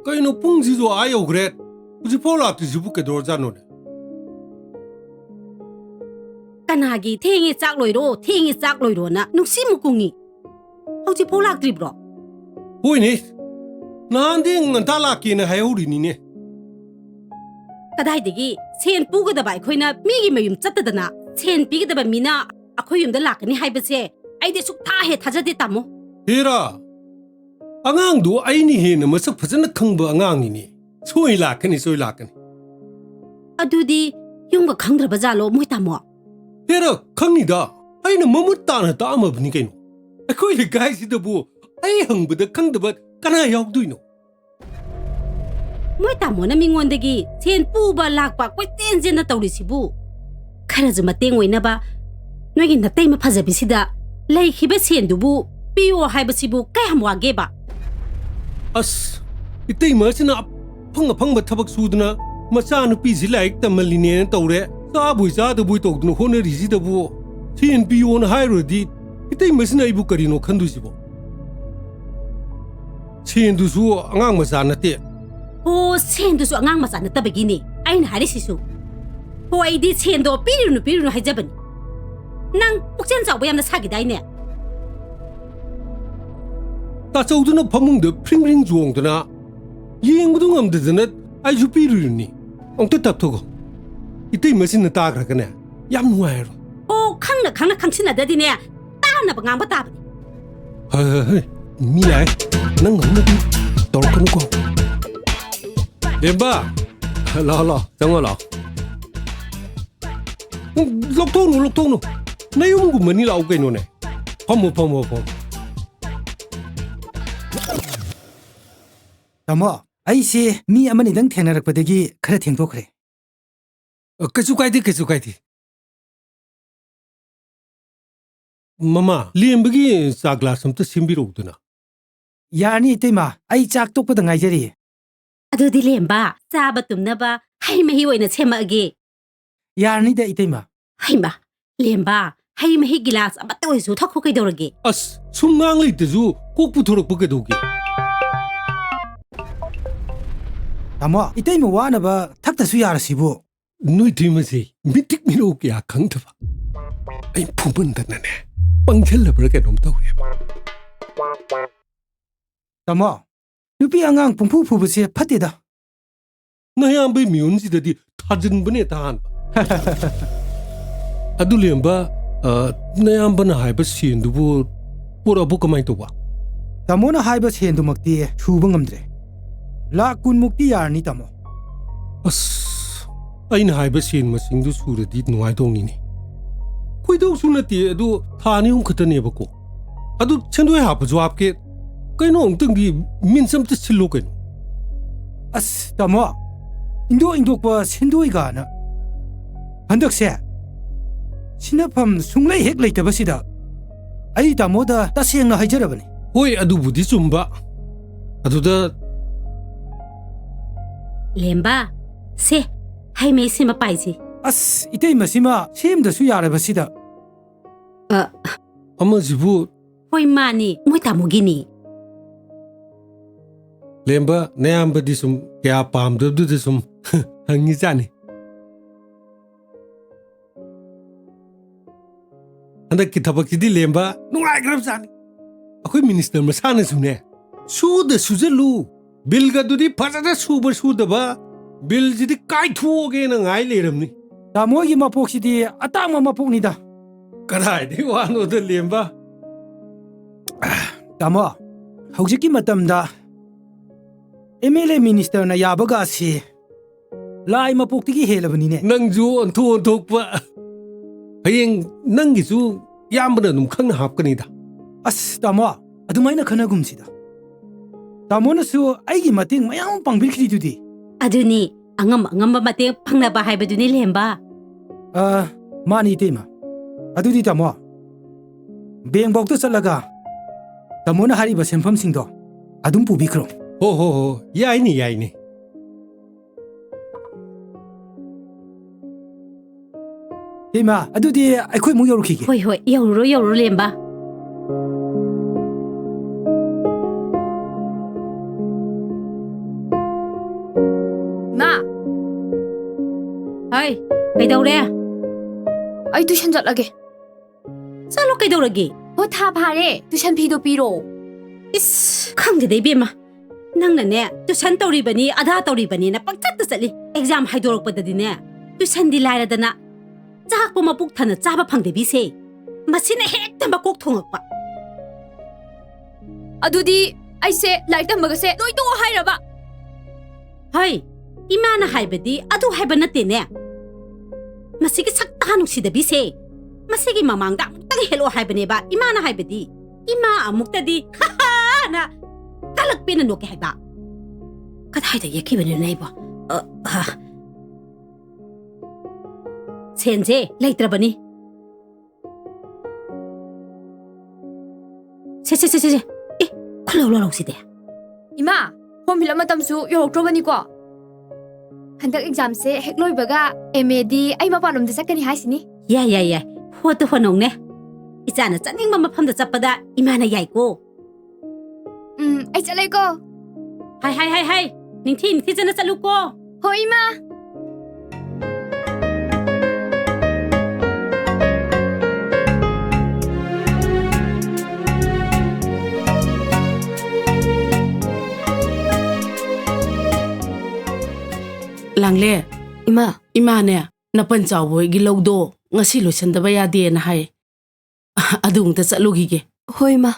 그이노 뿡지도 아요 그래. 우지 폴라트 지부게 돌자노네. 까나기 탱이 짝로이로나 눅시무궁이 혹시 폴락드리브로 보이니? 나한테 달라키는 하요리니네. 까다이데기 센 뿌그다바 아이코이나 미기 메윰 짰다다나 센 삐그다바 미나 아코이 윰다 라크니 하이버세 아이데 숙타해 타자데 따모 헤라. 아강도 아이니 헤는 머석 퍼전나 컹버 아강이니. 소이 라크니. 아두디 용가 강드라바자로 모이 따모 헤라 컹니다. 아이는 머뭇따나 따마브니 게노. 아코이 가이시더부 아이 흥부더 컹더버 까나 역두이노. 모이 따모나 밍원데기 센 뿌바 락바 꼬이 뗀젠나 떠우리시부 카라즈 마땡 오이나바 너기 나떼이마 파자비시다 레이히베 센두부 삐오 하이버시부 까이함 와게바 As, itai masina phang tabak sudna masana pisi like tamalini taure sa bui sa da bui tok no hone risi da bu sin pi on hairo di itai masina ibu karino khandu sibo sin du su angang masana te 오 센두수 앙앙 마사나 따베기니 아인 하리시수 오 아이디 센도 삐리누 하자바니 낭 복센 자고 얌나 사기다이네 ta chawduna phamungda phring juongdana yengbudu ngamdadana aiju piruni ongta tapthogo itai masina ta gra kana yam nuairo 오 캉나 캉치나 다디네 따나 방앙바 따바니 hai mi lai nang ngam na tol kan ko demba la chang la lok thong no nayum gu mani la okay no ne phom Tamo, 아이씨, 미 아마니당 태어나락바데기 그래 탱도 그래. Kesu kaiti. Mama, liembagi sagla samta simbiro uduna. 야니 이때마, 아이 짝 똑보다 nga이자리. 아두디 렘바 짜바 tum나바 하이메히 오이나 쳔마게 야니다 이때마. 하이마 렘바 하이메히 길라스 아바따 오이수 턱코 그이도르게 As, sumngang litezu kok puthorok pagkadogi. tamo, 이때마 와나바 탁다수 야라시부. Nui timasi, mitik miro kya kangtaba. Ay pumunta na ne. Pangchela berke nom taure. tamo, 누비 앙앙 뿡푸 푸부세 파티다. Nayang bay miun si dadi tajin bane tahan ba. Aduliamba, nayang ba na haiba siyendubu pura bu kamay to ba. tamo나 하이버 센두막디 추벙엄드레. 라군 묵디 야니 tamo. As, ay na haiba siyen masingdu suradi nuay dongini. Koi daw sunati adu thani hong katane ba ko. Adu chandoy hapa jawab ke kaino ong tangdi minsam ta silo kaino. 아스, tamo, इंदोꯛꯄ ꯁꯤꯟꯗꯣꯏꯒꯥꯅ ꯍꯟꯗꯛꯁꯦ ꯁꯤꯟꯅꯐꯝ ꯁꯨꯡꯂꯩ ꯍꯦꯛ ꯂꯩꯇꯕꯁꯤꯗ ꯑꯩ ꯇꯥꯃꯣꯗ ꯇꯁꯦꯡꯅ ꯍꯥꯏꯖꯔꯕꯅꯤ ꯍꯣꯏ ꯑꯗꯨꯕꯨꯗꯤ ꯆꯨꯝꯕ ꯑꯗꯨꯗ ꯂꯦꯝꯕ ꯁꯦ ꯍꯩꯃꯦ ꯁꯤꯃ ꯄꯥꯏꯁꯤ ꯑꯁ 이태이마ꯁꯤ마 ꯁꯦꯝꯗꯁꯨ ꯌꯥꯔꯕꯁꯤꯗ ꯑꯃꯁꯤꯕꯨ ꯍꯣꯏ ꯃꯥꯅꯤ ꯃꯣꯏ ꯇꯥꯃꯣꯒꯤꯅꯤ ꯂꯦꯝꯕ ꯅꯌꯥꯝꯕꯗꯤ ꯁꯨꯝ ꯀꯌꯥ ꯄꯥꯝꯗꯕꯗꯨꯗ ꯁꯨꯝ ꯍꯪꯉꯤꯖꯥꯠꯅꯤ ꯍꯟꯗꯛꯀꯤ ꯊꯕꯛꯁꯤꯗꯤ ꯂꯦꯝꯕ ꯅꯨꯡꯉꯥꯏꯈ꯭ꯔꯕꯖꯥꯠꯅꯤ ꯑꯩꯈꯣꯏ ꯃꯤꯅꯤꯁꯇꯔ ꯃꯁꯥꯅꯁꯨꯅꯦ ꯁꯨꯗ ꯁꯨꯖꯜꯂꯨ ꯕꯤꯜꯒꯗꯨꯗꯤ ꯐꯖꯅ ꯁꯨꯕ ꯁꯨꯗꯕ ꯕꯤꯜꯁꯤꯗꯤ ꯀꯥꯏꯊꯣꯛꯑꯒꯦꯅ ꯉꯥꯏ ꯂꯩꯔꯝꯅꯤ ꯇꯥꯃꯣꯒꯤ ꯃꯄꯣꯛꯁꯤꯗꯤ ꯑꯇꯥꯡꯕ ꯃꯄꯣꯛꯅꯤꯗ ꯀꯗꯥꯏꯗꯒꯤ ꯋꯥꯅꯣꯗ ꯂꯦꯝꯕ ꯇꯥꯃꯣ ꯍꯧꯖꯤꯛꯀꯤ ꯃꯇꯝꯗ MLA ꯃꯤꯅꯤꯁꯇꯔꯅ ꯌꯥꯕꯒꯥꯁꯤ ꯂꯥꯏ ꯃꯄꯣꯛꯇꯒꯤ ꯍꯦꯜꯂꯕꯅꯤꯅꯦ ꯅꯪꯁꯨ ꯑꯣꯟꯊꯣꯛꯄ ꯍꯌꯦꯡ ꯅꯪꯒꯤꯁꯨ ꯌꯥꯝꯕꯅ ꯑꯗꯨꯝ ꯈꯪꯅ ꯍꯥꯞꯀꯅꯤꯗ ꯑꯁ ꯇꯥꯃꯣ ꯑꯗꯨꯃꯥꯏꯅ ꯈꯟꯅꯒꯨꯝꯁꯤꯗ ꯇꯥꯃꯣꯅꯁꯨ ꯑꯩꯒꯤ ꯃꯇꯦꯡ ꯃꯌꯥꯝ ꯄꯥꯡꯕꯤꯈ꯭ꯔꯤꯗꯨꯗꯤ ꯑꯗꯨꯅꯤ ꯑꯉꯝꯕ ꯃꯇꯦꯡ ꯐꯪꯅꯕ ꯍꯥꯏꯕꯗꯨꯅꯤ ꯂꯦꯝꯕ ꯃꯥꯅꯤ 이태이마 ꯑꯗꯨꯗꯤ ꯇꯥꯃꯣ ꯕꯦꯡꯛꯐꯥꯎꯇ ꯆꯠꯂꯒ ꯇꯥꯃꯣꯅ ꯍꯥꯏꯔꯤꯕ ꯁꯦꯟꯐꯝꯁꯤꯡꯗꯣ ꯑꯗꯨꯝ ꯄꯨꯕꯤꯈ꯭ꯔꯣ ꯍꯣ ꯌꯥꯏꯅꯤ ꯌꯥꯏꯅꯤ 이태이마 ꯑꯗꯨꯗꯤ ꯑꯩꯈꯣꯏ ꯑꯃꯨꯛ ꯌꯧꯔꯨꯈꯤꯒꯦ ꯍꯣꯏ ꯌꯧꯔꯨꯔꯣ ꯂꯦꯝꯕ ꯃꯥ ꯍꯣꯏ ꯀꯩꯗꯧꯔꯦ ꯑꯩ ꯇꯨꯏꯁꯟ ꯆꯠꯂꯒꯦ ꯆꯠꯂꯣ ꯀꯩꯗꯧꯔꯒꯦ ꯍꯣ ꯊꯥ ꯐꯥꯔꯦ ꯇꯨꯏꯁꯟ ꯐꯤꯗꯣ ꯄꯤꯔꯣ 이스 ꯈꯪꯗꯦꯗ 이ꯕꯦꯝꯃ ꯅꯪꯅꯅꯦ ꯇꯨꯏꯁꯟ ꯇꯧꯔꯤꯕꯅꯤ ꯑꯙꯥ ꯇꯧꯔꯤꯕꯅꯤꯅ ꯄꯪꯆꯠꯇ ꯆꯠꯂꯤ ꯑꯦꯛꯖꯥꯝ ꯍꯥꯏꯗꯣꯔꯛꯄꯗꯗꯤꯅꯦ ꯇꯨꯏꯁꯟꯗꯤ ꯂꯥꯏꯔꯗꯅ ꯆꯥꯛꯄ ꯃꯄꯨꯛ ꯊꯟꯅ ꯆꯥꯕ ꯐꯪꯗꯕꯤꯁꯦ ꯃꯁꯤꯅ ꯍꯦꯛꯇ ꯃꯀꯣꯛ ꯊꯣꯡꯉꯛꯄ ꯑꯗꯨꯗꯤ ꯑꯩꯁꯦ ꯂꯥꯏꯔꯤꯛ ꯇꯝꯕꯒꯁꯦ ꯂꯣꯏ ꯇꯣꯛꯑꯣ ꯍꯥꯏꯔꯕ ꯍꯣꯏ 이마ꯅ 하이버디 아두 하이버 나때네 마시기 삭다 누시다비세 마시기 마망다 아무따기 헬로 하이버네바 이마나 하이버디 이마 아무따디 하하나 깔락비는 놓게 하이바 가다이다 예키버네 네이버 센제 레이트라버니 세세세세 에 콜라올라오시대 이마 폼 필러 마tam수 여럭트러버니고 한dak examse hek loibaga MAD ai mapanomda sakani haisini 야야야 호도 호농네 이자나 짜닝만 마팜다 잡바다 이마나 야이고 ai chaleko 하이 닝티 전에 짤루고 ho ima ꯂꯥꯡꯂꯦ ima ꯏꯃꯥꯅꯦ ꯅꯄꯟ ꯆꯥꯎꯕꯒꯤ ꯂꯧꯗꯣ ꯉꯁꯤ ꯂꯣꯏꯁꯟꯗꯕ ꯌꯥꯗꯦꯅ ꯍꯥꯏ ꯑꯗꯨꯝꯇ ꯆꯠꯂꯨꯈꯤꯒꯦ hoi ma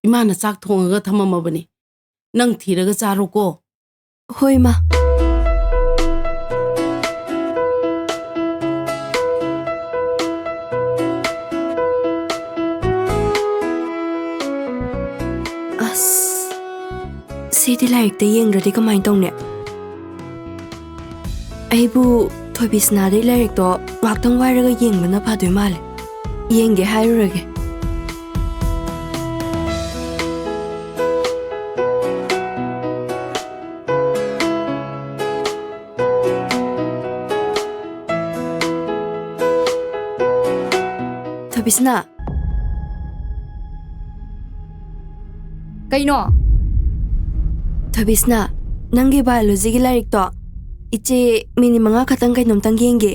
ꯏꯃꯥꯅ ꯆꯥꯛ ꯊꯣꯡꯉꯒ ꯊꯝꯃꯝꯃꯕꯅꯤ ꯅꯪ ꯊꯤꯔꯒ ꯆꯥꯔꯣꯀꯣ hoi ma ꯁꯤꯗꯤ ꯂꯥꯏꯔꯤꯛꯇ ꯌꯦꯡꯗ꯭ꯔꯗꯤ ꯀꯃꯥꯏ ꯇꯧꯅꯤ ꯑꯩꯕꯨ ꯊꯣꯏꯕꯤꯁꯅꯥꯗꯩ ꯂꯥꯏꯔꯤꯛꯇꯣ ꯉꯥꯛꯇꯪ ꯋꯥꯏꯔꯒ ꯌꯦꯡꯕꯅ ꯐꯗꯣꯏ ꯃꯥꯜꯂꯦ ꯌꯦꯡꯒꯦ ꯍꯥꯏꯔꯨꯔꯒꯦ ꯊꯣꯏꯕꯤꯁꯅꯥ kaino ꯊꯣꯏꯕꯤꯁꯅꯥ ꯅꯪꯒꯤ ꯕꯥꯏꯑꯣꯂꯣꯖꯤꯒꯤ ꯂꯥꯏꯔꯤꯛꯇꯣ 이제 미니 mga katang kainomtang yenge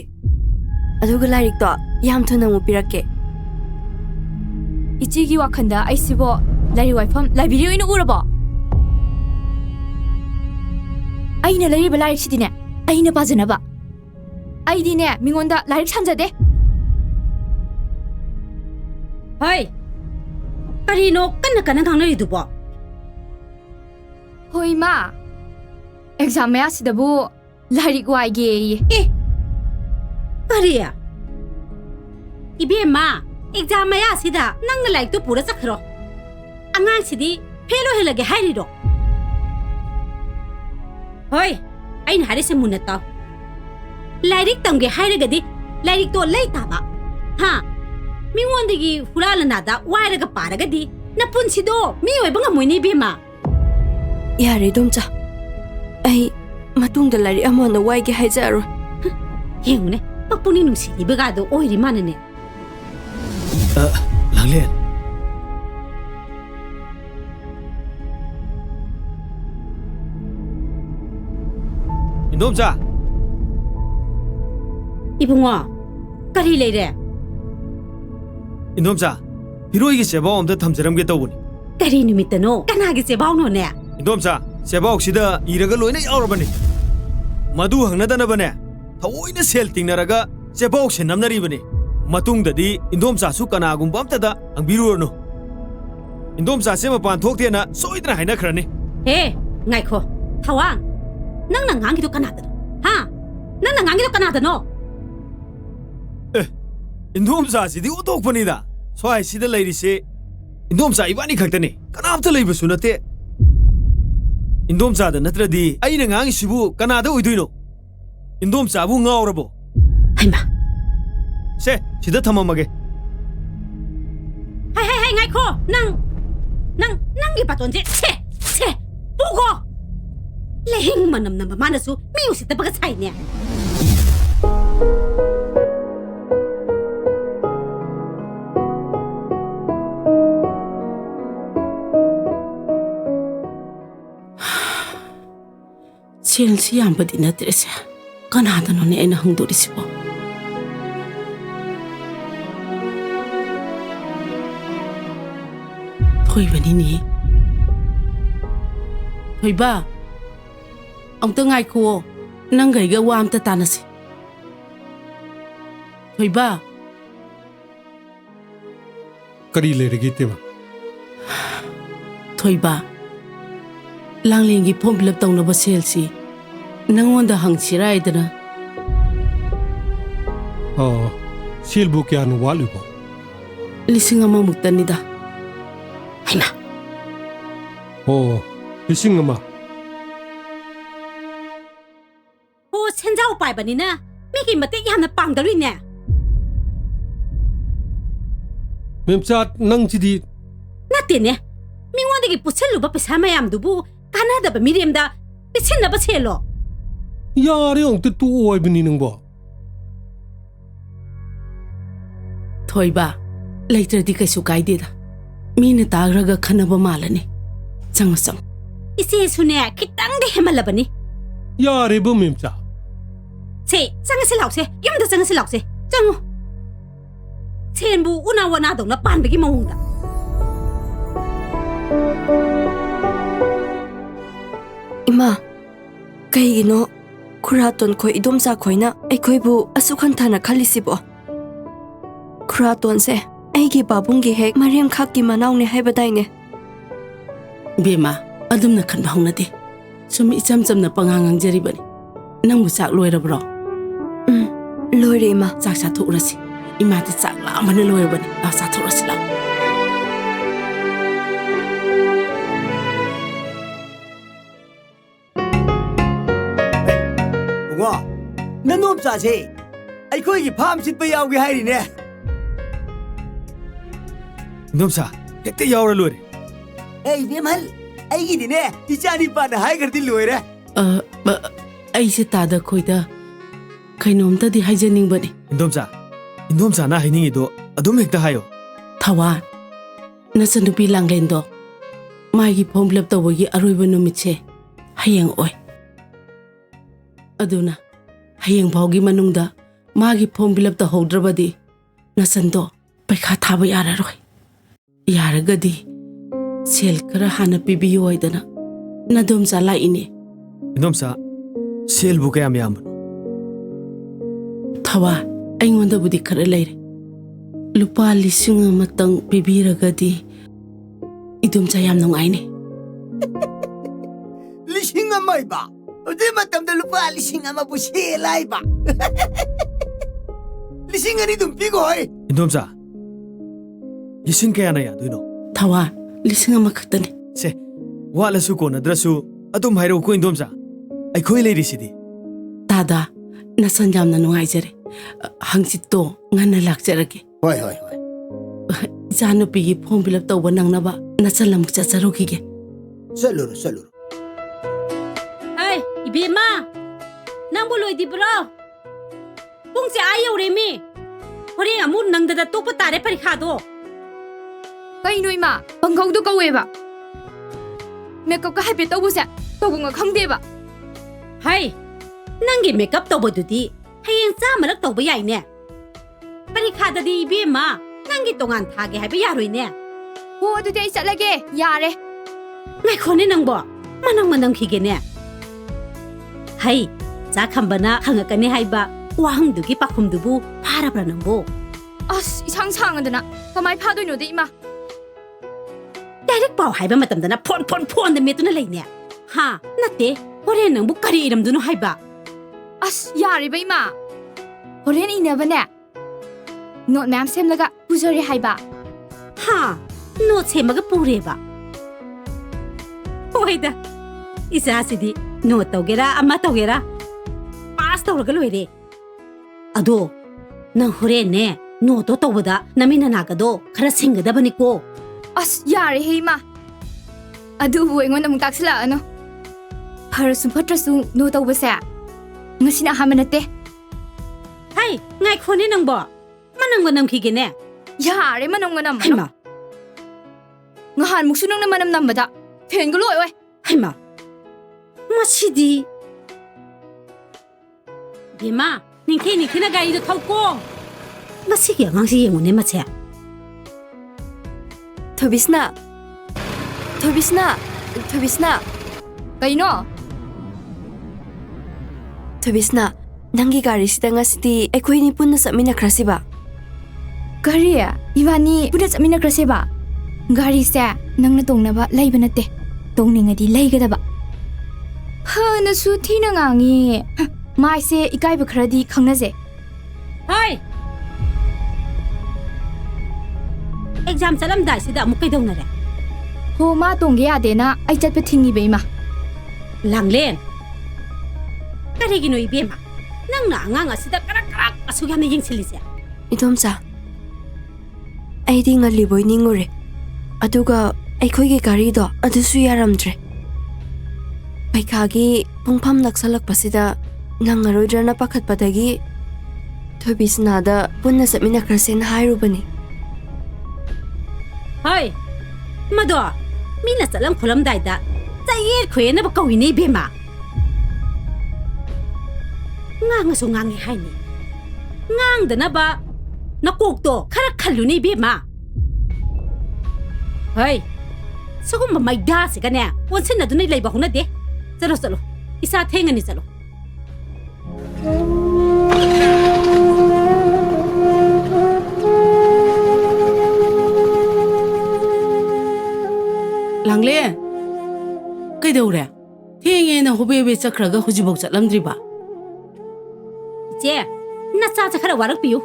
aduga larikto yam thuna mu pirake ichigi wakhanda aisibo lari waifam library oina urabo aina lari balari sidine aina pajanaba aidine mingonda larik sanjade 하이 까리노 깐나 강나리두보 hoi ma exam ya sidabu larik waige 까리야 이베마 exam야 시다 낭나 라이크도 뿌라 짝크로 안강시디 페로 헬라게 하이리로 허이 ꯑꯩꯅ ꯍꯥꯏꯔꯤꯁꯦ ꯃꯨꯟꯅ ꯇꯥꯎ ꯂꯥꯏꯔꯤꯛ ꯇꯝꯒꯦ ꯍꯥꯏꯔꯒꯗꯤ ꯂꯥꯏꯔꯤꯛꯇꯣ ꯂꯩꯇꯥꯕ ꯍꯥ ꯃꯤꯉꯣꯟꯗꯒꯤ ꯍꯨꯔꯥꯜꯂꯅꯥꯗ ꯋꯥꯏꯔꯒ ꯄꯥꯔꯒꯗꯤ ꯅꯄꯨꯟꯁꯤꯗꯣ ꯃꯤ ꯑꯣꯏꯕ ꯉꯝꯃꯣꯏꯅꯦ ꯏꯕꯦꯝꯃ ꯌꯥꯔꯦ ꯏꯗꯣꯝꯆꯥ ꯑꯩ ꯃꯇꯨꯡꯗ ꯂꯥꯏꯔꯤꯛ ꯑꯃ ꯑꯣꯏꯅ ꯋꯥꯏꯒꯦ ꯍꯥꯏꯖꯔꯣꯏ ꯌꯦꯡꯉꯨꯅꯦ ꯄꯨꯛꯅꯤꯡ ꯅꯨꯡꯁꯤꯕꯒꯥꯗꯣ ꯑꯣꯏꯔꯤ ꯃꯥꯅꯅꯦ ꯂꯥꯡꯂꯦꯟ ꯏꯟꯗꯣꯝꯆꯥ 이봉아, 까리 레이래. 인돔자 비로이기 세바오 엄다 탐자람게 떠보니 까리 누미트노, 까나기 세바오노네. 인돔자 세바옥시다 이라가 로이나 야오르바니 마두 항나다나바네 타오이나 셀 띵나라가 세바옥시 남나리바니 마뚱다디 인돔자수 까나군바 암타다 앙비루르노 인돔자 세마판 톡테나 소이드나 하이나 크라니 에, ngaiko, 타왕. 낭낭 앙기도 까나다노. 하, 낭낭 앙기도 까나다노. 인돔자시디 오톡파니다 소아이시다 레이리시 인돔자 이바니 각다니 까나암타 레이버수 나테 인돔자다 나트라디 아이나 강이시부 까나다 오이두이노 인돔자부 nga오라보 하이마. 세 시다 탐험하게 하이, ngaiko, 낭기 바톤제, 체, 보고. 레행 만남남바 마나수 미우시 때바가 차이네. ꯁꯦꯜꯁꯤ ꯌꯥꯝꯕꯗꯤ ꯅꯠꯇ꯭ꯔꯦꯁꯦ ꯀꯅꯥꯗꯅꯣꯅꯦ ꯑꯩꯅ ꯍꯪꯗꯣꯔꯤꯁꯤꯕꯣ ꯊꯣꯏꯕꯅꯤꯅꯦ ꯊꯣꯏꯕ ꯑꯝꯇ ꯉꯥꯏꯈꯨꯑꯣ ꯅꯪꯒ ꯑꯩꯒ ꯋꯥ ꯑꯝꯇ ꯇꯥꯟꯅꯁꯤ ꯊꯣꯏꯕ ꯀꯔꯤ ꯂꯩꯔꯒꯦ ꯇꯦꯕ ꯊꯣꯏꯕ ꯂꯥꯡꯂꯦꯟꯒꯤ ꯐꯣꯔꯝ ꯐꯤꯜ ꯑꯞ ꯇꯧꯅꯕ ꯁꯦꯜꯁꯤ ꯅꯪꯉꯣꯟꯗ ꯍꯪꯁꯤꯔꯥ ꯍꯥꯏꯗꯅ ꯁꯦꯜꯕꯨ ꯀꯌꯥꯅ ꯋꯥꯠꯂꯤꯕꯣ 1,000ꯃꯨꯛꯇꯅꯤꯗ 하이마. ꯂꯤꯁꯤꯡ ꯑꯃ 오, 센자오 빠이바니나 미기 맞대 야나 빵다리네. ꯃꯦꯝꯆꯥ ꯅꯪꯁꯤꯗꯤ 나때네. 미원데기 부셀루바 페사 마얌두부 까나다바 미렘다 미친나바 셀로. ꯌꯥꯔꯦ ꯑꯃꯨꯛꯇ ꯇꯣꯛꯑꯣ ꯍꯥꯏꯕꯅꯤ ꯅꯪꯕꯣ ꯊꯣꯏꯕ ꯂꯩꯇ꯭ꯔꯗꯤ ꯀꯩꯁꯨ ꯀꯥꯏꯗꯦꯗ ꯃꯤꯅ ꯇꯥꯈ꯭ꯔꯒ ꯈꯟꯅꯕ ꯃꯥꯜꯂꯅꯤ ꯆꯪꯉꯣ ꯆꯪꯉꯣ 이세수네 기땅데 해말라바니. ꯌꯥꯔꯦꯕ ꯃꯦꯝꯆꯥ 세, 짱스 라오세. 염다 짱스 라오세. 짱오. 센부 우나와나동나 반베기 마웅다. 이마 ꯀꯩꯒꯤꯅꯣ ꯈꯨꯔꯥꯇꯣꯟ ꯈꯣꯏ ꯏꯗꯣꯝꯆꯥ ꯈꯣꯏꯅ ꯑꯩꯈꯣꯏꯕꯨ ꯑꯁꯨꯛ ꯍꯟꯊꯅ ꯈꯜꯂꯤꯁꯤꯕꯣ ꯈꯨꯔꯥꯇꯣꯟꯁꯦ ꯑꯩꯒꯤ ꯄꯥꯕꯨꯡꯒꯤ ꯍꯦꯛ ꯃꯔꯦꯝꯈꯥꯛꯀꯤ ꯃꯅꯥꯎꯅꯦ ꯍꯥꯏꯕꯗꯥꯏꯅꯦ ꯕꯦꯃꯥ ꯑꯗꯨꯝꯅ ꯈꯟꯕ ꯍꯧꯅꯗꯦ ꯁꯨꯝ ꯏꯆꯝ ꯆꯝꯅ ꯄꯉꯥꯡ ꯉꯥꯡꯖꯔꯤꯕꯅꯤ ꯅꯪꯕꯨ ꯆꯥꯛ ꯂꯣꯏꯔꯕ꯭ꯔꯣ ꯂꯣꯏꯔꯦ ꯏꯃꯥ ꯆꯥꯛ ꯆꯥꯊꯣꯛꯎꯔꯁꯤ ꯏꯃꯥꯗꯤ ꯆꯥꯛ ꯂꯥꯝꯕꯅ ꯂꯣꯏꯔꯕꯅꯤ ꯆꯥꯊꯣꯛꯎꯔꯁꯤ ꯂꯥꯛꯑꯣ ꯕꯨꯡꯉꯣ ꯅꯅꯣꯝꯆꯥꯁꯦ ꯑꯩꯈꯣꯏꯒꯤ ꯐꯥꯝ ꯁꯤꯠꯄ ꯌꯥꯎꯒꯦ ꯍꯥꯏꯔꯤꯅꯦ 인돔자 헥대 야오라 로이레 ꯑꯩ ꯕꯦꯝꯍꯜ ꯑꯩꯒꯤꯗꯤꯅꯦ ꯏꯆꯥꯅꯤꯄꯥꯅ ꯍꯥꯏꯈ꯭ꯔꯗꯤ ꯂꯣꯏꯔꯦ ꯑꯩꯁꯦ ꯇꯥꯗ ꯈꯣꯏꯗ ꯀꯩꯅꯣꯝꯇꯗꯤ ꯍꯥꯏꯖꯅꯤꯡꯕꯅꯤ 인돔자나 하이닝이도 ꯑꯗꯨꯝ ꯍꯦꯛꯇ 하요 ꯊꯋꯥꯟ ꯅꯆꯟꯅꯨꯄꯤ ꯂꯥꯡꯂꯦꯟꯗꯣ ꯃꯥꯒꯤ ꯐꯣꯔꯝ ꯐꯤꯜ ꯑꯞ ꯇꯧꯕꯒꯤ ꯑꯔꯣꯏꯕ ꯅꯨꯃꯤꯠꯁꯦ ꯍꯌꯦꯡ ꯑꯣꯏ ꯑꯗꯨꯅ ꯍꯌꯦꯡ ꯐꯥꯎꯒꯤ ꯃꯅꯨꯡꯗ ꯃꯥꯒꯤ ꯐꯣꯔꯝ ꯐꯤꯜ ꯑꯞ ꯇꯧꯍꯧꯗ꯭ꯔꯕꯗꯤ ꯅꯆꯟꯗꯣ ꯄꯩꯈꯥ ꯊꯥꯕ ꯌꯥꯔꯔꯣꯏ ꯌꯥꯔꯒꯗꯤ ꯁꯦꯜ ꯈꯔ ꯍꯥꯟꯅ ꯄꯤꯕꯤꯌꯨ ꯍꯥꯏꯗꯅ ꯅꯗꯣꯝꯆꯥ ꯂꯥꯛꯏꯅꯦ 인돔자 셀부 ꯀꯌꯥꯝ ꯌꯥꯝꯕꯅꯣ ꯊꯋꯥꯟ ꯑꯩꯉꯣꯟꯗꯕꯨꯗꯤ ꯈꯔ ꯂꯩꯔꯦ ꯂꯨꯄꯥ 1,000ꯇꯪ ꯄꯤꯕꯤꯔꯒꯗꯤ 이돔자 ꯌꯥꯝ ꯅꯨꯡꯉꯥꯏꯅꯦ 1,000 ꯏꯕ ꯑꯗꯨꯏ ꯃꯇꯝꯗ ꯂꯨꯄꯥ 1,000ꯕꯨ ꯁꯦꯜ ꯍꯥꯏꯕ 2,000 ꯑꯗꯨꯝ ꯄꯤꯈꯣ ꯍꯣꯏ 인돔자 ꯂꯤꯁꯤꯡ ꯀꯌꯥꯅ ꯌꯥꯗꯣꯏꯅꯣ ꯊꯋꯥꯟ 1,000 ꯈꯛꯇꯅꯤ 세 와라수 고나드라수 ꯑꯗꯨꯝ 하이로고 인돔자 ꯑꯩꯈꯣꯏ ꯂꯩꯔꯤꯁꯤꯗꯤ ꯇꯥꯗ ꯅꯁꯟ ꯌꯥꯝꯅ ꯅꯨꯡꯉꯥꯏꯖꯔꯦ ꯍꯪꯆꯤꯠꯇꯣ ꯉꯟꯅ ꯂꯥꯛꯆꯔꯒꯦ ꯍꯣꯏ ꯍꯣꯏ ꯍꯣꯏ ꯏꯆꯥꯅꯨꯄꯤꯒꯤ ꯐꯣꯝ ꯐꯤꯜ ꯑꯞ ꯇꯧꯕ ꯅꯪꯅꯕ ꯅꯆꯜ ꯑꯃꯨꯛ ꯆꯠꯆꯔꯨꯈꯤꯒꯦ ꯆꯠꯂꯨꯔꯣ ꯆꯠꯂꯨꯔꯣ ꯍꯩ 이베마 ꯅꯪꯕꯨ ꯂꯣꯏꯗꯤꯕ꯭ꯔꯣ ꯄꯨꯡꯁꯦ ꯌꯧꯔꯦꯃꯤ ꯍꯣꯔꯦꯟ ꯑꯃꯨꯛ ꯅꯪꯗꯗ ꯇꯣꯛꯄ ꯇꯥꯔꯦ ꯄꯔꯤꯈꯥꯗꯣ ꯀꯩꯅꯣ ꯏꯃꯥ ꯄꯪꯈꯧꯗꯣ ꯀꯧꯋꯦꯕ ꯃꯦꯀꯞꯀ ꯍꯥꯏꯐꯦꯠ ꯇꯧꯕꯁꯦ ꯇꯧꯕ ꯈꯪꯗꯦꯕ ꯍꯩ ꯅꯪꯒꯤ ꯃꯦꯀꯞ ꯇꯧꯕꯗꯨꯗꯤ ꯍꯌꯦꯡ 100ꯔꯛ ꯇꯧꯕ ꯌꯥꯏꯅꯦ ꯄꯔꯤꯈꯥꯗꯗꯤ 이베마 ꯅꯪꯒꯤ ꯇꯣꯉꯥꯟ ꯊꯥꯒꯦ ꯍꯥꯏꯕ ꯌꯥꯔꯣꯏꯅꯦ ꯍꯣ ꯑꯗꯨꯗꯤ ꯑꯩ ꯆꯠꯂꯒꯦ ꯌꯥꯔꯦ ꯉꯥꯏꯈꯣꯅꯦ ꯅꯪꯕꯣ ꯃꯅꯝꯈꯤꯒꯦꯅꯦ ꯍꯩ ꯆꯥꯈꯝꯕꯅ ꯍꯪꯉꯛꯀꯅꯤ ꯍꯥꯏꯕ ꯋꯥꯍꯪꯗꯨꯒꯤ ꯄꯥꯈꯨꯝꯗꯨꯕꯨ ꯐꯥꯔꯕ꯭ꯔꯥ ꯅꯪꯕꯣ ꯑꯁ ꯏꯁꯥꯡ ꯁꯥꯡꯉꯗꯅ ꯀꯃꯥꯏ ꯐꯥꯗꯣꯏꯅꯣꯗꯤ ꯏꯃꯥ ꯗꯥꯏꯔꯦꯛ ꯄꯥꯎ ꯍꯥꯏꯕ ꯃꯇꯝꯗꯅ ꯐꯣꯟꯗ ꯃꯦꯠꯇꯨꯅ ꯂꯩꯅꯦ ꯍꯥ ꯅꯠꯇꯦ ꯍꯣꯔꯦꯟ ꯅꯪꯕꯨ ꯀꯔꯤ ꯏꯔꯝꯗꯣꯏꯅꯣ ꯍꯥꯏꯕ ꯑꯁ ꯌꯥꯔꯤꯕ ꯏꯃꯥ ꯍꯣꯔꯦꯟ ꯏꯅꯕꯅꯦ ꯅꯣꯠ ꯃꯌꯥꯝ ꯁꯦꯝꯂꯒ ꯄꯨꯖꯔꯦ ꯍꯥꯏꯕ ꯍꯥ ꯅꯣꯠ ꯁꯦꯝꯃꯒ ꯄꯨꯔꯦꯕ ꯍꯣꯏꯗ 이자ꯁꯤꯗꯤ ꯅꯣꯠ ꯇꯧꯒꯦꯔꯥ ꯑꯃ ꯇꯧꯒꯦꯔꯥ ꯄꯥꯁ ꯇꯧꯔꯒ ꯂꯣꯏꯔꯦ ꯑꯗꯣ ꯅꯪ ꯍꯣꯔꯦꯟꯅꯦ ꯅꯣꯠꯇꯣ ꯇꯧꯕꯗ ꯅꯃꯤꯟ ꯅꯅꯥꯛꯀꯗꯣ ꯈꯔ ꯁꯤꯡꯒꯗꯕꯅꯤꯀꯣ ꯑꯁ ꯌꯥꯔꯦꯍꯦ ꯏꯃꯥ ꯑꯗꯨꯕꯨ ꯑꯩꯉꯣꯟꯗ ꯑꯃꯨꯛ ꯇꯥꯛꯁꯤꯜꯂꯛꯑꯅꯨ ꯐꯔꯁꯨ ꯐꯠꯇ꯭ꯔꯁꯨ ꯅꯣ ꯇꯧꯕꯁꯦ ꯉꯁꯤꯅ ꯑꯍꯥꯟꯕ ꯅꯠꯇꯦ ꯍꯩ ꯉꯥꯏꯈꯣꯅꯦ ꯅꯪꯕꯣ ꯃꯅꯝꯒ ꯅꯝꯈꯤꯒꯦꯅꯦ ꯌꯥꯔꯦ ꯃꯅꯝꯒ ꯅꯝꯕꯅꯣ ꯍꯩꯃꯥ ꯅꯍꯥꯟꯃꯨꯛꯁꯨ ꯅꯪꯅ ꯃꯅꯝ ꯅꯝꯕꯗ ꯐꯦꯟꯒ ꯂꯣꯏ ꯑꯣꯏ ꯍꯩꯃꯥ ꯃꯁꯤꯗꯤ ꯕꯦꯃꯥ ꯅꯤꯡꯊꯤꯅ ꯒꯥꯔꯤꯗꯣ ꯊꯧꯀꯣ ꯃꯁꯤꯒꯤ ꯑꯉꯥꯡꯁꯤ ꯌꯦꯡꯉꯨꯅꯦ ꯃꯁꯦ ꯊꯣꯏꯕꯤꯁꯅꯥ ꯀꯩꯅꯣ ꯊꯣꯏꯕꯤꯁꯅꯥ ꯅꯪꯒꯤ ꯒꯥꯔꯤꯁꯤꯗ ꯉꯁꯤꯗꯤ ꯑꯩꯈꯣꯏꯅꯤ ꯄꯨꯟꯅ ꯆꯠꯃꯤꯟꯅꯈ꯭ꯔꯁꯤꯕ ꯀꯔꯤ 이바니 ꯄꯨꯟꯅ ꯆꯠꯃꯤꯟꯅꯈ꯭ꯔꯁꯦꯕ ꯒꯥꯔꯤꯁꯦ ꯅꯪꯅ ꯇꯣꯡꯅꯕ ꯂꯩꯕ ꯅꯠꯇꯦ ꯇꯣꯡꯅꯤꯡꯉꯗꯤ ꯂꯩꯒꯗꯕ ꯐꯅꯁꯨ ꯊꯤꯅ ꯉꯥꯡꯉꯤ ꯃꯥꯏꯁꯦ ꯏꯀꯥꯏꯕ ꯈꯔꯗꯤ ꯈꯪꯅꯖꯦ ꯍꯩ ꯑꯦꯛꯖꯥꯝ ꯆꯠꯂꯝꯗꯥꯏꯁꯤꯗ ꯑꯃꯨꯛ ꯀꯩꯗꯧꯅꯔꯦ ꯍꯣ ꯃꯥ ꯇꯣꯡꯒꯦ ꯌꯥꯗꯦꯅ ꯑꯩ ꯆꯠꯄ ꯊꯤꯡꯉꯤꯕ ꯏꯃꯥ ꯂꯥꯡꯂꯦꯟ ꯀꯔꯤꯒꯤꯅꯣ 이베마 ꯅꯪꯅ ꯑꯉꯥꯡ ꯑꯁꯤꯗ ꯀꯔꯛ ꯑꯁꯨꯛ ꯌꯥꯝꯅ ꯌꯦꯡꯁꯤꯜꯂꯤꯁꯦ 이돔자 ꯑꯩꯗꯤ ꯉꯜꯂꯤꯕꯣꯏ ꯅꯤꯡꯉꯨꯔꯦ ꯑꯗꯨꯒ ꯑꯩꯈꯣꯏꯒꯤ ꯒꯥꯔꯤꯗꯣ ꯑꯗꯨꯁꯨ ꯌꯥꯔꯝꯗ꯭ꯔꯦ ꯄꯩꯈꯥꯒꯤ ꯄꯨꯡꯐꯝ ꯅꯛꯁꯜꯂꯛꯄꯁꯤꯗ ꯅꯪꯉꯔꯣꯏꯗ꯭ꯔꯅ ꯄꯥꯈꯠꯄꯗꯒꯤ ꯊꯣꯏꯕꯤꯁꯅꯥꯗ ꯄꯨꯟꯅ ꯆꯠꯃꯤꯟꯅꯈ꯭ꯔꯁꯦꯅ ꯍꯥꯏꯔꯨꯕꯅꯤ ꯍꯩ ꯃꯗꯣ ꯃꯤꯅ ꯆꯠꯂꯝ ꯈꯣꯠꯂꯝꯗꯥꯏꯗ ꯆꯌꯦꯠ ꯈꯣꯏꯌꯦꯠꯅꯕ ꯀꯧꯏꯅꯦ 이베마 ꯉꯥꯡꯉꯁꯨ ꯉꯥꯡꯉꯦ ꯍꯥꯏꯅꯤ ꯉꯥꯡꯗꯅꯕ ꯅꯀꯣꯛꯇꯣ ꯈꯔ ꯈꯜꯂꯨꯅꯦ 이베마 ꯍꯩ ꯁꯤꯒꯨꯝꯕ ꯃꯩꯗꯥꯁꯤꯒꯅꯦ ꯑꯣꯟꯁꯤꯟꯅꯗꯨꯅ ꯂꯩꯕ ꯍꯧꯅꯗꯦ ꯆꯠꯂꯣ ꯏꯁꯥ ꯊꯦꯡꯉꯅꯤ ꯆꯠꯂꯣ ꯂꯥꯡꯂꯦꯟ ꯀꯩꯗꯧꯔꯦ ꯊꯦꯡꯉꯦꯅ ꯍꯣꯕꯦ ꯆꯠꯈ꯭ꯔꯒ ꯍꯧꯖꯤꯛꯐꯥꯎ ꯆꯠꯂꯝꯗ꯭ꯔꯤꯕ ꯏꯆꯦ ꯅꯆꯥꯁꯦ ꯈꯔ ꯋꯥꯔꯛꯄꯤꯌꯨ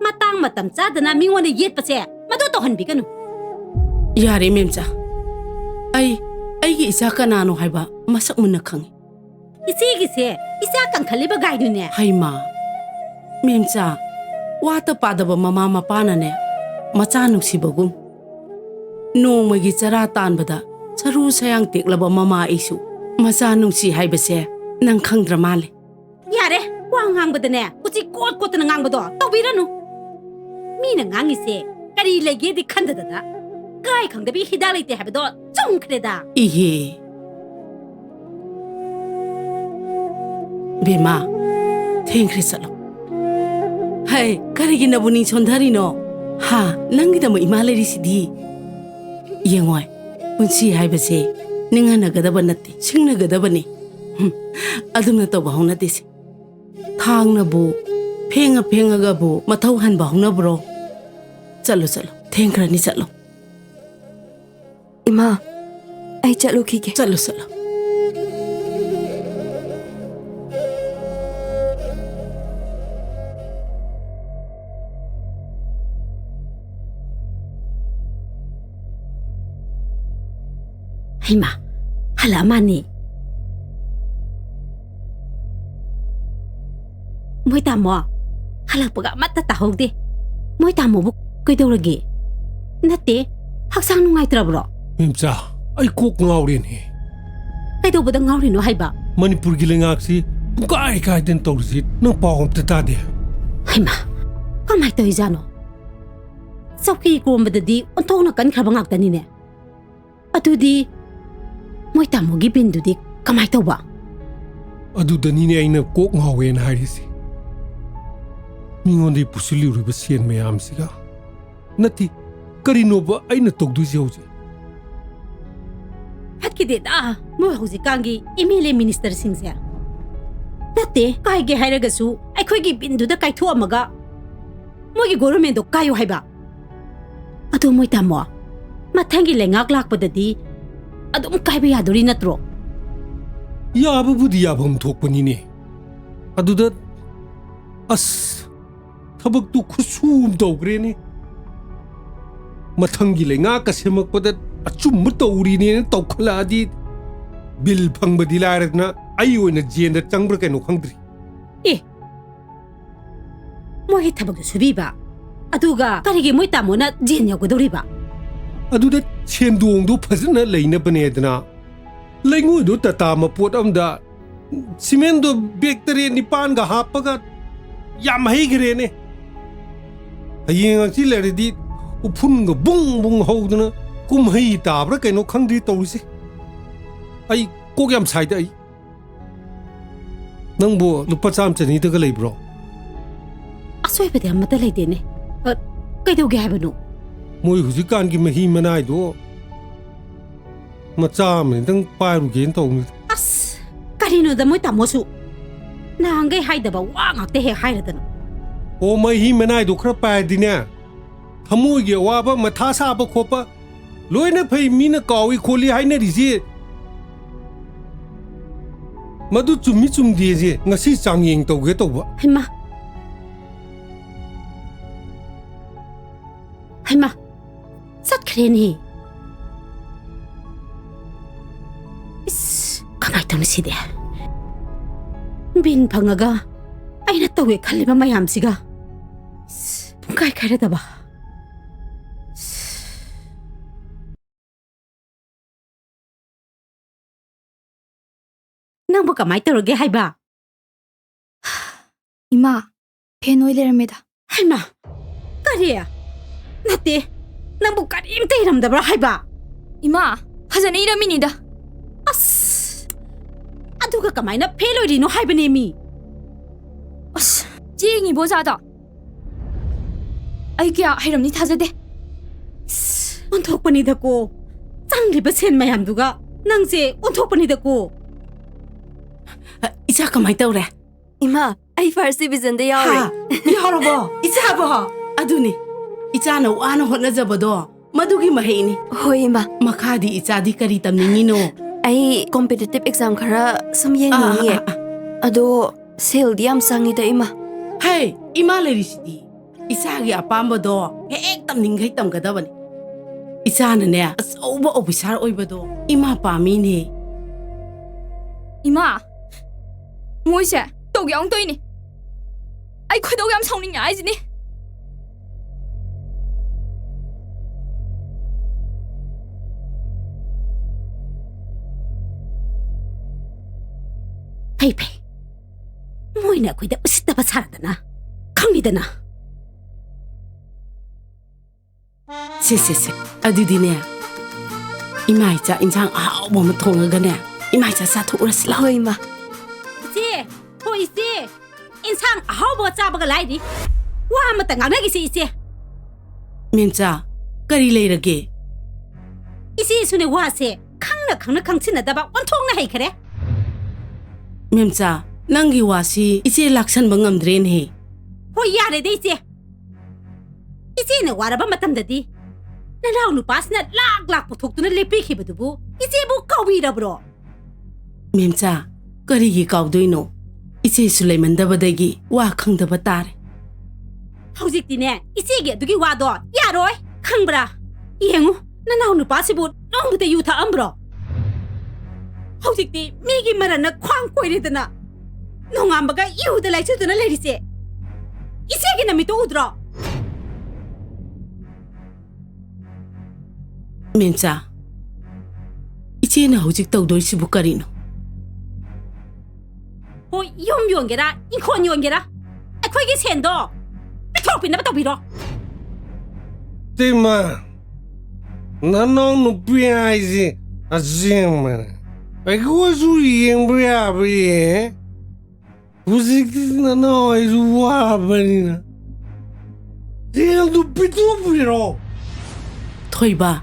ꯃꯇꯥꯡ ꯃꯇꯝ ꯆꯥꯗꯅ ꯃꯤꯉꯣꯟꯗ ꯌꯦꯠꯄꯁꯦ ꯃꯗꯨ ꯇꯧꯍꯟꯕꯤꯒꯅꯨ ꯌꯥꯔꯦ ꯃꯦꯝꯆꯥ ꯑꯩꯒꯤ ꯏꯆꯥ ꯀꯅꯥꯅꯣ ꯍꯥꯏꯕ ꯃꯁꯛ ꯃꯨꯟꯅ ꯈꯪꯉꯤ ꯏꯆꯦꯒꯤꯁꯦ ꯏꯆꯥ ꯀꯟꯈꯠꯂꯤꯕ ꯒꯥꯏꯗꯨꯅꯦ ꯍꯩꯃꯥ ꯃꯦꯝꯆꯥ ꯋꯥꯇ ꯄꯥꯗꯕ ꯃꯃꯥ ꯃꯄꯥꯅꯅꯦ ꯃꯆꯥ ꯅꯨꯡꯁꯤꯕꯒꯨꯝ ꯅꯣꯡꯃꯒꯤ ꯆꯔꯥ ꯇꯥꯟꯕꯗ ꯁꯔꯨ ꯁꯌꯥꯡ ꯇꯦꯛꯂꯕ ꯃꯃꯥ ꯑꯩꯁꯨ ꯃꯆꯥ ꯅꯨꯡꯁꯤ ꯍꯥꯏꯕꯁꯦ ꯅꯪ ꯈꯪꯗ꯭ꯔ ꯃꯥꯜꯂꯦ ꯌꯥꯔꯦ ꯋꯥ ꯉꯥꯡꯕꯗꯅꯦ ꯎꯆꯤ ꯀꯣꯠꯇꯅ ꯉꯥꯡꯕꯗꯣ ꯇꯧꯕꯤꯔꯅꯨ ꯃꯤꯅ ꯉꯥꯡꯉꯤꯁꯦ ꯀꯔꯤ ꯂꯩꯒꯦꯗꯤ ꯈꯟꯗꯗꯅ ꯀꯥꯏ ꯈꯪꯗꯕꯤ ꯍꯤꯗꯥꯛ ꯂꯩꯇꯦ ꯍꯥꯏꯕꯗꯣ ꯆꯨꯝꯈ꯭ꯔꯦꯗ 이해 ꯕꯦꯃꯥ ꯊꯦꯡꯈ꯭ꯔꯦ ꯆꯠꯂꯣ ꯍꯩ ꯀꯔꯤꯒꯤ ꯅꯕꯨꯅꯤ ꯁꯣꯟꯊꯔꯤꯅꯣ ꯍꯥ ꯅꯪꯒꯤꯗꯃꯛ ꯏꯃꯥ ꯂꯩꯔꯤꯁꯤꯗꯤ ꯌꯦꯡꯉꯣꯏ ꯄꯨꯟꯁꯤ ꯍꯥꯏꯕꯁꯦ ꯅꯤꯡꯍꯟꯅꯒꯗꯕ ꯅꯠꯇꯦ ꯁꯤꯡꯅꯒꯗꯕꯅꯤ ꯑꯗꯨꯝꯅ ꯇꯧꯕ ꯍꯧꯅꯗꯦꯁꯦ ꯊꯥꯡꯅꯕꯨ ꯐꯦꯡꯉꯒꯕꯨ ꯃꯊꯧ ꯍꯟꯕ ꯍꯧꯅꯕ꯭ꯔꯣ ꯆꯠꯂꯣ ꯊꯦꯡꯈ꯭ꯔꯅꯤ ꯆꯠꯂꯣ ꯏꯃꯥ ꯑꯩ ꯆꯠꯂꯨꯈꯤꯒꯦ ꯆꯠꯂꯣ ꯍꯩꯃꯥ ꯍꯜꯂꯛꯑ ꯃꯥꯅꯤ ꯃꯣꯏ ꯇꯥꯃꯣ ꯍꯜꯂꯛꯄꯒ ꯑꯃꯠꯇ ꯇꯥꯍꯧꯗꯦ ꯃꯣꯏ ꯇꯥꯃꯣꯕꯨ ꯀꯩꯗꯧꯔꯒꯦ ꯅꯠꯇꯦ ꯍꯛꯆꯥꯡ ꯅꯨꯡꯉꯥꯏꯇ꯭ꯔꯕ꯭ꯔꯣ ꯃꯦꯝꯆꯥ ꯑꯩ ꯀꯣꯛ ꯉꯥꯎꯔꯦꯅꯦ ꯀꯩꯗꯧꯕꯗ ꯉꯥꯎꯔꯤꯅꯣ ꯍꯥꯏꯕ ꯃꯅꯤꯄꯨꯔꯒꯤ ꯂꯩꯉꯥꯛꯁꯤ ꯄꯨꯡꯀꯥꯏ ꯀꯥꯏꯗꯅ ꯇꯧꯔꯤꯁꯤ ꯅꯪ ꯄꯥꯎ ꯑꯝꯇ ꯇꯥꯗꯦ ꯍꯩꯃꯥ ꯀꯃꯥꯏ ꯇꯧꯔꯤꯖꯥꯠꯅꯣ ꯆꯧꯀꯤ ꯀꯣꯝꯕꯗꯗꯤ ꯑꯣꯟꯊꯣꯛꯅ ꯀꯟꯈ꯭ꯔꯕ ꯉꯥꯛꯇꯅꯤꯅꯦ ꯑꯗꯨꯗꯤ ꯃꯣꯏ ꯇꯥꯃꯣꯒꯤ ꯕꯤꯟꯗꯨꯗꯤ ꯀꯃꯥꯏ ꯇꯧꯕ ꯑꯗꯨꯗꯅꯤꯅꯦ ꯑꯩꯅ ꯀꯣꯛ ꯉꯥꯎꯋꯦꯅ ꯍꯥꯏꯔꯤꯁꯤ ꯃꯤꯉꯣꯟꯗꯒꯤ ꯄꯨꯁꯤꯜꯂꯨꯔꯤꯕ ꯁꯦꯟ ꯃꯌꯥꯝꯁꯤꯒ ꯅꯠꯇꯦ ꯀꯔꯤꯅꯣꯕ ꯑꯩꯅ ꯇꯧꯗꯣꯏꯁꯦ ꯍꯧꯖꯤꯛ ꯐꯠꯈꯤꯗꯦꯗ ꯃꯣꯏ ꯍꯧꯖꯤꯛꯀꯥꯟꯒꯤ MLA ꯃꯤꯅꯤꯁꯇꯔꯁꯤꯡꯁꯦ ꯅꯠꯇꯦ ꯀꯥꯏꯒꯦ ꯍꯥꯏꯔꯒꯁꯨ ꯑꯩꯈꯣꯏꯒꯤ ꯕꯤꯟꯗꯨꯗ ꯀꯥꯏꯊꯣꯛꯑꯝꯃꯒ ꯃꯣꯏꯒꯤ ꯒꯣꯚꯔꯟꯃꯦꯟꯗꯣ ꯀꯥꯏꯌꯣ ꯍꯥꯏꯕ ꯑꯗꯣ ꯃꯣꯏ ꯇꯥꯃꯣ ꯃꯊꯪꯒꯤ ꯂꯩꯉꯥꯛ ꯂꯥꯛꯄꯗꯗꯤ ꯑꯗꯨꯝ ꯀꯥꯏꯕ ꯌꯥꯗꯣꯔꯤ ꯅꯠꯇ꯭ꯔꯣ ꯌꯥꯕꯕꯨꯗꯤ ꯌꯥꯐꯝ ꯊꯣꯛꯄꯅꯤꯅꯦ ꯑꯗꯨꯗ ꯑꯁ ꯊꯕꯛꯇꯨ ꯈꯨꯠꯁꯨꯝ ꯇꯧꯈ꯭ꯔꯦꯅꯦ ꯃꯊꯪꯒꯤ ꯂꯩꯉꯥꯛꯀ ꯁꯦꯝꯃꯛꯄꯗ ꯑꯆꯨꯝꯕ ꯇꯧꯔꯤꯅꯦꯅ ꯇꯧꯈꯠꯂꯛꯑꯗꯤ ꯕꯤꯜ ꯐꯪꯕꯗꯤ ꯂꯥꯏꯔꯗꯅ ꯑꯩ ꯑꯣꯏꯅ ꯖꯦꯟꯗ ꯆꯪꯕ꯭ꯔꯥ ꯀꯩꯅꯣ ꯈꯪꯗ꯭ꯔꯤ ꯑꯦ ꯃꯣꯏꯒꯤ ꯊꯕꯛꯇꯨ ꯁꯨꯕꯤꯕ ꯑꯗꯨꯒ ꯀꯔꯤꯒꯤ ꯃꯣꯏ ꯇꯥꯃꯣꯅ ꯖꯦꯟ ꯌꯧꯒꯗꯧꯔꯤꯕ ꯑꯗꯨꯗ ꯁꯦꯟꯗꯣꯡꯗꯣ ꯐꯖꯅ ꯂꯩꯅꯕꯅꯦꯗꯅ ꯂꯩꯉꯣꯏꯗꯣ ꯇꯥꯇꯥ ꯃꯄꯣꯠ ꯑꯃꯗ ꯁꯤꯃꯦꯟꯗꯣ ꯕꯦꯒ 9 ꯍꯥꯞꯄꯒ ꯌꯥꯝ ꯍꯩꯈ꯭ꯔꯦꯅꯦ ꯍꯌꯦꯡ ꯉꯁꯤ ꯂꯩꯔꯗꯤ ꯎꯐꯨꯟꯒ ꯕꯨꯡ ꯕꯨꯡ ꯍꯧꯗꯅ ꯀꯨꯝꯍꯩ ꯇꯥꯕ꯭ꯔꯥ ꯀꯩꯅꯣ ꯈꯪꯗ꯭ꯔꯤ ꯇꯧꯔꯤꯁꯦ ꯑꯩ ꯀꯣꯛ ꯌꯥꯝ ꯁꯥꯏꯗ ꯑꯩ ꯅꯪꯕꯨ ꯂꯨꯄꯥ 100-200ꯗꯒ ꯂꯩꯕ꯭ꯔꯣ ꯑꯁꯣꯏꯕꯗꯤ ꯑꯃꯠꯇ ꯂꯩꯇꯦꯅꯦ ꯀꯩꯗꯧꯒꯦ ꯍꯥꯏꯕꯅꯣ ꯃꯣꯏ ꯍꯧꯖꯤꯛꯀꯥꯟꯒꯤ ꯃꯍꯤ ꯃꯅꯥꯏꯗꯣ ꯃꯆꯥ ꯑꯃꯅꯤꯗꯪ ꯄꯥꯏꯔꯨꯒꯦꯅ ꯇꯧꯕꯅꯤ ꯑꯁ ꯀꯔꯤꯅꯣꯗ ꯃꯣꯏ ꯇꯥꯃꯣꯁꯨ ꯅꯍꯥꯟꯈꯩ ꯍꯥꯏꯗꯕ ꯋꯥ ꯉꯥꯛꯇ ꯍꯦꯛ ꯍꯥꯏꯔꯗꯅ ꯑꯣ ꯃꯍꯤ ꯃꯅꯥꯏꯗꯣ ꯈꯔ ꯄꯥꯏꯔꯗꯤꯅꯦ ꯊꯃꯣꯏꯒꯤ ꯑꯋꯥꯕ ꯃꯊꯥ ꯁꯥꯕ ꯈꯣꯠꯄ ꯂꯣꯏꯅ ꯐꯩ ꯃꯤꯅ ꯀꯥꯎꯏ ꯈꯣꯠꯂꯤ ꯍꯥꯏꯅꯔꯤꯁꯤ ꯃꯗꯨ ꯆꯨꯝꯃꯤ ꯆꯨꯝꯗꯦꯁꯦ ꯉꯁꯤ ꯆꯥꯡꯌꯦꯡ ꯇꯧꯒꯦ ꯇꯧꯕ ꯍꯩꯃꯥ ꯍꯩꯃꯥ ꯆꯠꯈ꯭ꯔꯦꯅꯦ 이스 가만히 있던 시대 빈 방아가 아이나 떠왜 칼리만 마이 암시가 분가이 가려다 봐 낭보 가만히 떠러게 하이바 이마, 벤오이 레랍니다. 할마 까리야 나띠 낭보 까림대 이람다브라 하이바 이마, 하자네 이름이니다. 아스 아두가 까마이나 펠로리노 하이바네미 아스, 찌잉이 보자다. 아이기야, 하이람니 타자대. 온톡번이다고 짱리바 센 마얌두가 낭제 온톡번이다고 이자 가만히 떠오래. 이마, 아이 퍼스트 디비전데 야우리. 여러분, 이자봐. 아두니, 이자는 와는 혼나자봐도 마두기 마해니. 호이 이마, 마카디 이자디 까리 땀닝이노. 아이 컴피티티브 exam khara sum yengni ado sale di am sangida ima. 하이, 이말레리시디. 이자기 아빠ambado 핵 땀닝gai 땀가다바니. 이자는네 아소바 오피서 오이바도 이마 빠미니. 이마, 뭐이세? 떡이 엉떠이니. 아이, 그 떡이 암 성능이 아니지니. 페이페이 뭐이나 거기다 으스다바 살았다나 강리다나 세세세. 아두디네. 이마이자 인상 아오바마 통하가네. 이마이자 사토우라슬라. 호이 이마. 이제 호이세 인상 아하우버 짜바가 라이디 와 아무튼 강나기시 이제 멘자, 까리 레이라게. 이제 순에 와세 강나 강치나다바 원통나 해이크래 멘자, 낭기 와시 이제 락산 방암드레네. 호이 야래데 이제 이제는 와라바 마탐다디 나라우 누파스나 락락 부톡두나 레피키버두부 이제 뭐 까위라브로 멘자, 까리기 까우도이노. 이제 술레만다바다기 와 캉다바 따레. hꯧꯖꯤꯛꯇꯤꯅꯦ ꯏꯆꯦꯒꯤ ꯑꯗꯨꯒꯤ ꯋꯥꯗꯣ ꯌꯥꯔꯣꯏ ꯈꯪꯕ꯭ꯔꯥ ꯌꯦꯡꯉꯨ ꯅꯅꯥꯎ ꯅꯨꯄꯥꯁꯤꯕꯨ ꯅꯣꯡꯃꯗ ꯌꯨ ꯊꯛꯑꯝꯕ꯭ꯔꯣ ꯍꯧꯖꯤꯛꯇꯤ ꯃꯤꯒꯤ ꯃꯔꯟꯅ ꯈ꯭ꯋꯥꯡ ꯀꯣꯏꯔꯦꯗꯅ ꯅꯣꯡꯉꯥꯟꯕꯒ ꯏꯍꯨꯗ ꯂꯥꯏꯆꯨꯗꯨꯅ ꯂꯩꯔꯤꯁꯦ ꯏꯆꯦꯒꯤ ꯅꯨꯃꯤꯠꯇꯣ ꯎꯗ꯭ꯔꯣ? ꯃꯦꯟꯆꯥ, ꯏꯆꯦꯅ ꯍꯧꯖꯤꯛ ꯇꯧꯗꯣꯏꯁꯤꯕꯨ ꯀꯔꯤꯅꯣ? ꯍꯣꯏ ꯌꯨꯝ ꯌꯣꯟꯒꯦꯔꯥ ꯏꯪꯈꯣꯜ ꯌꯣꯟꯒꯦꯔꯥ ꯑꯩꯈꯣꯏꯒꯤ ꯁꯦꯟꯗꯣ ꯄꯤꯊꯣꯛꯄꯤꯅꯕ ꯇꯧꯕꯤꯔꯣ. ꯏꯇꯩꯃ, ꯅꯅꯥꯎ ꯅꯨꯄꯤ ꯍꯥꯏꯁꯦ ꯑꯁꯦꯡꯕꯅꯦ ꯑꯩꯈꯣꯏꯁꯨ ꯌꯦꯡꯕ ꯌꯥꯕ ꯌꯦꯡꯉꯦ. ꯍꯧꯖꯤꯛꯇꯤ ꯅꯅꯥꯎ ꯑꯩꯁꯨ ꯋꯥꯕꯅꯤꯅ ꯁꯦꯜꯗꯨ ꯄꯤꯊꯣꯛꯄꯤꯔꯣ. ꯊꯣꯏꯕ,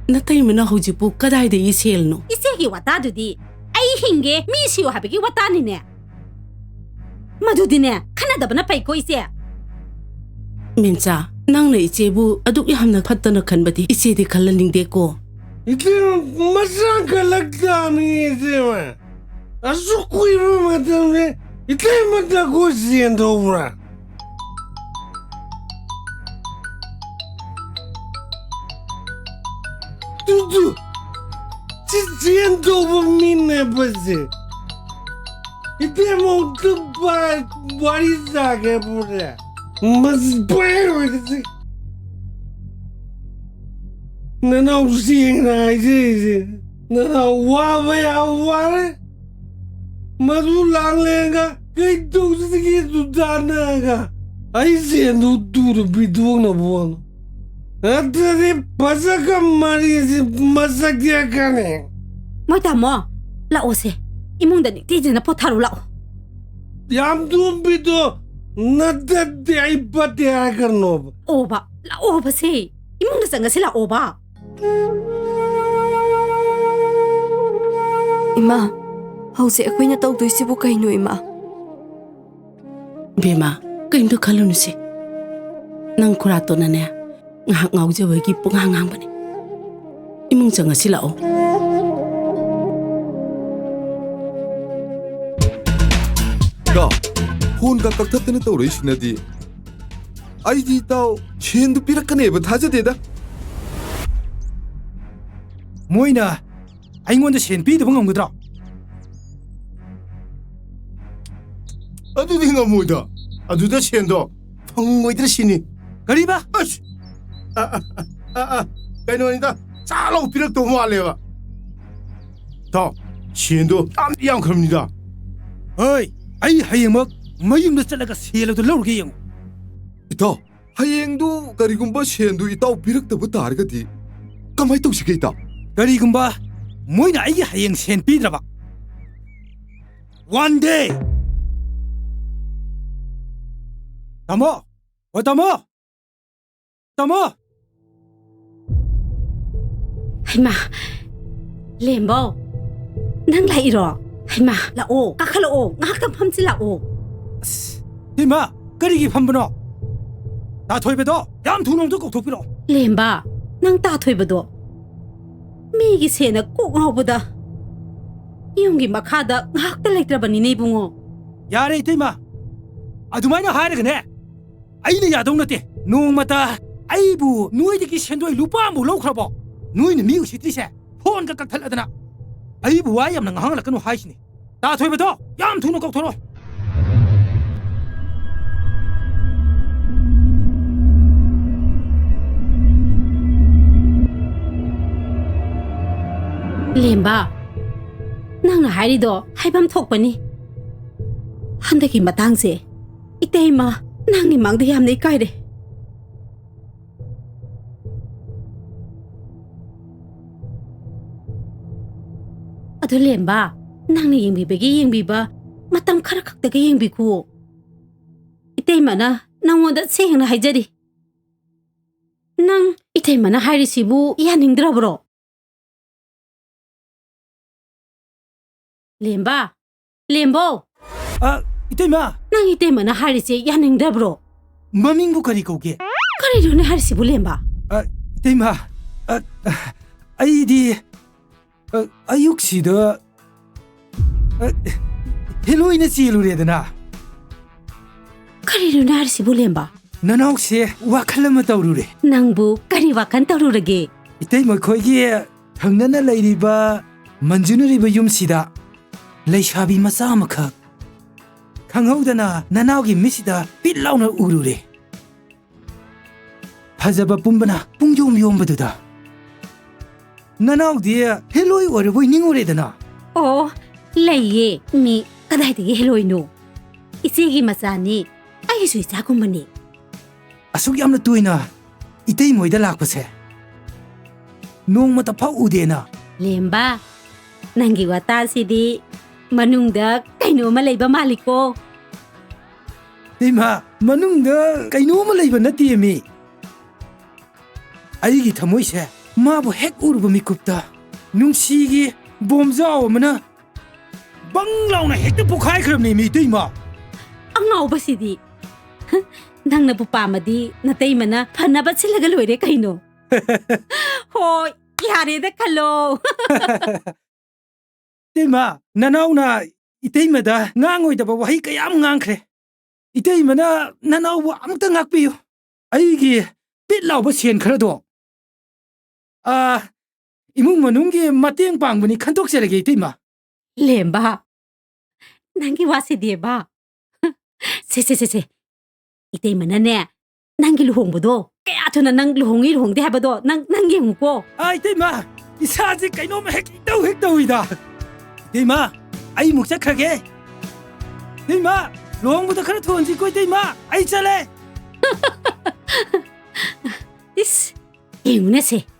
ꯅꯇꯩꯃꯅ ꯍꯧꯖꯤꯛꯄꯨ ꯀꯗꯥꯏꯗꯒꯤ ꯁꯦꯜꯅꯣ? 이세기 왔다두디 아이 흰게 미시오 하비기 왔다니네. 마두디네 카나다바나 파이코 이세. ꯃꯦꯟꯆꯥ, ꯅꯪꯅ ꯏꯆꯦꯕꯨ ꯑꯗꯨꯛ ꯌꯥꯝꯅ ꯐꯠꯇꯅ ꯈꯟꯕꯗꯤ ꯏꯆꯦꯗꯤ ꯈꯜꯍꯟꯅꯤꯡꯗꯦꯀꯣ. 이때는 마상 갈락다니 이때만 아주 꾸이로 맞다네. 이때만 다 고시엔도브라. 두두 지엔도브 민네 버스. 이때 모두 바 와리사게 보래. mas pero 이제 나나 우시나 이제 나나 와봐야 와래 마둘랑랭가 그이도스기 두다나가 아이세 누두르 비두나 보노 아들이 바사가 말이지 마사기야 가네. 뭐다뭐 라오세 이몽다 닉티즈나 포타로 라오. 얌둠비도 나한테 아이빠테 하거노. 오바 라오바세 이몽다 상가세 라오바. Ima, hꯧꯖꯤꯛ ꯑꯩꯈꯣꯏꯅ ꯇꯧꯗꯣꯏꯁꯤꯕꯨ ꯀꯩꯅꯣ ꯏꯃꯥ? ꯕꯦꯃꯥ, ꯀꯔꯤꯝꯇ ꯈꯜꯂꯨꯅꯨꯁꯦ. ꯅꯪ ꯈꯨꯔꯥꯇꯣꯟꯅꯅꯦ ꯉꯥꯏꯍꯥꯛ ꯉꯥꯎꯖꯕꯒꯤ ꯄꯨꯡꯉꯥꯡ ꯉꯥꯡꯕꯅꯦ. ꯏꯃꯨꯡ ꯆꯪꯉꯁꯤ ꯂꯥꯛꯑꯣ. 야, 폰가 깍탔다는 떠오르 시나디. 아이디 따오 첸도 삐락가네버 타자대다. 모이나 아잉원데 셴 삐드 벙엄거들아. 아두딩아 뭐다. 아두다 첸도 펑모이들 시니. 거리봐. 아씨. 까이노니다. 잘라고 삐락도 뭐할래요. 더 첸도 땀이양 그럽니다. 어이, 아이 하이먹 마юм도 잘라가 셀로도 러르게 영. 이따 하행도 가리군바 첸도 이따 삐락도 다르가디. 까마이 똥시게 있다. 거리금바 모이나 아이 하이eng 셴 삐드라바. One day. 타모, 타모, 타모. 하이마 렘보 낭 라이로 하이마 라오 까칼라오 ngahaktam phamsi lao. 이마, 거리기 판분어. 나 토이베도 얌 두놈도 꼭 도피로. 렘바 낭 따토이버도 미기 세나 꼭 나오보다 이용기 마카다 ngahakta 렉트라바니네 붕어. 야래 이때마. 아두마이나 하이르그네. 아이는 야동났대. 농마다 아이부 누이디기 셴도이 루파무 로크라보. 누이는 미우시 티세. 폰 각각 탈라드나. 아이부 와이암나 항을라까노 하이시니. 나 토이베도 얌 두놈 꼭 도로. 렘바 낭나 하이리도 하이밤 톡바니 한데기 마당세 이때이마 낭니 망데 얌네 까이레. 아들 렘바 낭니 잉비베기 잉비바 마땀 카라칵다게 잉비고 이때이마나 낭원다 세행나 하이자리 낭 이때이마나 하이리시부 야닝드라브로. 렘바 렘보 아, 이때마. 낭 이때이마나 하이리시 야닝드라브로. 머밍부 거리 고게. 카리로네 하이리시부 렘바. 아, 이때마. 아이디 아육시도 헬로이네 지루레드나. 카리로네 하이리시부 렘바. 나나옥시 와칼라마 떠오르레. 낭부 까리와칸 떠루르게. 이때마 거기에 당나나 레이리바 만주누리바 юм시다. 레이샤비 마사마카 ꯈꯪꯍꯧꯗꯅ ꯅꯅꯥꯎꯒꯤ ꯃꯤꯠꯁꯤꯗ ꯄꯤꯠ ꯂꯥꯎꯅ ꯎꯔꯨꯔꯦ ꯐꯖꯕ ꯄꯨꯝꯕꯅ ꯄꯨꯡꯌꯣꯝ ꯌꯣꯝꯕꯗꯨꯗ ꯅꯅꯥꯎꯗꯤ ꯍꯦꯂꯣꯏ ꯑꯣꯏꯔꯕꯣꯏ ꯅꯤꯡꯉꯨꯔꯦꯗꯅ ꯑꯣ ꯂꯩꯌꯦ ꯃꯤ ꯀꯗꯥꯏꯗꯒꯤ ꯍꯦꯂꯣꯏꯅꯣ ꯏꯆꯦꯒꯤ ꯃꯆꯥꯅꯤ ꯑꯩꯒꯤꯁꯨ ꯏꯆꯥꯒꯨꯝꯕꯅꯤ ꯑꯁꯨꯛ ꯌꯥꯝꯅ ꯇꯣꯏꯅ ꯏꯇꯩꯃꯣꯏꯗ ꯂꯥꯛꯄꯁꯦ ꯅꯣꯡꯃꯇ ꯐꯥꯎ ꯎꯗꯦꯅ ꯂꯦꯝꯕ ꯅꯪꯒꯤ ꯋꯥꯇꯥꯁꯤꯗꯤ ꯃꯅꯨꯡꯗ ꯀꯩꯅꯣꯝꯃ ꯂꯩꯕ ꯃꯥꯜꯂꯤꯀꯣ ꯏꯃꯥ ꯃꯅꯨꯡꯗ ꯀꯩꯅꯣꯝꯃ ꯂꯩꯕ ꯅꯠꯇꯦꯃꯤ ꯑꯩꯒꯤ ꯊꯃꯣꯏꯁꯦ ꯃꯥꯕꯨ ꯍꯦꯛ ꯎꯔꯨꯕ ꯃꯤꯀꯨꯞꯇ ꯅꯨꯡꯁꯤꯒꯤ ꯕꯣꯝꯖꯥꯎ ꯑꯃꯅ ꯕꯪ ꯂꯥꯎꯅ ꯍꯦꯛꯇ ꯄꯣꯈꯥꯏꯈ꯭ꯔꯕꯅꯤ ꯃꯤ ꯏꯇꯩꯃ ꯑꯉꯥꯎꯕꯁꯤꯗꯤ ꯅꯪꯅꯕꯨ ꯄꯥꯝꯃꯗꯤ ꯅꯇꯩꯃꯅ ꯐꯅꯕ ꯁꯤꯜꯂꯒ ꯂꯣꯏꯔꯦ ꯀꯩꯅꯣ ꯍꯣꯏ ꯌꯥꯔꯦꯗ ꯈꯜꯂꯣ ꯏꯇꯩꯃ ꯅꯅꯥꯎꯅ ꯏꯇꯩꯃꯗ ꯉꯥꯡꯉꯣꯏꯗꯕ ꯋꯥꯍꯩ ꯀꯌꯥꯝ ꯉꯥꯡꯈ꯭ꯔꯦ ꯏꯇꯩꯃꯅ ꯅꯅꯥꯎꯕꯨ ꯑꯃꯨꯛꯇ ꯉꯥꯛꯄꯤꯌꯨ ꯑꯩꯒꯤ ꯄꯤꯠ ꯂꯥꯎꯕ ꯁꯦꯟ ꯈꯔꯗꯣ 이문 문웅기 마땡 방문이 칸톡셀에게 이때마 lemba nangi wasideba se itay manane nangi luhongbodo kaya thuna nang luhongi luhongde habado nang yenguko 이때마 이 사지 까이놈 핵도이다 이때마 아이 묵작하게 이때마 로ong보다 그래 돈 짓고 이때마 아이 잘래 is yengunese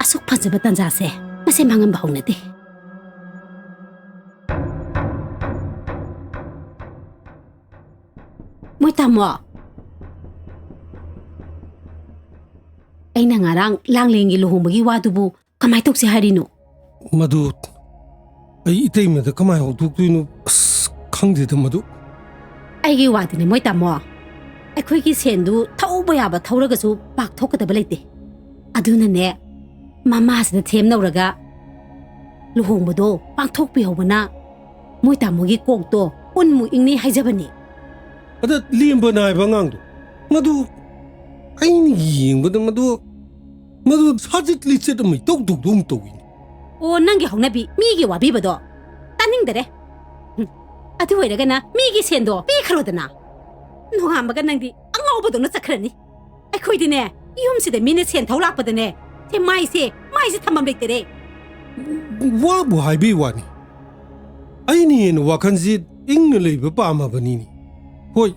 asuk phajaba tanjase mase mangam baunade moi tamo aina ngarang langlengi luhongbagi wadubu kamai tokse harino madu ai itaimada kamai hoktuino khangdeda madu aigi wadine moi tamo ꯑꯩꯈꯣꯏꯒꯤ ꯁꯦꯟꯗꯨ ꯊꯧꯕ ꯌꯥꯕ ꯊꯧꯔꯒꯁꯨ ꯄꯥꯛ ꯊꯣꯛꯀꯗꯕ ꯂꯩꯇꯦ ꯑꯗꯨꯅꯅꯦ ꯃꯃꯥꯁꯤꯗ ꯊꯦꯝꯅꯧꯔꯒ ꯂꯨꯍꯣꯡꯕꯗꯣ ꯄꯥꯡꯊꯣꯛꯄꯤꯍꯧꯕꯅ ꯃꯣꯏ ꯇꯥꯃꯣꯒꯤ ꯀꯣꯛꯇꯣ ꯎꯟꯃꯨꯛ ꯏꯪꯅꯤ ꯍꯥꯏꯖꯕꯅꯤ ꯑꯗ ꯂꯦꯝꯕ ꯅꯥꯏꯕ ꯑꯉꯥꯡꯗꯣ ꯃꯗꯨ ꯑꯩꯅ ꯌꯦꯡꯕꯗ ꯃꯗꯨ ꯁꯥꯖꯠ ꯂꯤꯆꯠ ꯑꯃ ꯏꯇꯧ ꯇꯧꯗꯧ ꯇꯧꯏꯅꯤ ꯑꯣ ꯅꯪꯒꯤ ꯍꯧꯅꯕꯤ ꯃꯤꯒꯤ ꯋꯥꯕꯤꯕꯗꯣ ꯇꯥꯅꯤꯡꯗꯔꯦ ꯑꯗꯨ ꯑꯣꯏꯔꯒꯅ ꯃꯤꯒꯤ ꯁꯦꯟꯗꯣ ꯄꯤꯈ꯭ꯔꯣꯗꯅ ꯅꯣꯡꯉꯥꯟꯕꯒ ꯅꯪꯗꯤ ꯑꯉꯥꯎꯕꯗꯧꯅ ꯆꯠꯈ꯭ꯔꯅꯤ ꯑꯩꯈꯣꯏꯗꯤꯅꯦ ꯌꯨꯝꯁꯤꯗ ꯃꯤꯅ ꯁꯦꯟ ꯊꯧ ꯂꯥꯛꯄꯗꯅꯦ ꯃꯥꯏꯁꯦ ꯊꯝꯃꯝ ꯂꯩꯇꯔꯦ ꯋꯥꯕꯨ ꯍꯥꯏꯕꯩ ꯋꯥꯅꯤ ꯑꯩꯅ ꯍꯦꯟꯅ ꯋꯥꯈꯜꯁꯤ ꯏꯪꯅ ꯂꯩꯕ ꯄꯥꯝꯃꯕꯅꯤꯅꯤ ꯍꯣꯏ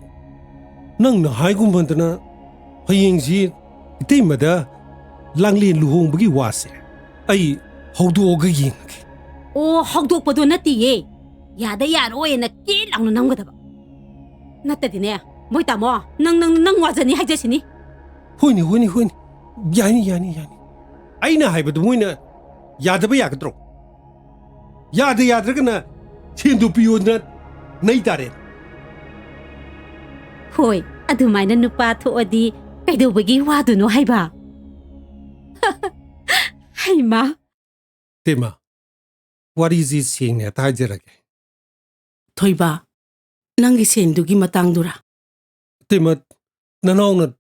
ꯅꯪꯅ ꯍꯥꯏꯒꯨꯝꯕꯗꯅ ꯍꯌꯦꯡꯁꯤ ꯏꯇꯩꯃꯗ ꯂꯥꯡꯂꯦꯟ ꯂꯨꯍꯣꯡꯕꯒꯤ ꯋꯥꯁꯦ ꯑꯩ ꯍꯧꯗꯣꯛꯑꯒ ꯌꯦꯡꯉꯒꯦ ꯑꯣ ꯍꯧꯗꯣꯛꯄꯗꯣ ꯅꯠꯇꯤꯌꯦ ꯌꯥꯗ ꯌꯥꯔꯣꯏꯅ ꯀꯦ ꯂꯥꯎꯅ ꯅꯝꯒꯗꯕ ꯅꯠꯇꯗꯤꯅꯦ ꯃꯣꯏ ꯇꯥꯃꯣ ꯅꯪ ꯋꯥꯖꯅꯤ ꯍꯥꯏꯖꯁꯤꯅꯤ ꯍꯣꯏꯅꯦ ꯌꯥꯅꯤ ꯑꯩꯅ ꯍꯥꯏꯕꯗꯨ ꯃꯣꯏꯅ ꯌꯥꯗꯕ ꯌꯥꯒꯗ꯭ꯔꯣ ꯌꯥꯗ꯭ꯔꯒꯅ ꯁꯦꯟꯗꯨ ꯄꯤꯌꯣꯅ ꯅꯩ ꯇꯥꯔꯦ ꯍꯣꯏ ꯑꯗꯨꯃꯥꯏꯅ ꯅꯨꯄꯥ ꯊꯣꯛꯑꯗꯤ ꯀꯩꯗꯧꯕꯒꯤ ꯋꯥꯗꯨꯅꯣ ꯍꯥꯏꯕ ꯍꯩꯃꯥ ꯇꯦꯃꯥ ꯋꯥꯔꯤꯁꯤ ꯁꯦꯡꯅ ꯍꯥꯏꯖꯔꯒꯦ ꯊꯣꯏꯕ ꯅꯪꯒꯤ ꯁꯦꯟꯗꯨꯒꯤ ꯃꯇꯥꯡꯗꯨꯔꯥ ꯇꯦꯃꯥ ꯅꯅꯥꯎꯅ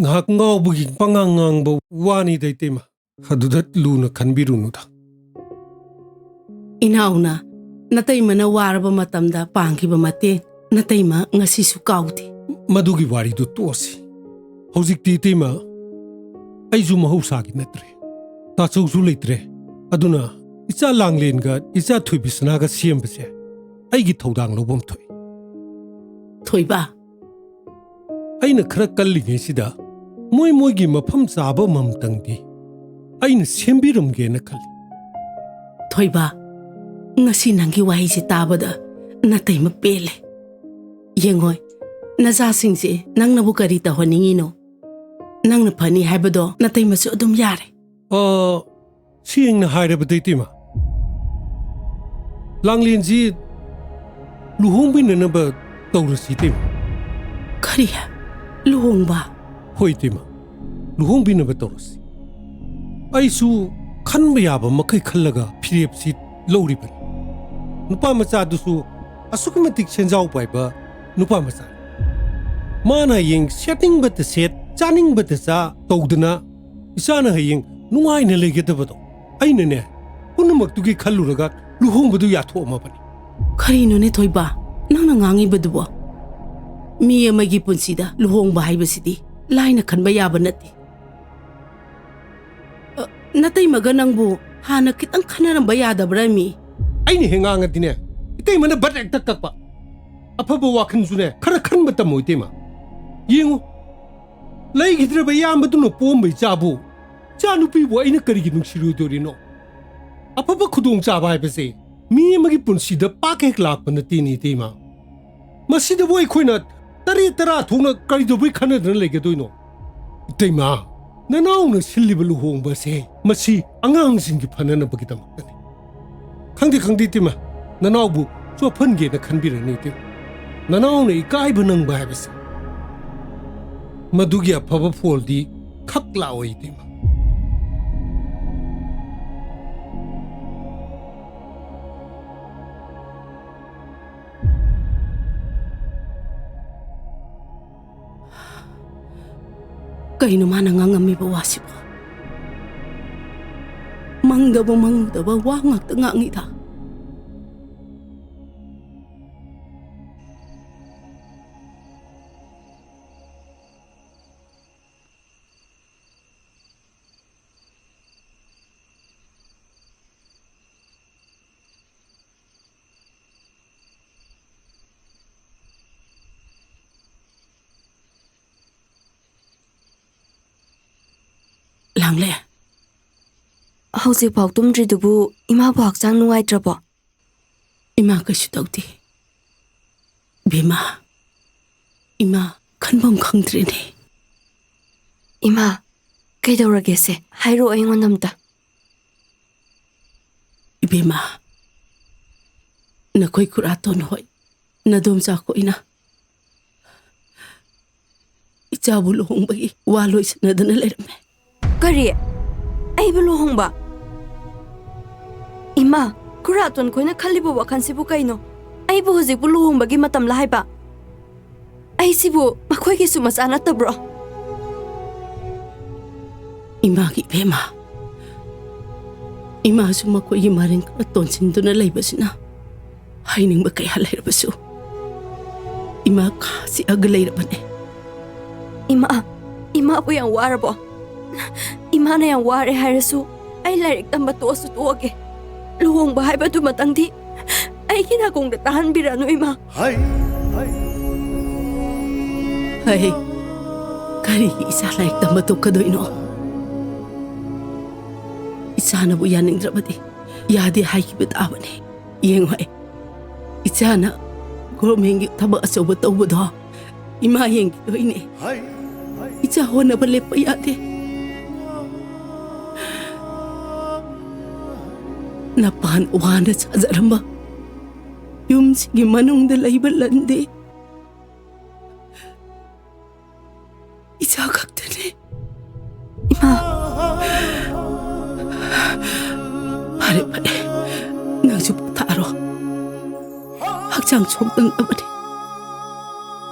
ꯉꯥꯏꯍꯥꯛ ꯉꯥꯎꯕꯒꯤ ꯄꯉꯥꯡ ꯉꯥꯡꯕ ꯋꯥꯅꯤꯗ ꯇꯦꯃꯥ ꯑꯗꯨꯗ ꯂꯨꯅ ꯈꯟꯕꯤꯔꯨꯅꯨꯗ ꯏꯅꯥꯎꯅ ꯅꯇꯩꯃꯅ ꯋꯥꯔꯕ ꯃꯇꯝꯗ ꯄꯥꯡꯈꯤꯕ ꯃꯇꯦꯡ ꯅꯇꯩꯃ ꯉꯁꯤꯁꯨ ꯀꯥꯎꯗꯦ ꯃꯗꯨꯒꯤ ꯋꯥꯔꯤꯗꯨ ꯇꯣꯛꯑꯁꯤ ꯍꯧꯖꯤꯛꯇꯤ ꯇꯦꯃꯥ ꯑꯩꯁꯨ ꯃꯍꯧꯁꯥꯒꯤ ꯅꯠꯇ꯭ꯔꯦ ꯇꯥꯆꯧꯁꯨ ꯂꯩꯇ꯭ꯔꯦ ꯑꯗꯨꯅ ꯏꯆꯥ ꯂꯥꯡꯂꯦꯟꯒ ꯏꯆꯥ ꯊꯣꯏꯕꯤꯁꯅꯥꯒ ꯁꯦꯝꯕꯁꯦ ꯑꯩꯒꯤ ꯊꯧꯗꯥꯡ ꯂꯧꯐꯝ ꯊꯣꯛꯏ ꯊꯣꯏꯕ ꯑꯩꯅ ꯈꯔ ꯀꯜꯂꯤꯉꯩꯁꯤꯗ ꯃꯣꯏꯒꯤ ꯃꯐꯝ ꯆꯥꯕ ꯑꯃꯃꯝꯇꯪꯗꯤ ꯑꯩꯅ ꯁꯦꯝꯕꯤꯔꯝꯒꯦꯅ ꯈꯜꯂꯤ ꯊꯣꯏꯕ ꯉꯁꯤ ꯅꯪꯒꯤ ꯋꯥꯍꯩꯁꯤ ꯇꯥꯕꯗ ꯅꯇꯩꯃ ꯄꯦꯜꯂꯦ ꯌꯦꯡꯉꯣꯏ ꯅꯆꯥꯁꯤꯡꯁꯦ ꯅꯪꯅꯕꯨ ꯀꯔꯤ ꯇꯧꯍꯟꯅꯤꯡꯉꯤꯅꯣ ꯅꯪꯅ ꯐꯅꯤ ꯍꯥꯏꯕꯗꯣ ꯅꯇꯩꯃꯁꯨ ꯑꯗꯨꯝ ꯌꯥꯔꯦ ꯁꯦꯡꯅ ꯍꯥꯏꯔꯕꯗ ꯏꯇꯩꯃ ꯂꯥꯡꯂꯦꯟꯁꯤ ꯂꯨꯍꯣꯡꯕꯤꯅꯅꯕ ꯇꯧꯔꯁꯤ ꯏꯇꯩꯃ ꯀꯔꯤ ꯂꯨꯍꯣꯡꯕ ꯍꯣꯏ ꯏꯇꯩꯃ ꯂꯨꯍꯣꯡꯕꯤꯅꯕ ꯇꯧꯔꯁꯤ ꯑꯩꯁꯨ ꯈꯟꯕ ꯌꯥꯕ ꯃꯈꯩ ꯈꯜꯂꯒ ꯐꯤꯔꯦꯞꯁꯤ ꯂꯧꯔꯤꯕꯅꯤ ꯅꯨꯄꯥ ꯃꯆꯥꯗꯨꯁꯨ ꯑꯁꯨꯛꯀꯤ ꯃꯇꯤꯛ ꯁꯦꯟꯖꯥꯎ ꯄꯥꯏꯕ ꯅꯨꯄꯥ ꯃꯆꯥꯅꯤ ꯃꯥꯅ ꯍꯌꯦꯡ ꯁꯦꯠꯅꯤꯡꯕꯇ ꯁꯦꯠ ꯆꯥꯅꯤꯡꯕꯇ ꯆꯥ ꯇꯧꯗꯅ ꯏꯆꯥꯅ ꯍꯌꯦꯡ ꯅꯨꯡꯉꯥꯏꯅ ꯂꯩꯒꯗꯕꯗꯣ ꯑꯩꯅꯅꯦ ꯄꯨꯝꯅꯃꯛꯇꯨꯒꯤ ꯈꯜꯂꯨꯔꯒ ꯂꯨꯍꯣꯡꯕꯗꯨ ꯌꯥꯊꯣꯛꯑꯝꯃꯕꯅꯤ ꯀꯔꯤꯅꯣꯅꯦ ꯊꯣꯏꯕ ꯅꯪꯅ ꯉꯥꯡꯉꯤꯕꯗꯨꯕꯣ ꯃꯤ ꯑꯃꯒꯤ ꯄꯨꯟꯁꯤꯗ ꯂꯨꯍꯣꯡꯕ ꯍꯥꯏꯕꯁꯤꯗꯤ ꯂꯥꯏꯅ ꯈꯟꯕ ꯌꯥꯕ ꯅꯠꯇꯦ ꯅꯇꯩꯃꯒ ꯅꯪꯕꯨ ꯍꯥꯟꯅ ꯈꯤꯇꯪ ꯈꯟꯅꯔꯝꯕ ꯌꯥꯗꯕ꯭ꯔꯥ ꯃꯤ ꯑꯩꯅ ꯍꯦꯛ ꯉꯥꯡꯉꯗꯤꯅꯦ ꯏꯇꯩꯃꯅ ꯕꯠ ꯍꯦꯛꯇ ꯀꯛꯄ ꯑꯐꯕ ꯋꯥꯈꯜꯁꯨꯅꯦ ꯈꯔ ꯈꯟꯕ ꯇꯝꯃꯣ ꯏꯇꯩꯃ ꯌꯦꯡꯉꯨ ꯂꯩꯈꯤꯗ꯭ꯔꯕ ꯏꯌꯥꯝꯕꯗꯨꯅ ꯄꯣꯝꯕ ꯏꯆꯥꯕꯨ ꯏꯆꯥ ꯅꯨꯄꯤꯕꯨ ꯑꯩꯅ ꯀꯔꯤꯒꯤ ꯅꯨꯡꯁꯤꯔꯣꯏꯗꯣꯔꯤꯅꯣ ꯑꯐꯕ ꯈꯨꯗꯣꯡꯆꯥꯕ ꯍꯥꯏꯕꯁꯦ ꯃꯤ ꯑꯃꯒꯤ ꯄꯨꯟꯁꯤꯗ ꯄꯥꯛ ꯍꯦꯛ ꯂꯥꯛꯄ ꯅꯠꯇꯦꯅꯦ ꯏꯇꯩꯃ ꯃꯁꯤꯗꯕꯨ ꯑꯩꯈꯣꯏꯅ ꯇꯔꯦꯠ ꯇꯔꯥ ꯊꯣꯛꯅ ꯀꯔꯤꯗꯧꯕꯩ ꯈꯟꯅꯗꯅ ꯂꯩꯒꯗꯣꯏꯅꯣ ꯏꯇꯩꯃ ꯅꯅꯥꯎꯅ ꯁꯤꯜꯂꯤꯕ ꯂꯨꯍꯣꯡꯕꯁꯦ ꯃꯁꯤ ꯑꯉꯥꯡꯁꯤꯡꯒꯤ ꯐꯅꯅꯕꯒꯤꯗꯃꯛꯇꯅꯤ ꯈꯪꯗꯦ ꯏꯇꯩꯃ ꯅꯅꯥꯎꯕꯨ ꯆꯣꯞꯍꯟꯒꯦꯅ ꯈꯟꯕꯤꯔꯅꯤ ꯏꯇꯩꯃ ꯅꯅꯥꯎꯅ ꯏꯀꯥꯏꯕ ꯅꯪꯕ ꯍꯥꯏꯕꯁꯦ ꯃꯗꯨꯒꯤ ꯑꯐꯕ ꯐꯣꯜꯗꯤ ꯈꯛ ꯂꯥꯛꯑꯣꯏ ꯏꯇꯩꯃ ꯀꯩꯅꯣ ꯃꯥꯅ ꯉꯥꯡꯉꯝꯃꯤꯕ ꯋꯥꯁꯤꯕꯣ ꯃꯪꯗꯕ ꯋꯥ ꯉꯥꯛꯇ ꯉꯥꯡꯉꯤꯗ ꯂꯥꯡꯂꯦ ꯍꯧꯖꯤꯛꯐꯥꯎ ꯇꯨꯝꯗ꯭ꯔꯤꯗꯨꯕꯨ ꯏꯃꯥꯕꯨ ꯍꯛꯆꯥꯡ ꯅꯨꯡꯉꯥꯏꯇ꯭ꯔꯕꯣ ꯏꯃꯥ ꯀꯩꯁꯨ ꯇꯧꯗꯦ ꯚꯤꯃꯥ ꯏꯃꯥ ꯈꯟꯐꯝ ꯈꯪꯗ꯭ꯔꯦꯅꯦ ꯏꯃꯥ ꯀꯩꯗꯧꯔꯒꯦꯁꯦ ꯍꯥꯏꯔꯛꯑꯣ ꯑꯩꯉꯣꯟꯗ ꯑꯝꯇ ꯏꯕꯦꯝꯃ ꯅꯈꯣꯏ ꯈꯨꯔꯥꯇꯣꯟ ꯍꯣꯏ ꯅꯗꯣꯝꯆꯥ ꯈꯣꯏꯅ ꯏꯆꯥꯕꯨ ꯂꯨꯍꯣꯡꯕꯒꯤ ꯋꯥ ꯂꯣꯏꯁꯤꯟꯅꯗꯅ ꯂꯩꯔꯝꯃꯦ ꯀꯔꯤ ꯑꯩꯕꯨ ꯂꯨꯍꯣꯡꯕ ꯏꯃꯥ ꯈꯨꯔꯥꯇꯣꯟ ꯈꯣꯏꯅ ꯈꯜꯂꯤꯕ ꯋꯥꯈꯜꯁꯤꯕꯨ ꯀꯩꯅꯣ ꯑꯩꯕꯨ ꯍꯧꯖꯤꯛꯄꯨ ꯂꯨꯍꯣꯡꯕꯒꯤ ꯃꯇꯝꯂ ꯍꯥꯏꯕ ꯑꯩꯁꯤꯕꯨ ꯃꯈꯣꯏꯒꯤꯁꯨ ꯃꯆꯥ ꯅꯠꯇꯕ꯭ꯔꯣ 이마기 배마 이마수 먹고 이 말은 어떤 진도나 레이버스나 하이닝 먹게 할래버수 이마 가시 아글레이러버네 이마부 yang warabo imana yang ware hairesu ai lairik tamba tosu toge luhongba haibatu matangdi ai kina kongda tahan biranu ima hai kari isa lairik tamba tokkadoino 이차나부 야닝드라바디 야디 하이키베 따바네 이행화에 이차나 고로맹기 타바 아서버 떠보도 이마 행기 도이네 이차 호나바 레빠 야데 나판 와나 찾아람바 юм식이 마농데 라이발란데 이차 각되네 이마 파래 낭수 타로 학장 총등 어버리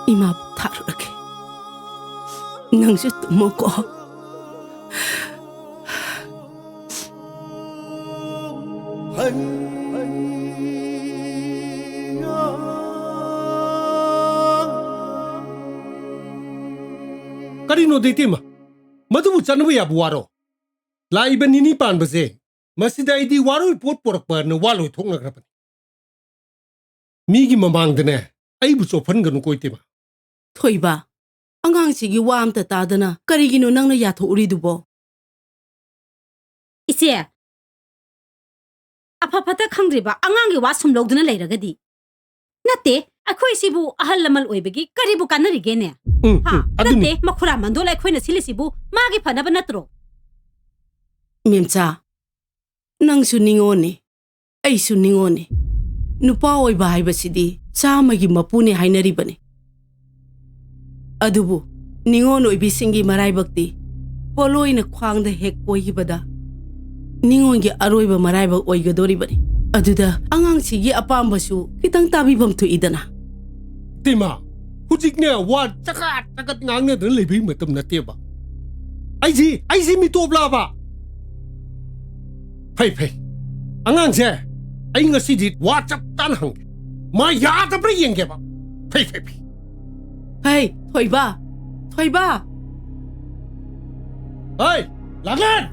이마 타로라게 낭수 또 먹고 करीनो देते मा मधुबु चनबु याबु वारो लाइबा निनी पानबसे मसिदा इदी वारो पोट पोरकपन वालो थोंनग्रबन मीगी ममांगदने आइबु चोफनगनु कोइतेमा थोइबा अंगांसिगी वामता तादना करिगिनो नंगना याथोउरिदुबो इसे अफफता खंग्रिबा अंगांगी वासुम लौदना लेरगदी नते अखोइ सिबु अहल लमल ओइबगी करिबु कानरिगेने हा नते मखुरा मंदोला अखोइना सिलिसिबु मागी फनबा नत्रो मेमचा नंगसु निंगोने ऐसु निंगोने नुपा ओइबा हाइबसिदी चामगी मपुने हाइनरिबने अदुबु निंगोन ओइबिसिंगी मराइबक्ति पोलोइना ख्वांगदा हेक कोइगिबदा निंगोनगी अरोइबा मराइबक ओइगदोरिबने अदुदा अंगांगसिगी अपामबसु खितंग ताबिबम थुइदना तेमा हुजिकने वा चकात चकत ngang दन लेबि मतम नतेबा आइजी मितोबलाबा फै ꯑꯉꯥꯡꯁꯦ ꯑꯩ ꯉꯁꯤꯗꯤ ꯋꯥ ꯆꯞ ꯆꯥꯅ ꯍꯪꯒꯦ ꯃꯥ ꯌꯥꯗꯕ꯭ꯔꯥ ꯌꯦꯡꯒꯦꯕ ꯐꯩ ꯐꯩ ꯐꯩ ꯍꯩ ꯊꯣꯏꯕ ꯊꯣꯏꯕ ꯍꯩ ꯂꯥꯡꯂꯦꯟ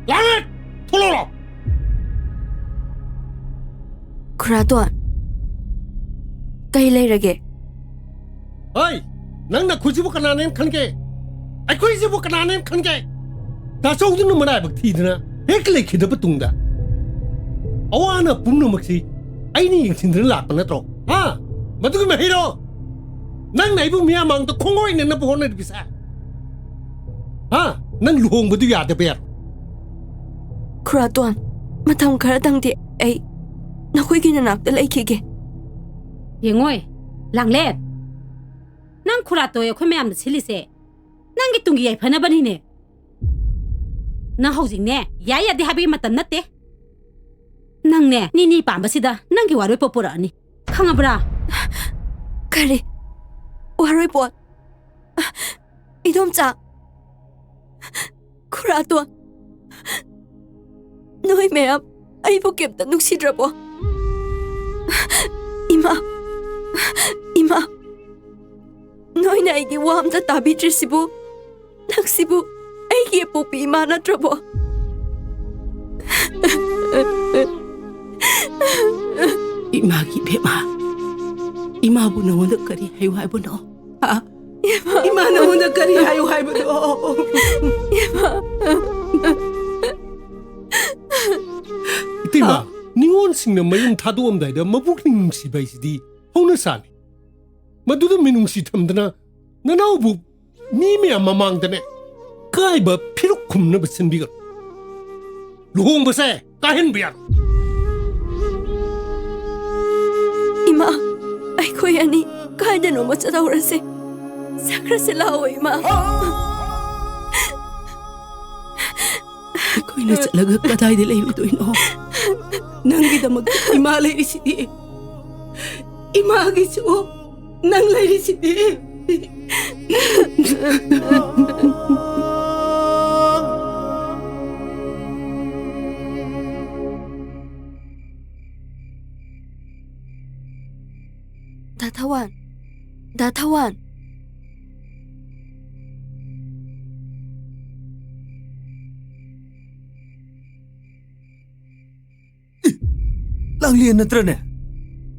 ꯂꯥꯡꯂꯦꯟ ꯊꯣꯛꯂꯛꯑꯣ ꯈꯨꯔꯥꯇꯣꯟ ꯀꯩ ꯂꯩꯔꯒꯦ ꯍꯩ ꯅꯪꯅ ꯈꯨꯁꯤꯕꯨ ꯀꯅꯥꯅꯦꯅ ꯈꯟꯒꯦ ꯑꯩꯈꯣꯏꯁꯤꯕꯨ ꯀꯅꯥꯅꯦꯅ ꯈꯟꯒꯦ ꯇꯥꯆꯧꯗꯨꯅ ꯃꯔꯥꯏꯕꯛ ꯊꯤꯗꯅ ꯍꯦꯛ ꯂꯩꯈꯤꯗꯕ ꯇꯨꯡꯗ ꯑꯋꯥ ꯑꯅꯥ ꯄꯨꯝꯅꯃꯛꯁꯤ ꯑꯩꯅ ꯌꯦꯡꯁꯤꯟꯗꯨꯅ ꯂꯥꯛꯄ ꯅꯠꯇ꯭ꯔꯣ ꯍꯥ ꯃꯗꯨꯒꯤ ꯃꯍꯩꯔꯣ ꯅꯪꯅ ꯑꯩꯕꯨ ꯃꯤꯌꯥꯝꯃꯥꯡꯗ ꯈꯣꯡꯒꯣꯏꯅꯅꯕ ꯍꯣꯠꯅꯔꯤꯕꯁꯦ ꯍꯥ ꯅꯪ ꯂꯨꯍꯣꯡꯕꯗꯨ ꯌꯥꯗꯕ ꯌꯥꯔꯣ ꯈꯨꯔꯥꯇꯣꯟ ꯃꯇꯝ ꯈꯔꯗꯪꯗꯤ ꯑꯩ ꯅꯈꯣꯏꯒꯤ ꯅꯅꯥꯛꯇ ꯂꯩꯈꯤꯒꯦ ꯌꯦꯡꯉꯣꯏ ꯂꯥꯡꯂꯦꯟ ꯅꯪ ꯈꯨꯔꯥꯇꯣꯏ ꯑꯩꯈꯣꯏ ꯃꯌꯥꯝꯅ ꯁꯤꯜꯂꯤꯁꯦ ꯅꯪꯒꯤ ꯇꯨꯡꯒꯤ ꯌꯥꯏꯐꯅꯕꯅꯤꯅꯦ ꯅꯪ ꯍꯧꯖꯤꯛꯅꯦ ꯌꯥꯏ ꯌꯥꯗꯦ ꯍꯥꯏꯕꯒꯤ ꯃꯇꯝ ꯅꯠꯇꯦ ꯅꯪꯅꯦ ꯅꯤꯅꯤ ꯄꯥꯝꯕꯁꯤꯗ ꯅꯪꯒꯤ ꯋꯥꯔꯣꯏꯄꯣꯠ ꯄꯨꯔꯛꯑꯅꯤ ꯈꯪꯉꯕ꯭ꯔꯥ ꯀꯔꯤ ꯋꯥꯔꯣꯏꯄꯣꯠ 이놈자 ꯈꯨꯔꯥꯇꯣꯟ ꯅꯣꯏ ꯃꯌꯥꯝ ꯑꯩꯕꯨ ꯀꯩꯝꯇ ꯅꯨꯡꯁꯤꯗ꯭ꯔꯕꯣ ꯏꯃꯥ ꯏꯃꯥ ꯅꯣꯏꯅ ꯑꯩꯒꯤ ꯋꯥ ꯑꯝꯇ ꯇꯥꯕꯤꯗ꯭ꯔꯤꯁꯤꯕꯨ ꯅꯪꯁꯤꯕꯨ ꯑꯩꯒꯤ ꯑꯄꯣꯛꯄꯤ ꯏꯃꯥ ꯅꯠꯇ꯭ꯔꯕꯣ 이마기 배마 이마부 너무나 거리 하유 하이브노 아 이마 너무나 거리 하유 하이브노 이때마 닝원싱나 마용 타도엄다이다 마북ning nungsibaysidi ꯍꯧꯅꯁꯥꯅꯤ ꯃꯗꯨꯗ ꯃꯤꯅꯨꯡꯁꯤ ꯊꯝꯗꯅ ꯅꯅꯥꯎꯕꯨ ꯃꯤ ꯃꯌꯥꯝ ꯃꯃꯥꯡꯗꯅꯦ ꯀꯥꯏꯕ ꯐꯤꯔꯨꯛ ꯈꯨꯝꯅꯕ ꯁꯤꯟꯕꯤꯒꯅꯨ ꯂꯨꯍꯣꯡꯕꯁꯦ ꯀꯥꯏꯍꯟꯕ ꯌꯥꯔꯣꯏ 이마 ꯑꯩꯈꯣꯏ ꯑꯅꯤ ꯀꯥꯏꯗꯅꯣꯃ ꯆꯠꯍꯧꯔꯁꯦ ꯆꯠꯈ꯭ꯔꯁꯤ ꯂꯥꯛꯑꯣ 이마 ꯑꯩꯈꯣꯏꯅ ꯆꯠꯂꯒ ꯀꯗꯥꯏꯗ ꯂꯩꯔꯨꯗꯣꯏꯅꯣ ꯅꯪꯒꯤꯗꯃꯛꯇ ꯏꯃꯥ ꯂꯩꯔꯤꯁꯤꯗꯤ 이마기죠 난 레리시디 다타완 다타완 ꯂꯥꯡꯂꯦꯟ ꯅꯠꯇ꯭ꯔꯅꯦ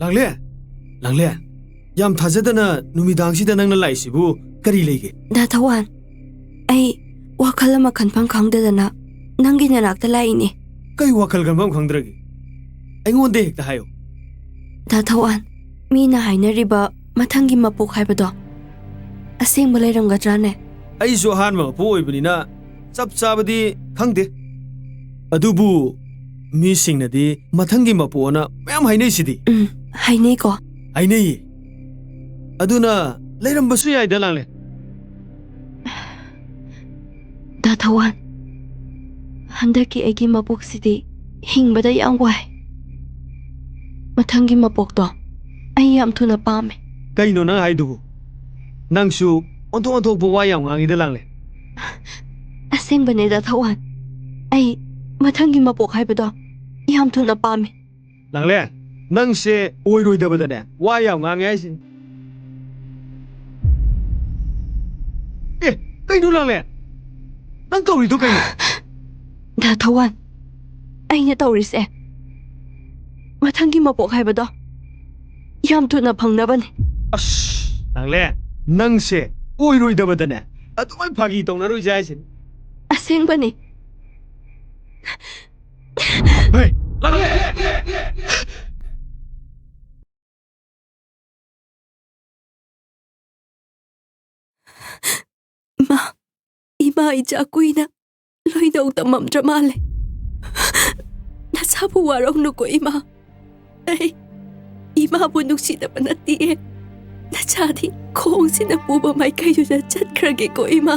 ꯂꯥꯡꯂꯦꯟ ꯂꯥꯡꯂꯦꯟ ꯌꯥꯝ ꯊꯥꯖꯗꯅ ꯅꯨꯃꯤꯗꯥꯡꯁꯤꯗ ꯅꯪꯅ ꯂꯥꯛꯏꯁꯤꯕꯨ ꯀꯔꯤ ꯂꯩꯒꯦ 다타완 ꯑꯩ ꯋꯥꯈꯜ ꯑꯃ ꯈꯟꯐꯝ ꯈꯪꯗꯗꯅ ꯅꯪꯒꯤ ꯅꯅꯥꯛꯇ ꯂꯥꯛꯏꯅꯦ ꯀꯩ ꯋꯥꯈꯜ ꯈꯟꯐꯝ ꯈꯪꯗ꯭ꯔꯒꯦ ꯑꯩꯉꯣꯟꯗ ꯍꯦꯛꯇ ꯍꯥꯏꯌꯣ 다타완 ꯃꯤꯅ ꯍꯥꯏꯅꯔꯤꯕ ꯃꯊꯪꯒꯤ ꯃꯄꯣꯛ ꯍꯥꯏꯕꯗꯣ ꯑꯁꯦꯡꯕ ꯂꯩꯔꯝꯒꯗ꯭ꯔꯥꯅꯦ ꯑꯩꯁꯨ ꯑꯍꯥꯟꯕ ꯃꯄꯣ ꯑꯣꯏꯕꯅꯤꯅ ꯆꯞ ꯆꯥꯕꯗꯤ ꯈꯪꯗꯦ ꯑꯗꯨꯕꯨ ꯃꯤꯁꯤꯡꯅꯗꯤ ꯃꯊꯪꯒꯤ ꯃꯄꯣꯅ ꯃꯌꯥꯝ ꯍꯥꯏꯅꯩꯁꯤꯗꯤ ꯍꯥꯏꯅꯩꯀꯣ ꯍꯥꯏꯅꯩꯌꯦ ꯑꯗꯨꯅ ꯂꯩꯔꯝꯕꯁꯨ ꯌꯥꯏꯗ ꯂꯥꯡꯂꯦꯟ 다타완 ꯍꯟꯗꯛꯀꯤ ꯑꯩꯒꯤ ꯃꯄꯣꯛꯁꯤꯗꯤ ꯍꯤꯡꯕꯗ ꯌꯥꯝ ꯋꯥꯏ ꯃꯊꯪꯒꯤ ꯃꯄꯣꯛꯇꯣ ꯑꯩ ꯌꯥꯝ ꯊꯨꯅ ꯄꯥꯝꯃꯦ ꯀꯩꯅꯣ ꯅꯪ ꯍꯥꯏꯗꯨꯕꯨ ꯅꯪꯁꯨ ꯑꯣꯟꯊꯣꯛ ꯑꯣꯟꯊꯣꯛꯄ ꯋꯥ ꯌꯥꯝ ꯉꯥꯡꯉꯤꯗ ꯂꯥꯡꯂꯦꯟ ꯑꯁꯦꯡꯕꯅꯦ 다타완 ꯑꯩ ꯃꯊꯪꯒꯤ ꯃꯄꯣꯛ ꯍꯥꯏꯕꯗꯣ ꯌꯥꯝ ꯊꯨꯅ ꯄꯥꯝꯃꯦ ꯂꯥꯡꯂꯦꯟ ꯅꯪꯁꯦ ꯑꯣꯏꯔꯣꯏꯗꯕꯗꯅꯦ ꯋꯥ ꯌꯥꯝ ꯉꯥꯡꯉꯦ ꯍꯥꯏꯁꯤꯅꯤ ꯑꯦ ꯀꯩꯅꯣ ꯂꯥꯡꯂꯦꯟ ꯅꯪ ꯇꯧꯔꯤꯗꯣ ꯀꯩꯅꯣ 다타완 ꯑꯩꯅ ꯇꯧꯔꯤꯁꯦ ꯃꯊꯪꯒꯤ ꯃꯄꯣꯛ ꯍꯥꯏꯕꯗꯣ ꯌꯥꯝ ꯊꯨꯅ ꯐꯪꯅꯕꯅꯦ ꯑꯁ ꯂꯥꯡꯂꯦꯟ ꯅꯪꯁꯦ ꯑꯣꯏꯔꯣꯏꯗꯕꯗꯅꯦ ꯑꯗꯨꯃꯥꯏ ꯐꯥꯒꯤ ꯇꯧꯅꯔꯣꯏꯁꯦ ꯍꯥꯏꯁꯤꯅꯤ ꯑꯁꯦꯡꯕꯅꯤ ꯍꯦ ꯂꯥꯡꯂꯦꯟ 이마 이자 꾸이나 ꯂꯣꯏꯅꯧ ꯇꯝꯃꯝꯗ꯭ꯔ ꯃꯥꯜꯂꯦ ꯅꯁꯥꯕꯨ ꯋꯥꯔꯧꯅꯨꯀꯣ 이마 ꯑꯩ 이마ꯕꯨ ꯅꯨꯡꯁꯤꯗꯕ ꯅꯠꯇꯤꯌꯦ ꯅꯆꯥꯗꯤ ꯈꯣꯡꯁꯤꯅ ꯄꯨꯕ ꯃꯥꯏꯀꯩꯗꯨꯗ ꯆꯠꯈ꯭ꯔꯒꯦꯀꯣ 이마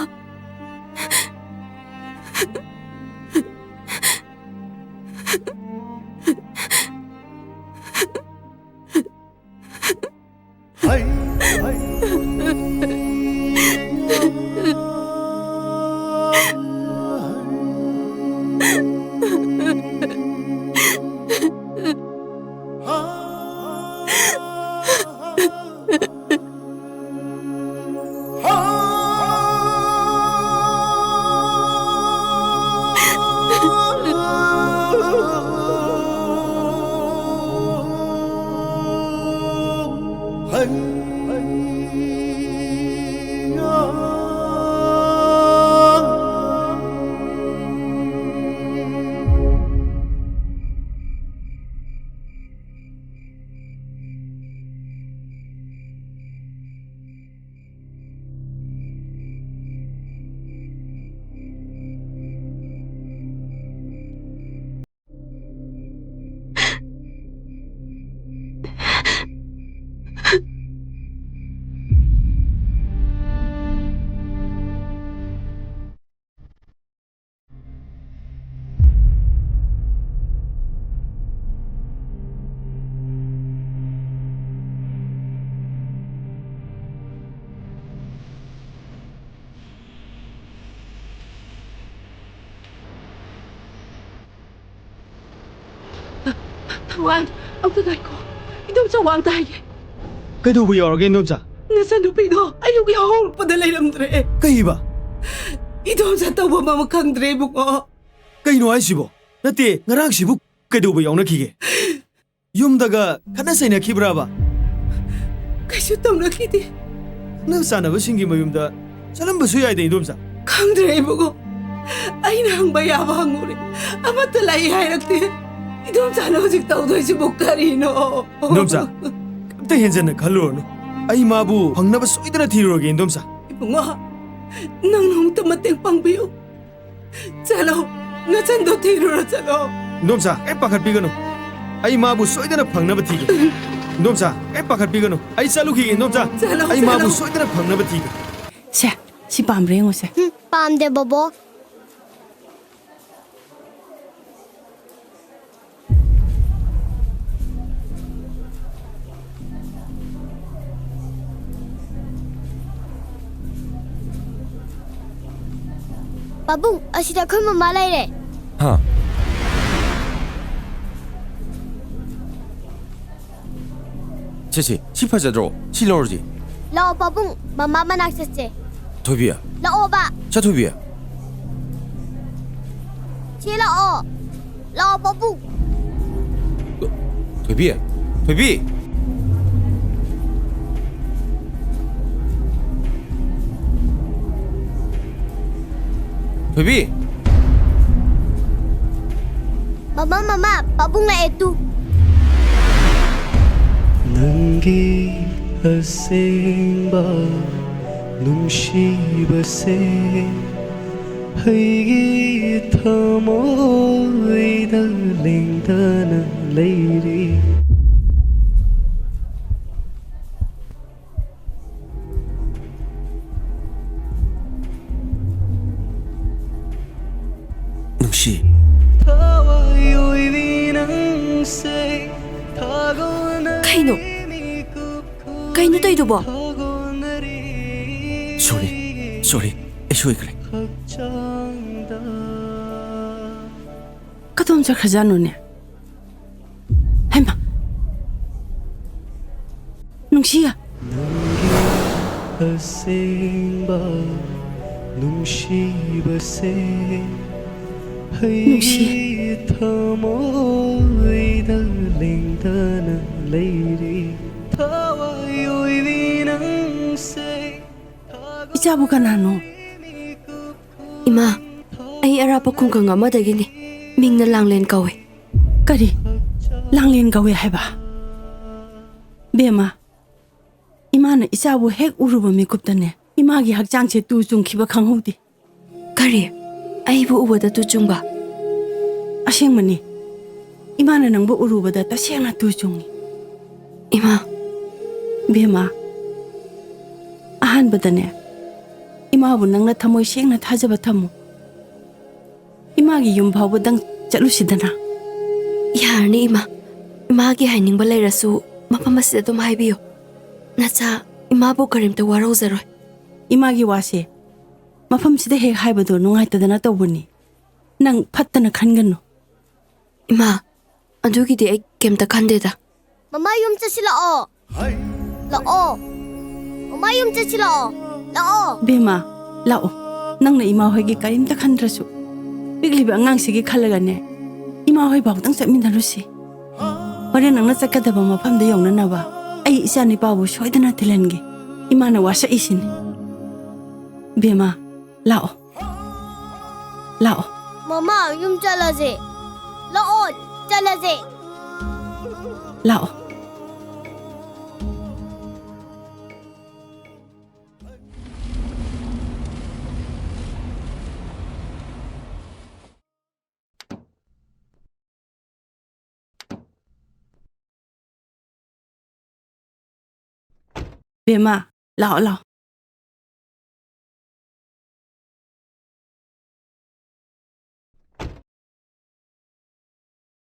ꯊꯋꯥꯟ ꯑꯝꯇ ꯉꯥꯏꯈꯣ ꯏꯗꯣꯝꯆꯥ ꯋꯥꯡ ꯇꯥꯏꯒꯦ ꯀꯩꯗꯧꯕ ꯌꯥꯎꯔꯒꯦ ꯏꯟꯗꯣꯝꯆꯥ ꯅꯆꯥꯅꯨꯄꯤꯗꯣ ꯑꯌꯨꯛ ꯌꯥꯍꯧ ꯍꯧꯔꯛꯄꯗ ꯂꯩꯔꯝꯗ꯭ꯔꯦ ꯀꯩꯕ 이동자 떠보면 뭐 강드레 보고 ꯀꯩꯅꯣ ꯍꯥꯏꯁꯤꯕꯣ ꯅꯠꯇꯦ ꯉꯔꯥꯡꯁꯤꯕꯨ ꯀꯩꯗꯧꯕ ꯌꯥꯎꯅꯈꯤꯒꯦ ꯌꯨꯝꯗꯒ ꯈꯠꯅ ꯆꯩꯅꯈꯤꯕ꯭ꯔꯥꯕ 그슈 떠나기디 ꯅꯪ ꯆꯥꯟꯅꯕꯁꯤꯡꯒꯤ ꯃꯌꯨꯝꯗ ꯆꯠꯂꯝꯕꯁꯨ ꯌꯥꯏꯗ ꯏꯟꯗꯣꯝꯆꯥ 강드레 보고 아이나 항바 야바 항우리 아마트 라이 하이락대 이동자는 오직 떠도이지 못 가리노 인돔자 깜짝 헨전은 갈로르노 아이 마부 방나바 쏘이드나 뒤로게 인돔자 이봉아 넌 너무 맞땡 빵비요 잘로 너찬도 뒤로라 잘로 인돔자 애빠갓 비거노 아이 마부 쏘이드나 방나바 뒤게 인돔자 애빠갓 비거노 아이 쌀루기게 인돔자 아이 마부 쏘이드나 방나바 뒤게 자 시밤 랭오세 ꯄꯥꯝꯗꯦ ꯕꯣꯕꯣꯛ ꯄꯥꯕꯨꯡ ꯑꯁꯤꯗ ꯑꯩꯈꯣꯏ ꯃꯃꯥ ꯂꯩꯔꯦ ꯍꯥ ꯁꯤꯁꯤ ꯁꯤ ꯐꯖꯗ꯭ꯔꯣ ꯁꯤ ꯂꯧꯔꯁꯤ ꯂꯥꯛꯑꯣ ꯄꯥꯕꯨꯡ ꯃꯃꯥ ꯃꯅꯥꯛ ꯆꯠꯁꯦ ꯊꯣꯏꯕꯤ ꯂꯥꯛꯑꯣꯕ ꯆꯊꯣꯏꯕꯤ ꯁꯤ ꯂꯥꯛꯑꯣ ꯂꯥꯛꯑꯣ ꯄꯥꯕꯨꯡ ꯊꯣꯏꯕꯤ ꯊꯣꯏꯕꯤ ꯊꯣꯏꯕꯤ ꯃꯃꯥ ꯄꯥꯕꯨꯡ ꯂꯥꯛꯑꯦ ꯇꯨ ꯅꯪꯒꯤ ꯑꯁꯦꯡꯕ ꯅꯨꯡꯁꯤꯕꯁꯦ ꯑꯩꯒꯤ ꯊꯃꯣꯏꯗ ꯂꯦꯡꯗꯅ ꯂꯩꯔꯤ ꯅꯨꯡꯁꯤ ꯀꯩꯅꯣ ꯀꯩꯅꯣ ꯇꯧꯏꯗꯨꯕꯣ ꯁꯣꯔꯤ ꯑꯩ ꯁꯣꯏꯈ꯭ꯔꯦ 그동 저크자노네 해마 농시야 ꯑꯁꯦꯡꯕ ꯅꯨꯡꯁꯤꯕꯁꯦ ꯅꯨꯡꯁꯤ ꯑꯩꯒꯤ ꯊꯃꯣꯏꯗ ꯂꯦꯡꯗꯅ ꯂꯩꯔꯤ ꯊꯋꯥꯏ ꯑꯣꯏꯕꯤ ꯅꯪꯁꯦ 이자부 가나노 ꯏꯃꯥ ꯑꯩ ꯑꯔꯥꯞꯄ ꯈꯨꯡꯒꯪ ꯑꯃꯗꯒꯤꯅꯤ ꯃꯤꯡꯅ ꯂꯥꯡꯂꯦꯟ ꯀꯧꯏ 까리 랑린 가왜 해봐 베마 이마는 이자부 핵 우르버 미kup다네 이마기 학장체 뚜중 키바 강호디 ꯀꯔꯤ ꯑꯩꯕꯨ ꯎꯕꯗ ꯇꯨꯆꯨꯡꯕ 아시행머니 이마는 낭부 우르버다 따시행나 뚜중이 ꯏꯃꯥ 베마 아한버다네 이마부 낭나 타모이 시행나 타자바 타모 이마기 윤바부당 ꯆꯠꯂꯨꯁꯤꯗꯅ ꯌꯥꯔꯅꯤ ꯏꯃꯥ ꯏꯃꯥꯒꯤ ꯍꯥꯏꯅꯤꯡꯕ ꯂꯩꯔꯁꯨ ꯃꯐꯝ ꯑꯁꯤꯗ ꯑꯗꯨꯝ ꯍꯥꯏꯕꯤꯌꯨ ꯅꯆꯥ ꯏꯃꯥꯕꯨ ꯀꯔꯤꯝꯇ ꯋꯥꯔꯧꯖꯔꯣꯏ 이마기 와세 ꯃꯐꯝꯁꯤꯗ ꯍꯦꯛ ꯍꯥꯏꯕꯗꯣ ꯅꯨꯡꯉꯥꯏꯇꯗꯅ ꯇꯧꯕꯅꯤ ꯅꯪ ꯐꯠꯇꯅ ꯈꯟꯒꯅꯨ ꯏꯃꯥ ꯑꯗꯨꯒꯤꯗꯤ ꯑꯩ ꯀꯩꯝꯇ ꯈꯟꯗꯦꯗ ꯃꯃꯥ ꯌꯨꯝ ꯆꯠꯁꯤ ꯂꯥꯛꯑꯣ ꯂꯥꯛꯑꯣ ꯃꯃꯥ ꯌꯨꯝ ꯆꯠꯁꯤ ꯂꯥꯛꯑꯣ ꯂꯥꯛꯑꯣ ꯕꯦꯃꯥ ꯂꯥꯛꯑꯣ ꯅꯪꯅ ꯏꯃꯥ ꯍꯣꯏꯒꯤ ꯀꯔꯤꯝꯇ ꯈꯟꯗ꯭ꯔꯁꯨ ꯄꯤꯛꯂꯤꯕ ꯑꯉꯥꯡꯁꯤꯒꯤ ꯈꯜꯂꯒꯅꯦ ꯏꯃꯥ ꯍꯣꯏ ꯐꯥꯎꯗꯪ ꯆꯠꯃꯤꯟꯅꯔꯨꯁꯤ ꯍꯣꯔꯦꯟ ꯅꯪꯅ ꯆꯠꯀꯗꯕ ꯃꯐꯝꯗ ꯌꯧꯅꯅꯕ ꯑꯩ ꯏꯆꯥ ꯅꯨꯄꯥꯕꯨ ꯁꯣꯏꯗꯅ ꯊꯤꯜꯍꯟꯒꯦ 이마는 와서이시니 베마 라오 ꯃꯃꯥ ꯌꯨꯝ ꯆꯠꯂꯁꯦ ꯂꯥꯛꯑꯣ ꯆꯠꯂꯁꯦ 라오 베마 라오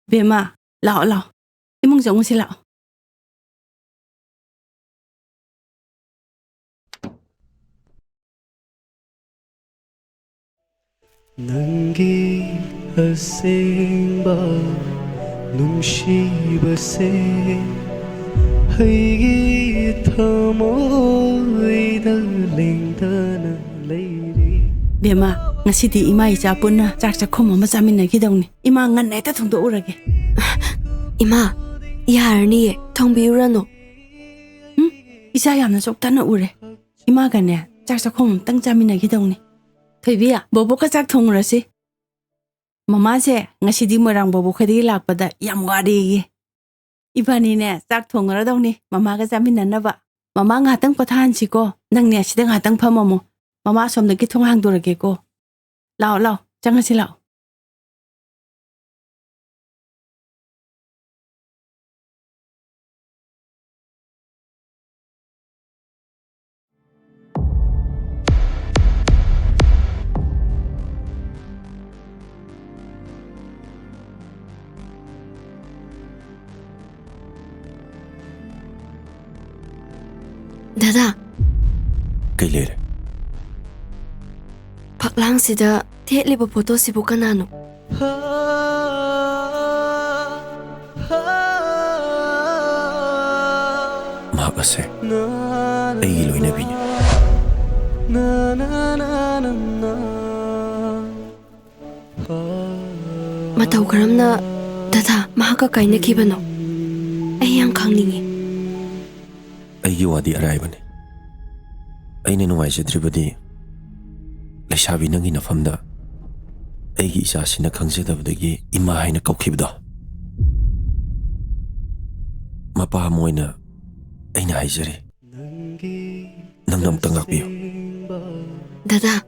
베마 라오 이몽 정우시 라오 ꯅꯪꯒꯤ ꯑꯁꯦꯡꯕ ꯅꯨꯡꯁꯤꯕꯁꯦ ꯑꯩꯒꯤ ꯊꯃꯣꯏꯗ ꯂꯦꯡꯗꯅ ꯂꯩꯔꯤ ꯕꯦꯃꯥ ꯉꯁꯤꯗꯤ ꯏꯃꯥ ꯏꯆꯥ ꯄꯨꯟꯅ ꯆꯥꯛ ꯆꯥꯛꯈꯨꯝ ꯑꯃ ꯆꯥꯃꯤꯟꯅꯈꯤꯗꯧꯅꯤ ꯏꯃꯥ ꯉꯟꯅ ꯍꯦꯛꯇ ꯊꯣꯡꯗꯣꯛꯎꯔꯒꯦ ꯏꯃꯥ ꯌꯥꯔꯅꯤꯌꯦ ꯊꯣꯡꯕꯤꯔꯨꯔꯅꯨ ꯏꯆꯥ ꯌꯥꯝꯅ ꯆꯣꯛꯊꯅ ꯎꯔꯦ ꯏꯃꯥꯒꯅꯦ ꯆꯥꯛ ꯆꯥꯛꯈꯨꯝ ꯑꯃꯇꯪ ꯆꯥꯃꯤꯟꯅꯈꯤꯗꯧꯅꯤ ꯊꯣꯏꯕꯤ ꯕꯣꯕꯣꯛꯀ ꯆꯥꯛ ꯊꯣꯡꯉꯨꯔꯁꯤ ꯃꯃꯥꯁꯦ ꯉꯁꯤꯗꯤ ꯃꯣꯏꯔꯥꯡ ꯕꯣꯕꯣꯛꯈꯗꯒꯤ ꯂꯥꯛꯄꯗ ꯌꯥꯝ ꯋꯥꯔꯦꯌꯦ 이반이네 짝 통으라더니 마마가 자민났나봐. 마마 ngahtang pathansi고 nangne asida ngahtang phamamo. Mama somdagi thong hangdorageko. Lao lao changasi lao. 다다 Kay lere. 팍랑시다 테리버 포토시보 까나노 Mahak kasi. Ay iloy na binya. Mataw karam na dada mahaka kaina kibano ay ang khangningi Ay wadi arayban. Ay nanuway sa dribadi. Laysabi nang hinafamda. Ay isa sinakangsidabdagi imahay na kaukibda. Mapahamoy na ay nahaysari. Nang namtangakbiyo. dada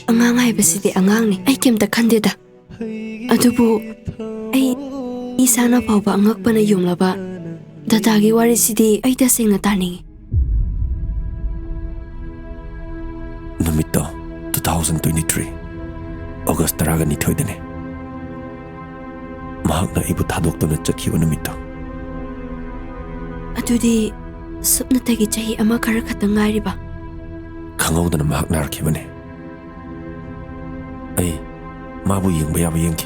angang haibasidi angang ni ay kimta khandida adubu ay isana pawba angakpa na yumlaba dadagi warisidi ay taseng na taningi Numito 2023 August 12 Mahak na ibu thadokta na chakhiba numito. adudi supna tagi chahi ama khara khatang ngairiba Khangawda na mahak narakibane. Ay mabu yengba yaba yengki.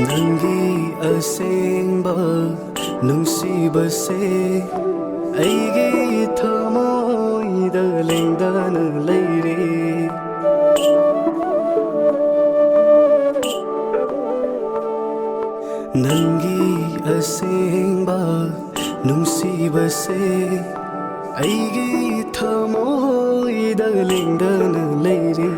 ꯅꯪꯒꯤ ꯑꯁꯦꯡꯕ ꯅꯨꯡꯁꯤꯕꯁꯦ ꯑꯩꯒꯤ ꯊꯃꯣꯏꯗ ꯂꯦꯡꯗꯅ ꯂꯩꯔꯤ ꯅꯪꯒꯤ ꯑꯁꯦꯡꯕ ꯅꯨꯡꯁꯤꯕꯁꯦ ꯑꯩꯒꯤ ꯊꯃꯣꯏꯗ ꯂꯦꯡꯗꯅ ꯂꯩꯔꯤ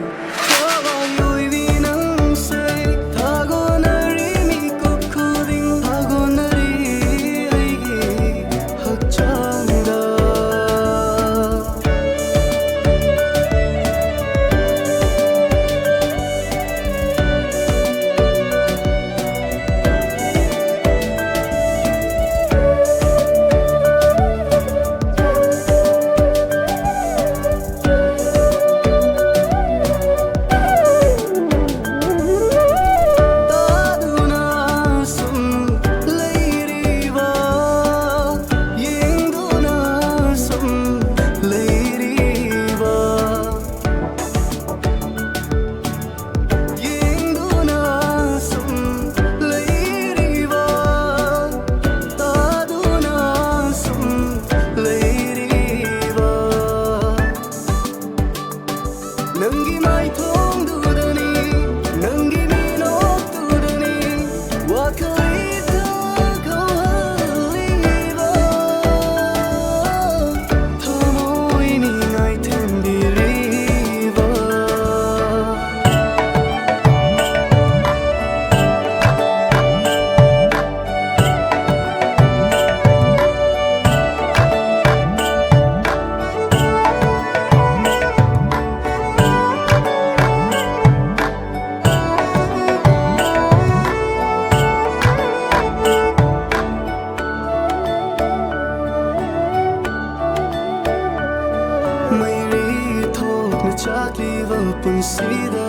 ꯆꯥꯛꯂꯤꯕ ꯄꯨꯟꯁꯤꯗ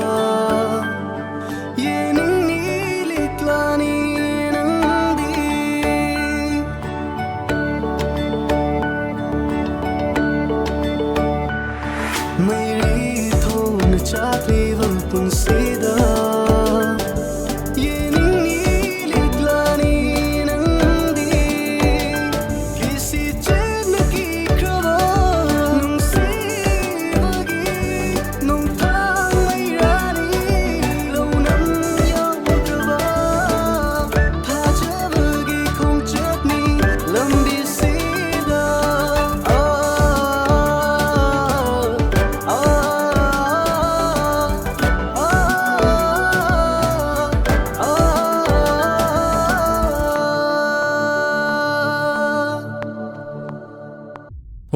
ꯌꯦꯡꯅꯤꯡꯉꯤ ꯂꯤꯛꯂꯥꯅꯤ ꯅꯪꯗꯤ ꯃꯩꯔꯤ ꯊꯣꯛꯅ ꯆꯥꯛꯂꯤꯕ ꯄꯨꯟꯁꯤꯗ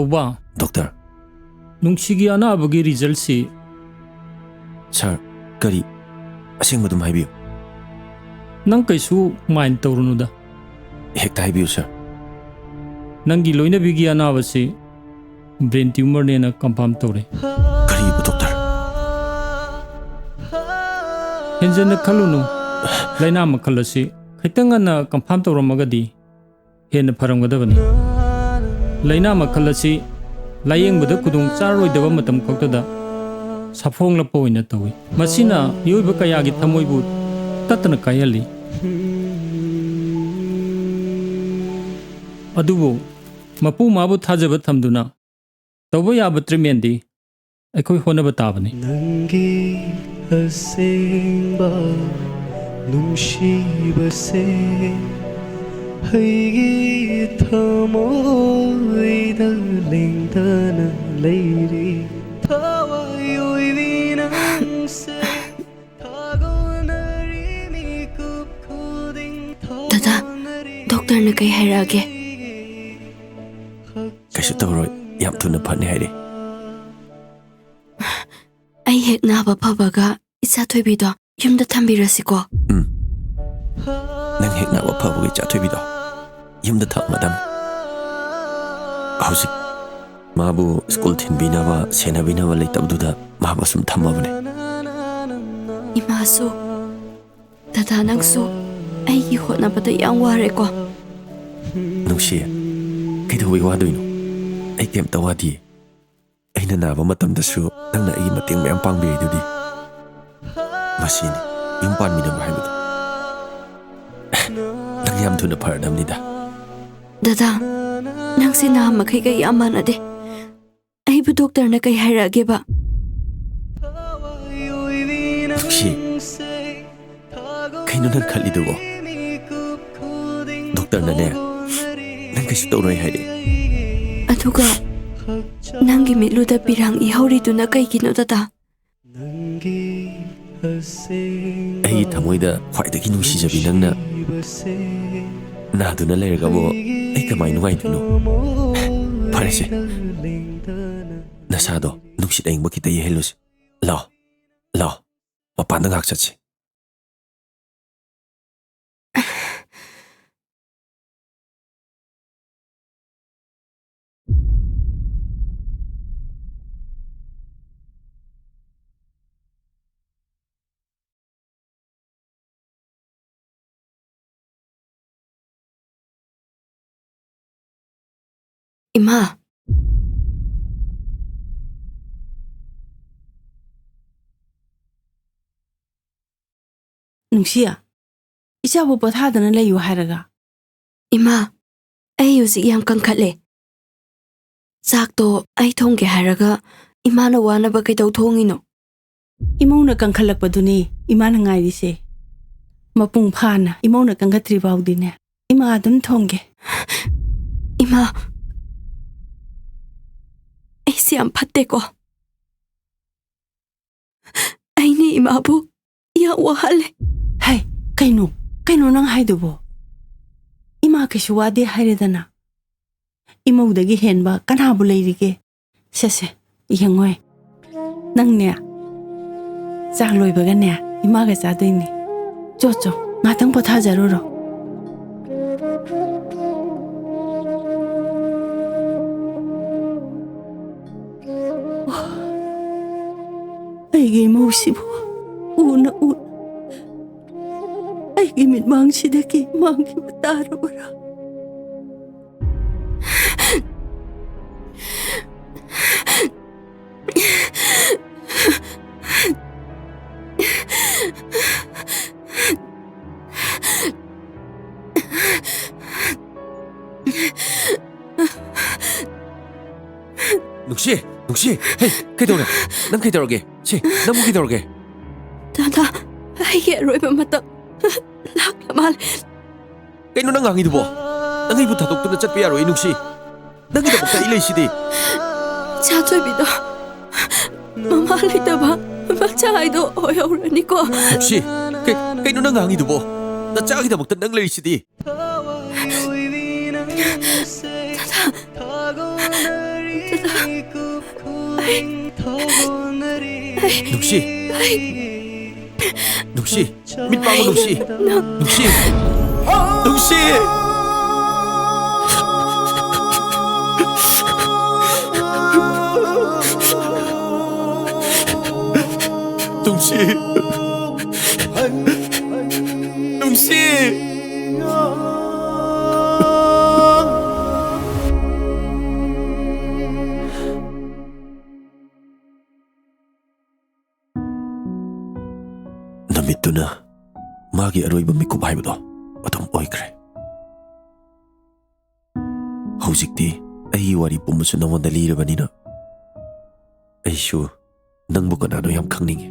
ꯊꯧꯕꯥ ꯗꯣꯛꯇꯔ ꯅꯨꯡꯁꯤꯒꯤ ꯑꯅꯥꯕꯒꯤ ꯔꯤꯖꯜꯠꯁꯤ ꯁꯥꯔ ꯀꯔꯤ ꯑꯁꯦꯡꯕꯗꯨꯝ ꯍꯥꯏꯕꯤꯌꯨ ꯅꯪ ꯀꯩꯁꯨ ꯃꯥꯏꯟ ꯇꯧꯔꯨꯅꯨꯗ ꯍꯦꯛꯇ ꯍꯥꯏꯕꯤꯌꯨ ꯁꯥꯔ ꯅꯪꯒꯤ ꯂꯣꯏꯅꯕꯤꯒꯤ ꯑꯅꯥꯕꯁꯤ ꯕ꯭ꯔꯦꯟ ꯇ꯭ꯌꯨꯃꯔꯅꯦꯅ ꯀꯟꯐꯥꯔꯝ ꯇꯧꯔꯦ ꯀꯔꯤꯕꯨ ꯗꯣꯛꯇꯔ ꯍꯦꯟꯖꯟꯅ ꯈꯜꯂꯨꯅꯨ ꯂꯥꯏꯅꯥ ꯃꯈꯜ ꯑꯁꯤ ꯈꯤꯇꯪ ꯉꯟꯅ ꯀꯟꯐꯥꯔꯝ ꯇꯧꯔꯝꯃꯒꯗꯤ ꯍꯦꯟꯅ ꯐꯔꯝꯒꯗꯕꯅꯤ ꯂꯥꯏꯅꯥ ꯃꯈꯜ ꯑꯁꯤ ꯂꯥꯌꯦꯡꯕꯗ ꯈꯨꯗꯣꯡ ꯆꯥꯔꯣꯏꯗꯕ ꯃꯇꯝ ꯈꯛꯇꯗ ꯁꯥꯐꯣꯡꯂꯛꯄ ꯑꯣꯏꯅ ꯇꯧꯏ ꯃꯁꯤꯅ ꯃꯤꯑꯣꯏꯕ ꯀꯌꯥꯒꯤ ꯊꯃꯣꯏꯕꯨ ꯇꯠꯇꯅ ꯀꯥꯏꯍꯜꯂꯤ ꯑꯗꯨꯕꯨ ꯃꯄꯨ ꯃꯥꯕꯨ ꯊꯥꯖꯕ ꯊꯝꯗꯨꯅ ꯇꯧꯕ ꯌꯥꯕ ꯇ꯭ꯔꯤꯠꯃꯦꯟꯗꯤ ꯑꯩꯈꯣꯏ ꯍꯣꯠꯅꯕ ꯇꯥꯕꯅꯤ ꯅꯪꯒꯤ ꯑꯁꯦꯡꯕ ꯅꯨꯡꯁꯤꯕꯁꯦ ꯑꯩꯒꯤ ꯊꯃꯣꯏꯗ ꯂꯦꯡꯗꯅ ꯂꯩꯔꯤ ꯊꯋꯥꯏ ꯑꯣꯏꯕꯤ ꯅꯪꯁꯦ ꯊꯥꯒꯣꯟꯅꯔꯤ ꯃꯤꯀꯨꯞ ꯈꯨꯗꯤꯡ ꯗꯗꯥ ꯗꯣꯛꯇꯔꯅ ꯀꯩ ꯍꯥꯏꯔꯛꯑꯒꯦ ꯀꯩꯁꯨ ꯇꯧꯔꯣꯏ ꯌꯥꯝ ꯊꯨꯅ ꯐꯅꯤ ꯍꯥꯏꯔꯦ ꯑꯩ ꯍꯦꯛ ꯅꯥꯕ ꯐꯕꯒ ꯏꯆꯥ ꯊꯣꯏꯕꯤꯗꯣ ꯌꯨꯝꯗ ꯊꯝꯕꯤꯔꯁꯤꯀꯣ ꯅꯪ ꯍꯦꯛ ꯅꯥꯕ ꯐꯕꯒꯤ ꯆꯥꯊꯣꯏꯕꯤꯗꯣ ꯌꯨꯝꯗ ꯊꯝꯃꯗꯝꯅꯤ ꯍꯧꯖꯤꯛ ꯃꯥꯕꯨ ꯁ꯭ꯀꯨꯜ ꯊꯤꯟꯕꯤꯅꯕ ꯁꯦꯟꯅꯕꯤꯅꯕ ꯂꯩꯇꯕꯗꯨꯗ ꯃꯥꯕꯨ ꯁꯨꯝ ꯊꯝꯃꯕꯅꯦ ꯏꯃꯥꯁꯨ ꯗꯗꯥ ꯅꯪꯁꯨ ꯑꯩꯒꯤ ꯍꯣꯠꯅꯕꯗ ꯌꯥꯝ ꯋꯥꯔꯦꯀꯣ ꯅꯨꯡꯁꯤ ꯀꯩꯗꯧꯕꯩ ꯋꯥꯗꯣꯏꯅꯣ ꯑꯩ ꯀꯩꯝꯇ ꯋꯥꯗꯤꯌꯦ ꯑꯩꯅ ꯅꯥꯕ ꯃꯇꯝꯗꯁꯨ ꯅꯪꯅ ꯑꯩꯒꯤ ꯃꯇꯦꯡ ꯃꯌꯥꯝ ꯄꯥꯡꯕꯤꯔꯤꯗꯨꯗꯤ ꯃꯁꯤꯅꯤ ꯌꯨꯝ ꯄꯥꯟꯃꯤꯟꯅꯕ ꯍꯥꯏꯕꯗꯣ ꯅꯪ ꯌꯥꯝ ꯊꯨꯅ ꯐꯔꯗꯝꯅꯤꯗ ꯗꯗꯥ ꯅꯪꯁꯦ ꯅꯍꯥ ꯃꯈꯩꯒ ꯌꯥꯝ ꯃꯥꯟꯅꯗꯦ ꯑꯩꯕꯨ ꯗꯣꯛꯇꯔꯅ ꯀꯩ ꯍꯥꯏꯔꯛꯑꯒꯦꯕ ꯅꯨꯡꯁꯤ ꯀꯩꯅꯣ ꯅꯪ ꯈꯜꯂꯤꯗꯨꯕꯣ ꯗꯣꯛꯇꯔꯅꯅꯦ ꯅꯪ ꯀꯩꯁꯨ ꯇꯧꯔꯣꯏ ꯍꯥꯏꯔꯦ ꯑꯗꯨꯒ ꯅꯪꯒꯤ ꯃꯤꯠꯂꯨꯗ ꯄꯤꯔꯥꯡ ꯏꯍꯧꯔꯤꯗꯨꯅ ꯀꯩꯒꯤꯅꯣ ꯗꯗꯥ ꯑꯩꯒꯤ ꯊꯃꯣꯏꯗ ꯈ꯭ꯋꯥꯏꯗꯒꯤ ꯅꯨꯡꯁꯤꯖꯕꯤ ꯅꯪꯅ ꯅꯥꯗꯨꯅ ꯂꯩꯔꯒꯕꯨ ꯑꯩ ꯀꯃꯥꯏ ꯅꯨꯡꯉꯥꯏꯗꯣꯏꯅꯣ ꯐꯔꯦꯁꯦ ꯅꯁꯥꯗꯣ ꯅꯨꯡꯁꯤꯠ ꯑꯏꯪꯕ ꯈꯤꯇ ꯌꯩꯍꯜꯂꯨꯁꯤ ꯂꯥꯛꯑꯣ ꯂꯥꯛꯑꯣ ꯃꯄꯥꯟꯗ ꯉꯥꯛ ꯆꯠꯁꯤ ꯏꯃꯥ ꯅꯨꯡꯁꯤꯌꯥ ꯏꯆꯥꯕꯨ ꯄꯣꯊꯥꯗꯅ ꯂꯩꯌꯨ ꯍꯥꯏꯔꯒ ꯏꯃꯥ ꯑꯩ ꯍꯧꯖꯤꯛ ꯌꯥꯝ ꯀꯟꯈꯠꯂꯦ ꯆꯥꯛꯇꯣ ꯑꯩ ꯊꯣꯡꯒꯦ ꯍꯥꯏꯔꯒ ꯏꯃꯥꯅ ꯋꯥꯅꯕ ꯀꯩꯗꯧ ꯊꯣꯡꯉꯤꯅꯣ ꯏꯃꯧꯅ ꯀꯟꯈꯠꯂꯛꯄꯗꯨꯅꯤ ꯏꯃꯥꯅ ꯉꯥꯏꯔꯤꯁꯦ ꯃꯄꯨꯡ ꯐꯥꯅ ꯏꯃꯧꯅ ꯀꯟꯈꯠꯇ꯭ꯔꯤ ꯐꯥꯎꯗꯤꯅꯦ ꯏꯃꯥ ꯑꯗꯨꯝ ꯊꯣꯡꯒꯦ ꯏꯃꯥ ꯑꯩꯁꯦ ꯌꯥꯝ ꯐꯠꯇꯦꯀꯣ ꯑꯩꯅ ꯏꯃꯥꯕꯨ ꯌꯥꯝ ꯋꯥꯍꯜꯂꯦ ꯍꯩ ꯀꯩꯅꯣ ꯅꯪ ꯍꯥꯏꯗꯨꯕꯣ ꯏꯃꯥ ꯀꯩꯁꯨ ꯋꯥꯗꯦ ꯍꯥꯏꯔꯦꯗꯅ ꯏꯃꯧꯗꯒꯤ ꯍꯦꯟꯕ ꯀꯅꯥꯕꯨ ꯂꯩꯔꯤꯒꯦ ꯁꯦꯁꯦ ꯌꯦꯡꯉꯣꯏ ꯅꯪꯅꯦ ꯆꯥꯛ ꯂꯣꯏꯕꯒꯅꯦ ꯏꯃꯥꯒ ꯆꯥꯗꯣꯏꯅꯤ ꯆꯣ ꯉꯥꯛꯇꯪ ꯄꯣꯊꯥꯖꯔꯨꯔꯣ ꯑꯩꯒꯤ ꯏꯃꯧꯁꯤꯕꯨ ꯎꯅ ꯑꯩꯒꯤ ꯃꯤꯠꯃꯥꯡꯁꯤꯗꯒꯤ ꯃꯥꯡꯈꯤꯕ ꯇꯥꯔꯕꯔꯥ? 눅시, 헤이, 그이더래? 난 그이더러게. 시, 난 그이더러게. Dada, ꯑꯩꯒꯤ ꯑꯔꯣꯏꯕ ꯃꯇꯝ ꯂꯥꯛꯂ ꯃꯥꯜꯂꯦ. ꯀꯩꯅꯣ ꯅꯪ ꯉꯥꯡꯉꯤꯗꯨꯕꯣ? ꯅꯪ ꯑꯩꯕꯨ ꯊꯥꯗꯣꯛꯇꯨꯅ ꯆꯠꯄ ꯌꯥꯔꯣꯏ ꯅꯨꯡꯁꯤ. ꯅꯪꯒꯤꯗꯃꯛꯇ ꯑꯩ ꯂꯩꯁꯤꯗꯤ. ꯏꯆꯥꯊꯣꯏꯕꯤꯗꯣ ꯃꯃꯥ ꯂꯩꯇꯕ ꯃꯆꯥ ꯍꯥꯏꯗꯣ ꯑꯣꯏꯍꯧꯔꯅꯤꯀꯣ. 눅시, ꯀꯩꯅꯣ ꯅꯪ ꯉꯥꯡꯉꯤꯗꯨꯕꯣ? ꯅꯆꯥꯒꯤꯗꯃꯛꯇ ꯅꯪ ꯂꯩꯔꯤꯁꯤ디. 눅시, 밑방울 눅시. ꯅꯨꯃꯤꯠꯇꯨꯅ ꯃꯥꯒꯤ ꯑꯔꯣꯏꯕ ꯃꯤꯀꯨꯞ ꯍꯥꯏꯕꯗꯣ ꯑꯗꯨꯝ ꯑꯣꯏꯈ꯭ꯔꯦ. ꯍꯧꯖꯤꯛꯇꯤ ꯑꯩꯒꯤ ꯋꯥꯔꯤ ꯄꯨꯝꯕꯁꯨ ꯅꯉꯣꯟꯗ ꯂꯤꯔꯕꯅꯤꯅ ꯑꯩꯁꯨ ꯅꯪꯕꯨ ꯀꯅꯥꯅꯣ ꯌꯥꯝ ꯈꯪꯅꯤꯡꯉꯦ.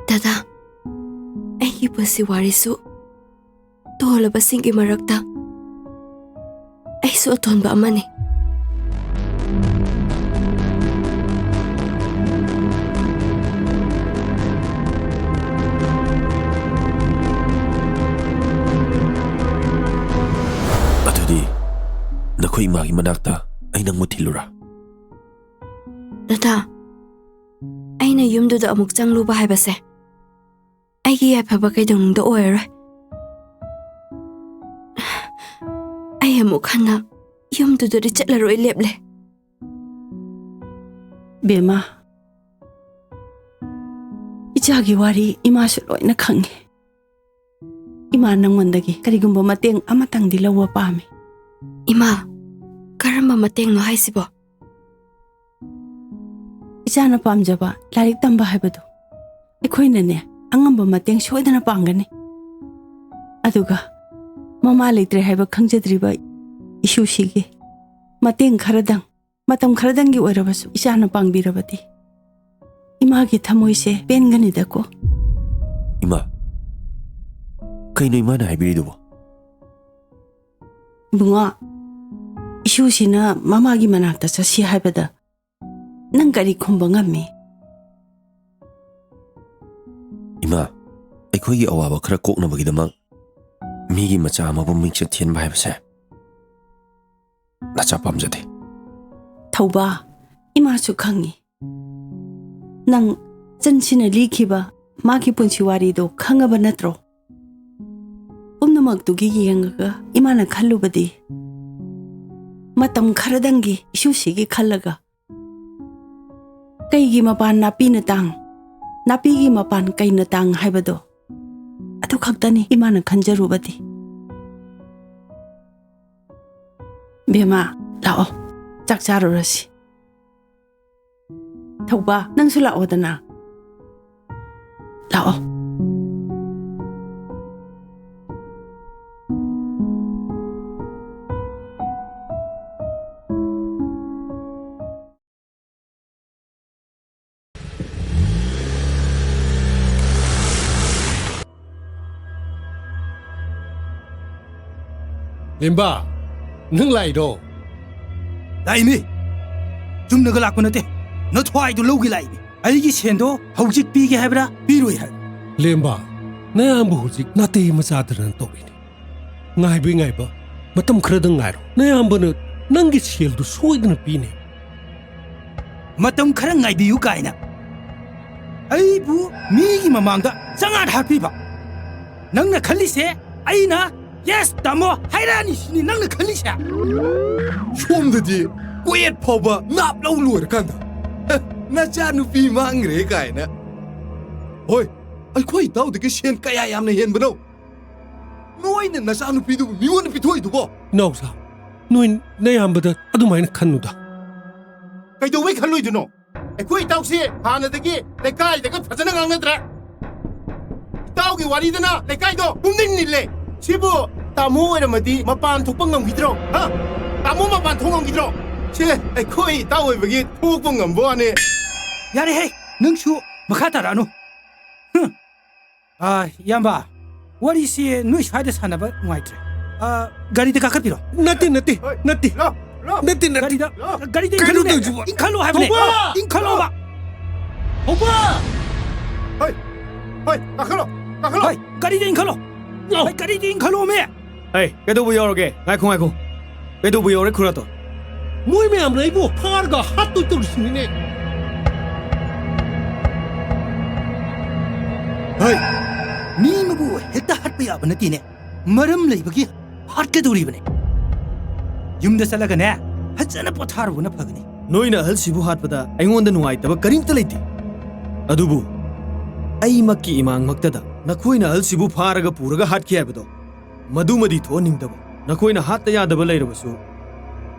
Dada, ꯑꯩꯒꯤ ꯄꯨꯟꯁꯤ ꯋꯥꯔꯤꯁꯨ ꯇꯣꯜꯂꯕꯁꯤꯡꯒꯤ ꯃꯔꯛꯇ ꯑꯩꯁꯨ ꯑꯇꯣꯟꯕ ꯑꯃꯅꯤ. ꯑꯗꯨꯗꯤ ꯅꯈꯣꯏ ꯏꯃꯥꯒꯤ ꯃꯅꯥꯛꯇ ꯑꯩ ꯅꯪꯕꯨ ꯊꯤꯜꯂꯨꯔꯥ? Dada, ꯑꯩꯅ ꯌꯨꯝꯗꯨꯗ ꯑꯃꯨꯛ ꯆꯪꯂꯨꯕ ꯍꯥꯏꯕꯁꯦ ꯑꯩꯒꯤ ꯌꯥꯏꯐꯕ ꯀꯩꯗꯧꯅꯨꯡꯗ ꯑꯣꯏꯔꯔꯣꯏ. ꯑꯩ ꯑꯃꯨꯛ ꯍꯟꯅ ꯌꯨꯝꯗꯨꯗꯗꯤ ꯆꯠꯂꯔꯣꯏ ꯂꯦꯞꯂꯦ. ꯕꯦꯃꯥ, ꯏꯆꯥꯒꯤ ꯋꯥꯔꯤ ꯏꯃꯥꯁꯨ ꯂꯣꯏꯅ ꯈꯪꯉꯤ. ꯏꯃꯥ ꯅꯪꯉꯣꯟꯗꯒꯤ ꯀꯔꯤꯒꯨꯝꯕ ꯃꯇꯦꯡ ꯑꯃꯇꯪꯗꯤ ꯂꯧꯕ ꯄꯥꯝꯃꯤ. ꯏꯃꯥ, ꯀꯔꯝꯕ ꯃꯇꯦꯡꯅꯣ ꯍꯥꯏꯁꯤꯕꯣ? ꯏꯆꯥꯅ ꯄꯥꯝꯖꯕ ꯂꯥꯏꯔꯤꯛ ꯇꯝꯕ ꯍꯥꯏꯕꯗꯨ ꯑꯩꯈꯣꯏꯅꯅꯦ ꯑꯉꯝꯕ ꯃꯇꯦꯡ ꯁꯣꯏꯗꯅ ꯄꯥꯡꯒꯅꯤ. ꯑꯗꯨꯒ ꯃꯃꯥ ꯂꯩꯇ꯭ꯔꯦ ꯍꯥꯏꯕ ꯈꯪꯖꯗ꯭ꯔꯤꯕ ꯏꯁꯨꯁꯤꯒꯤ ꯃꯇꯦꯡ ꯈꯔꯗꯪ, ꯃꯇꯝ ꯈꯔꯗꯪꯒꯤ ꯑꯣꯏꯔꯕꯁꯨ ꯏꯆꯥꯅ ꯄꯥꯡꯕꯤꯔꯕꯗꯤ ꯏꯃꯥꯒꯤ ꯊꯃꯣꯏꯁꯦ ꯄꯦꯟꯒꯅꯤꯗꯀꯣ. 이마, 그이노 이마나 하이비리도보. bunga, 이슈시나 마마기 만학다 자시 하이바다 난 가리 콤방암미. 이마, ꯑꯩꯈꯣꯏꯒꯤ ꯑꯋꯥꯕ ꯈꯔ ꯀꯣꯛꯅꯕꯒꯤꯗꯃꯛ ꯃꯤꯒꯤ ꯃꯆꯥ ꯑꯃꯕꯨ ꯃꯤꯡꯆꯠ ꯊꯤꯍꯟꯕ ꯍꯥꯏꯕꯁꯦ ꯅꯆꯥ ꯄꯥꯝꯖꯗꯦ. ꯊꯧꯕꯥ, ꯏꯃꯥꯁꯨ ꯈꯪꯉꯤ. ꯅꯪ ꯆꯟꯁꯤꯅ ꯂꯤꯈꯤꯕ ꯃꯥꯒꯤ ꯄꯨꯟꯁꯤ ꯋꯥꯔꯤꯗꯣ ꯈꯪꯉꯕ ꯅꯠꯇ꯭ꯔꯣ? ꯄꯨꯝꯅꯃꯛꯇꯨꯒꯤ ꯌꯦꯡꯉꯒ ꯏꯃꯥꯅ ꯈꯜꯂꯨꯕꯗꯤ ꯃꯇꯝ ꯈꯔꯗꯪꯒꯤ ꯏꯁꯨꯁꯤꯒꯤ ꯈꯜꯂꯒ ꯀꯩꯒꯤ ꯃꯄꯥꯟ ꯅꯥꯄꯤꯅ ꯇꯥꯡ, ꯅꯥꯄꯤꯒꯤ ꯃꯄꯥꯟ ꯀꯩꯅ ꯇꯥꯡ ꯍꯥꯏꯕꯗꯣ ꯑꯗꯨ ꯈꯛꯇꯅꯤ ꯏꯃꯥꯅ ꯈꯟꯖꯔꯨꯕꯗꯤ. ꯕꯦꯃꯥ, ꯂꯥꯛꯑꯣ ꯆꯥꯛ ꯆꯥꯔꯨꯔꯁꯤ. ꯊꯧꯕꯥ, ꯅꯪꯁꯨ ꯂꯥꯛꯑꯣꯗꯅ. ꯂꯥꯛꯑꯣ. ꯂꯦꯝꯕꯥ, ꯅꯪ ꯂꯥꯛꯏꯔꯣ? ꯂꯥꯛꯏꯃꯤ. ꯆꯨꯝꯅꯒ ꯂꯥꯛꯄ ꯅꯠꯇꯦ. ꯅꯊ꯭ꯋꯥꯏꯗꯣ ꯂꯧꯒꯦ ꯂꯥꯛꯏꯃꯤ. ꯑꯩꯒꯤ ꯁꯦꯟꯗꯣ ꯍꯧꯖꯤꯛ ꯄꯤꯒꯦ ꯍꯥꯏꯕ꯭ꯔꯥ ꯄꯤꯔꯣꯏ ꯍꯥꯏꯕ꯭ꯔꯥ? ꯂꯦꯝꯕꯥ, ꯅꯌꯥꯝꯕ ꯍꯧꯖꯤꯛ ꯅꯥꯇꯩ ꯃꯆꯥꯗꯅ ꯇꯧꯔꯤꯅꯤ. ꯉꯥꯏꯕ ꯃꯇꯝ ꯈꯔꯗꯪ ꯉꯥꯏꯔꯣ. ꯅꯌꯥꯝꯕꯅ ꯅꯪꯒꯤ ꯁꯦꯜꯗꯨ ꯁꯣꯏꯗꯅ ꯄꯤꯅꯤ. ꯃꯇꯝ ꯈꯔ ꯉꯥꯏꯕꯤꯌꯨ ꯀꯥꯏꯅ ꯑꯩꯕꯨ ꯃꯤꯒꯤ ꯃꯃꯥꯡꯗ ꯆꯉꯥꯛ ꯍꯥꯞꯄꯤꯕ. ꯅꯪꯅ ꯈꯜꯂꯤꯁꯦ ꯑꯩꯅ ꯌꯦꯁ ꯇꯥꯃꯣ ꯍꯥꯏꯔꯛꯑꯅꯤ ꯁꯤꯅꯤ ꯅꯪꯅ ꯈꯜꯂꯤꯁꯦ? ꯁꯣꯝꯗꯗꯤ ꯀꯣꯌꯦꯠ ꯐꯥꯎꯕ ꯅꯥꯞ ꯂꯧ ꯂꯣꯏꯔꯀꯥꯟꯗ na cha nu pi mang re kai na hoi ai khoi tau de ke shen kaya yam na hen bano noi na na cha nu pi du mi won pi thoi du bo nau sa noi na yam bada adu mai na khanu da kai do wei khan lui du no ai khoi tau se ha na de ki le kai de ka phajana ngang na tra tau ki wari da na le kai do bum nin ni le sibu tamu era madi mapan thuk pang ngam gidro ha tamu mapan thuk ngam gidro che ai khoi tau wei bagi thuk pang ngam bo ne yare he nang shu makha ta ra no yamba wari si noi side sana ba ngai tre gari de ka khat piro nati nati nati nati gari da gari de Kano in do khalo ha bane in khalo ba opa hoi hoi kakalo hai gari de in khalo hai gari de in khalo me Hey, cái đồ bây giờ rồi ngay không, cái đồ bây giờ đấy khura to. moi me am nei bo phar ga hat tu tu sini ne hai ni ma bu heta hat pa ya bana ti ne maram lei ba ki hat ke duri bane yum da sala ga ne hajana pothar bu na phagni Noi na hal sibu hat pada, ay ngonda nuai taba karim talay ti. Adubu, ay makki imang magtada, nakoy na hal sibu pharaga puraga hat kiya bado. Madumadi to ning daba, nakoy na hat ya daba lay rabaso.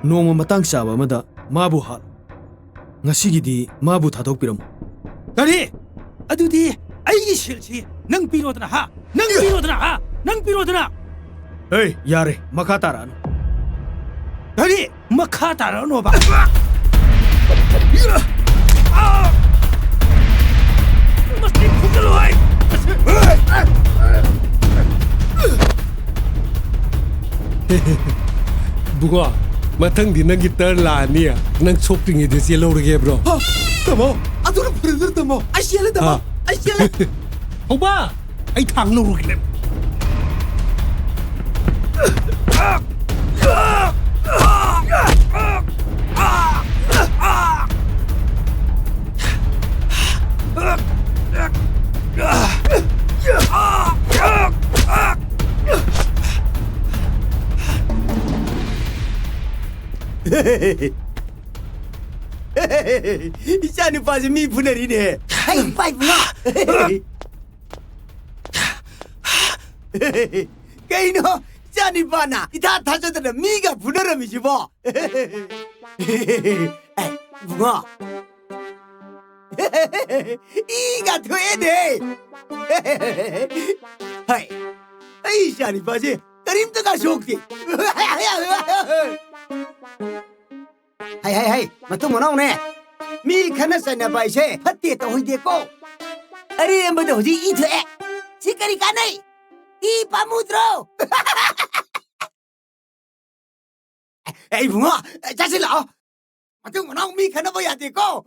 Noma matang saba mada mabu hat. Ngasigi di mabu tatok piram. gari adudi ai gi shil chi nang piro dana ha nang piro dana ha nang piro dana Hey, yare, makataran. gari makha ta ra no ba masti phukalo ai buga mathang di nang gitar la nia nang chopting de se lo re bro tamo adu na brother tamo ai shele tamo ai shele hoba ai thang lo ru le Isa ni pa si mi punari ne. Hai, pai bunga. Kay no, isa ni pa na. Ita taso ta na mi ga punara mi si po. Ay, bunga. Iga tuwe de. Hai, ay isa ni pa si. Karim to ka shokti. Hai, matung mo ne. Mi khana sa na bai se phatte to hoi de ko. Are em ba do ji I thue. Sikari ka nai. I pamudro. Ei bunga, cha si lao. Matung mo mi khana ba ya de ko.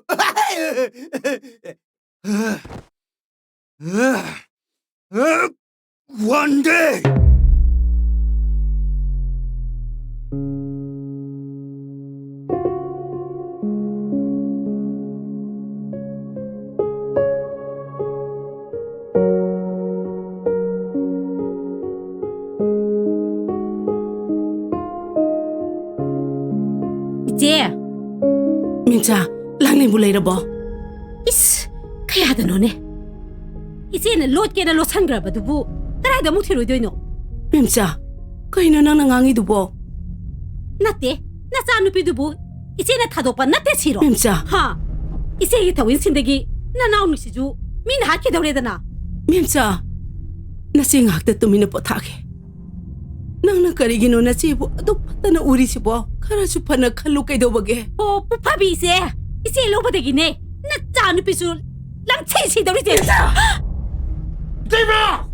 One day. Iche, Mincha, lang ni bulay rabo. is kaya da no ne. Iche na lot ke na lot sang graba dubu. Tara da mu thiro do no. Mincha, kayo na nang nangangi dubo. Nate, na sa anu pi dubu. Iche na thado pa nate siro. Mincha, Ha. Iche gi thawin sindagi na naw nu siju. Min ha ki dawre da na. Mincha, nasing hakta tumina pothake. Nang na karigino na sibo, ado pata na uri sibo. Kara supa na kalu kay daw bage. O pupabi ise. Ise lo ba dagi ne. Na sa anu pi su lang chei si dawre je. Deva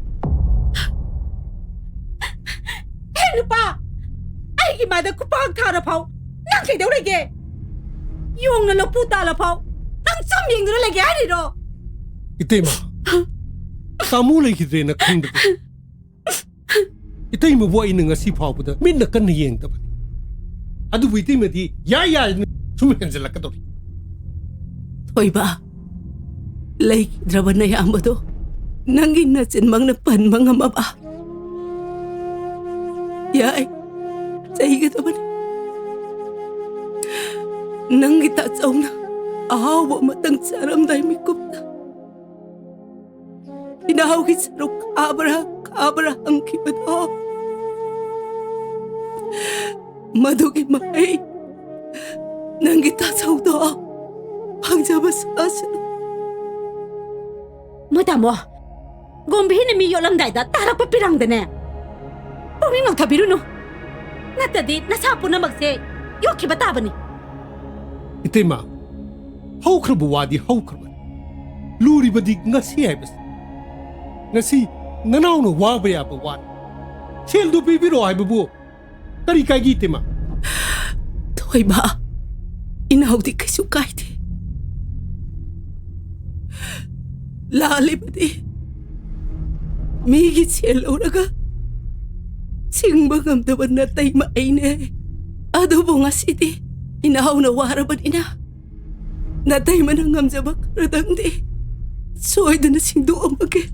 Hey pa. Ai gi ma da ku pang thara phau. Nang kay dawre ge. Yung na lo puta la phau. Nang som yeng do le ge ari ro. itema tamu le khidre na khang da itei mo boy na ngasi phau da min na kan yeng ta adu wi ti me di ya sum henjela ka dori Hoy ba? Like, draba na yama do. Nangin na sinmang na pan mga maba. Yay, sa higa naman. Nang kita tsaw na. ahawba matang saramday mikupta. Inahawgi sarok kabra ang kibado. Madugi mai nangita saudo pangjabas asano. Madamo, gombihin mi yolamday da tarak pa pirangdane. Pungin ng tabiruno. Natadi nasapo na magse yoki batabani. Itema, hawkrabu wadi hawkrabu. Luri badi ngasi haibas. Ngasi nanaw no waba yaba wadi. Sel do bibiro haibabu. Kari kagi itema. Toy ba? Inahawdi kayo kahit. Lali badi. Migit sel oraga. Singbagam daban na tay maine. Ado po nga siti. Inahaw na waraban ina. Natay manangam sa bakaradang di. Soy da na sing doon magin.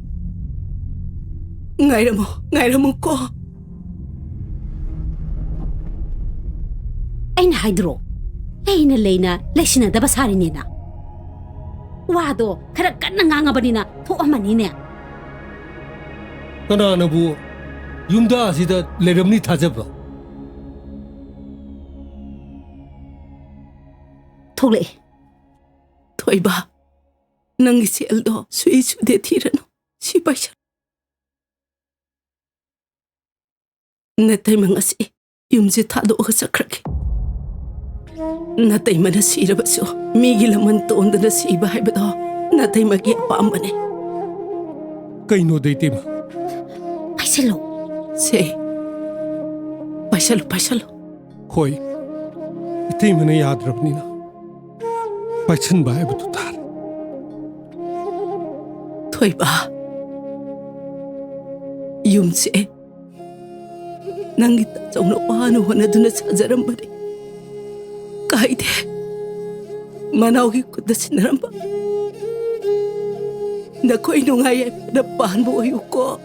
Ngaira mo ko. Ay na hydro. Lay na laysina da basari nina. Wado karakan na nga ba nina tuaman nina. Kanana bu yumda asida leramni thajabro. Tole. Toy ba? Nang iseldo suisu de tirano. Si Paisha. Natay mga si yumsi tado ka sa kraki. Natay manasira ba so? Migilaman toon da nasiba hay ba to? Natay mag-iapaan ba ni? Kaino da itima. Paisalo. Say. Paisalo. Hoy. Itima na yadrab nina. Paichan ba hai butu tar. Toy ba? Yumsi nang ita sa unapahan na doon sa ajaran ba ni? Kahit manawag ko na sinaramba. Nako'y nungayay panapahan mo ayo ko.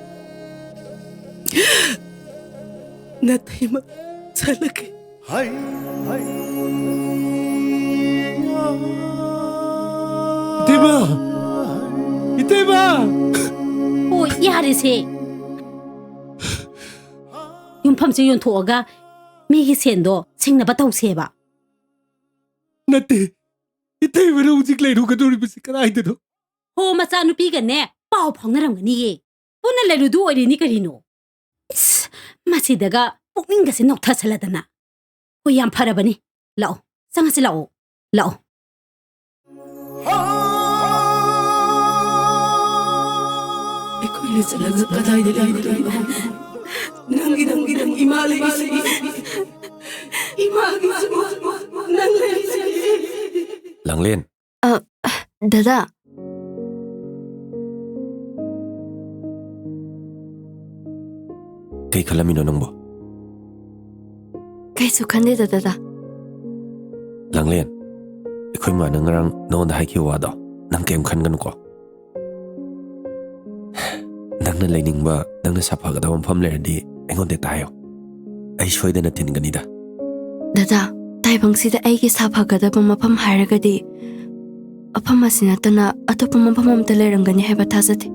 Natay sa laki. Itema! Oh, yari si. Yung pamsi yung tuoga, migi sendo, sing na bataw siya ba? Nate, itema na ujik lay ruka duri bisi karay dito. Ho, masano pigan ne, pao pang naram gani ye. Puna lalo duwa rin ni karino. Masidaga, pukning kasi nokta salada na. Ho, yan para ba ni? Lao, sanga si Lao. Lao. Ikaw lisalag sa katay nila ito. Nang imalay isi. Imagin sa mga nanglay isi. Langlen. Dada. Kay kalamino nang bo. Kay sukande da dada. Langlen. Ikoy ma nang ngarang noon da haiki wado. Nang kem kan gan ko. Nang na laining ba nang na sapa ka dawang pamler di engon de tayo. Ay shoy de na tin ganida. Dada, taibang sida ay gisapagada pang mapam haragadi. Apam asinata na ato pang mapamam talerang gani heba tazati.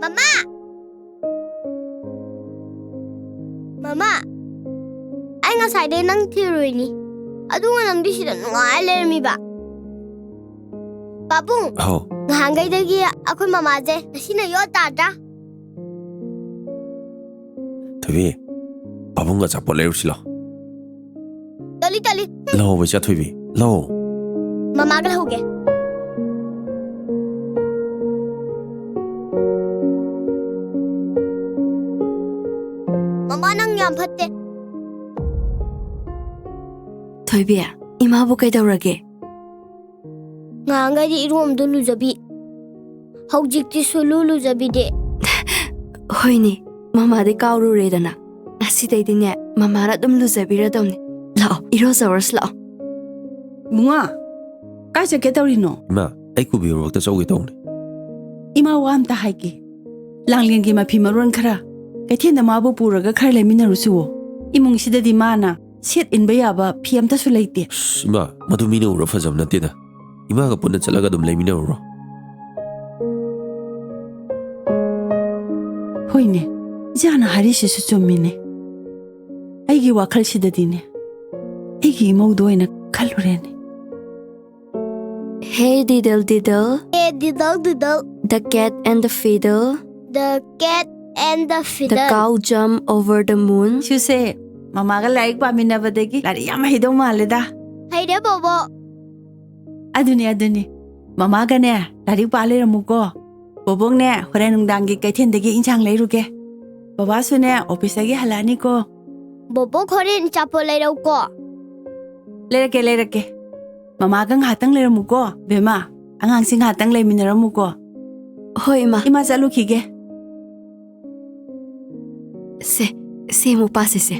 Mama! Mama! Ay nga sa'yo ng tiroy ni. Ado nga nang di sila nga alermi ba? Papung! Oh. Nga hanggay dagi ako mamaze na sinayo tata. Tuwi. Babung ga chapo leru sila. Tali. Lao ba siya tuwi. Lao. Mama ka hoge. Mama nang yam patte. Toybiya, imabu kay dawrage. Nga hanggay di iruamdo luzabi. Haujikti sulu luzabi de. Hoy ni, mama di kauru redana. Asiday din niya, mama na luzabi radam ni. Lao, irosawas lao. Munga, kaya kita rino. Ma, ay ko biro ta sawi tong. Ima wam ta haiki. Langling ma pimaron kara. Kaya na mabu puraga kar lemina rusuo. Imong sida di mana. Set ꯏꯟꯕ ꯌꯥꯕ ꯐꯤ ꯑꯝꯇꯁꯨ ꯂꯩꯇꯦ ꯏꯃꯥ ꯃꯗꯨ ꯃꯤꯅ ꯎꯔ ꯐꯖꯕ ꯅꯠꯇꯦꯗ ꯏꯃꯥꯒ ꯄꯨꯟꯅ ꯆꯠꯂꯒ ꯑꯗꯨꯝ ꯂꯩꯃꯤꯟꯅꯔꯨꯔꯣ ꯍꯣꯏꯅꯦ ꯏꯆꯥꯅ ꯍꯥꯏꯔꯤꯁꯤꯁꯨ ꯆꯨꯝꯃꯤꯅꯦ ꯑꯩꯒꯤ ꯋꯥꯈꯜꯁꯤꯗꯗꯤꯅꯦ ꯑꯩꯒꯤ ꯏꯃꯧꯗ ꯑꯣꯏꯅ ꯈꯜꯂꯨꯔꯦꯅꯦ Hey diddle diddle, Hey, diddle, diddle. the cat and the fiddle, The cat and the the fiddle. cow jumped over the moon. ꯁꯤꯁꯦ ꯃꯃꯥꯒ ꯂꯥꯏꯔꯤꯛ ꯄꯥꯃꯤꯟꯅꯕꯗꯒꯤ ꯂꯥꯏꯔꯤꯛ ꯌꯥꯝ ꯍꯩꯗꯧ ꯃꯥꯜꯂꯦꯗ Hayde bobo. ꯑꯗꯨꯅꯤ ꯃꯃꯥꯒꯅꯦ ꯂꯥꯏꯔꯤꯛ ꯄꯥ ꯂꯩꯔꯝꯃꯨꯀꯣ ꯕꯣꯕꯣꯛꯅꯦ ꯍꯣꯔꯦꯟ ꯅꯨꯡꯗꯥꯡꯒꯤ ꯀꯩꯊꯦꯜꯗꯒꯤ ꯏꯟꯁꯥꯡ ꯂꯩꯔꯨꯒꯦ ꯕꯕꯥꯁꯨꯅꯦ ꯑꯣꯐꯤꯁꯇꯒꯤ ꯍꯜꯂꯛꯑꯅꯤꯀꯣ Bobo horin chapo lerau ko. ꯂꯩꯔꯛꯀꯦ ꯃꯃꯥꯒ ꯉꯥꯏꯍꯥꯛꯇꯪ ꯂꯩꯔꯝꯃꯨꯀꯣ ꯕꯦꯃꯥ ꯑꯉꯥꯡꯁꯤꯡ ꯉꯥꯏꯍꯥꯛꯇꯪ ꯂꯩꯃꯤꯟꯅꯔꯝꯃꯨꯀꯣ Hoy ma, ꯏꯃꯥ ꯆꯠꯂꯨꯈꯤꯒꯦ se mo pase se.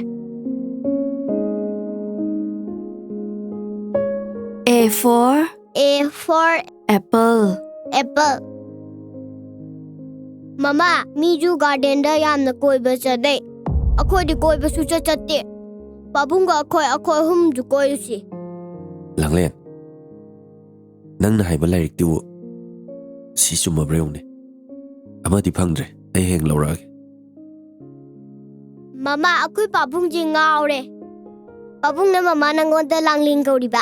A for A for apple. apple. Mama, Miju garden da yamna koiba chadai. Akhoi di koiba su chatte. Babunga akhoi hum ju koyusi. ꯂꯥꯡꯂꯦꯟ ꯅꯪꯅ ꯍꯥꯏꯕ ꯂꯥꯏꯔꯤꯛꯇꯨ ꯁꯤ ꯆꯨꯝꯃꯕ꯭ꯔꯥ ꯌꯦꯡꯎꯅꯦ ꯑꯃꯗꯤ ꯐꯪꯗ꯭ꯔꯦ ꯑꯩ ꯍꯌꯦꯡ ꯂꯧꯔꯛꯑꯒꯦ Mama, akoi babung ji ngaure. Babung na mama nangonda langling kauriba.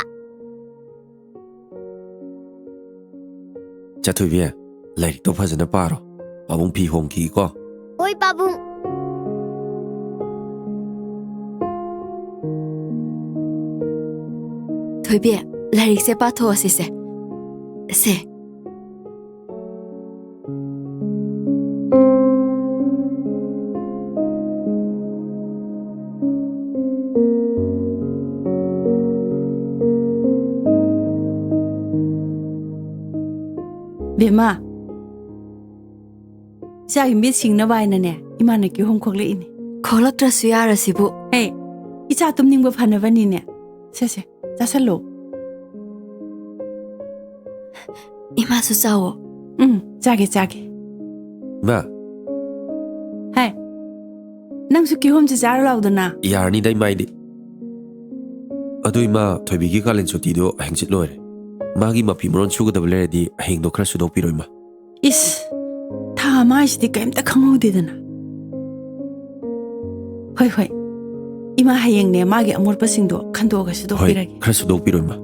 ꯆꯠꯊꯣꯏꯕꯤ ꯂꯥꯏꯔꯤꯛꯇꯣ ꯐꯖꯅ ꯄꯥꯔꯣ ꯄꯥꯕꯨꯡ ꯐꯤ ꯍꯣꯡꯈꯤꯀꯣ Hoi babung. Thôi bia, laric se pa tho si se. Se. ꯕꯦꯃꯥ ꯏꯆꯥꯒꯤ ꯃꯤꯠ ꯁꯤꯡꯅꯕ ꯍꯥꯏꯅꯅꯦ ꯏꯃꯥꯅ ꯀꯤꯍꯣꯝ ꯈꯣꯛꯂꯛꯏꯅꯦ ꯈꯣꯛꯂꯛꯇ꯭ꯔꯁꯨ ꯌꯥꯔꯁꯤꯕꯨ ꯍꯦ ꯏꯆꯥ ꯇꯨꯝꯅꯤꯡꯕ ꯐꯅꯕꯅꯤꯅꯦ ꯁꯦ ꯆꯥꯁꯜꯂꯣ 이마수 짜오. 짜게 ꯏꯃꯥ ꯍꯥꯏ ꯅꯪꯁꯨ ꯀꯤꯍꯣꯝꯁꯦ ꯆꯥꯔ ꯂꯥꯎꯗꯅ ꯌꯥꯔꯅꯤꯗ ꯏꯃꯥꯏꯗꯤ ꯑꯗꯨ ꯏꯃꯥ ꯊꯣꯏꯕꯤꯒꯤ ꯀꯥꯂꯦꯟ ꯁꯨꯇꯤꯗꯣ ꯍꯌꯦꯡꯆꯤꯠ ꯂꯣꯏꯔꯦ ꯃꯥꯒꯤ ꯃꯐꯤ ꯃꯔꯣꯟ ꯁꯨꯒꯗꯕ ꯂꯩꯔꯗꯤ ꯍꯌꯦꯡꯗꯣ ꯈꯔ ꯁꯨꯗꯣꯛꯄꯤꯔꯣ ꯏꯃꯥ ꯏꯁ ꯊꯥ ꯑꯃ ꯍꯥꯏꯁꯤꯗꯤ ꯀꯩꯝꯇ ꯈꯪꯍꯧꯗꯦꯗꯅ ꯍꯣꯏ ꯏꯃꯥ ꯍꯌꯦꯡꯅꯦ ꯃꯥꯒꯤ ꯑꯃꯣꯠꯄꯁꯤꯡꯗꯣ ꯈꯟꯗꯣꯛꯑꯒ ꯍꯣꯏ ꯁꯨꯗꯣꯛꯄꯤꯔꯒꯦ ꯈꯔ ꯁꯨꯗꯣꯛꯄꯤꯔꯣ ꯏꯃꯥ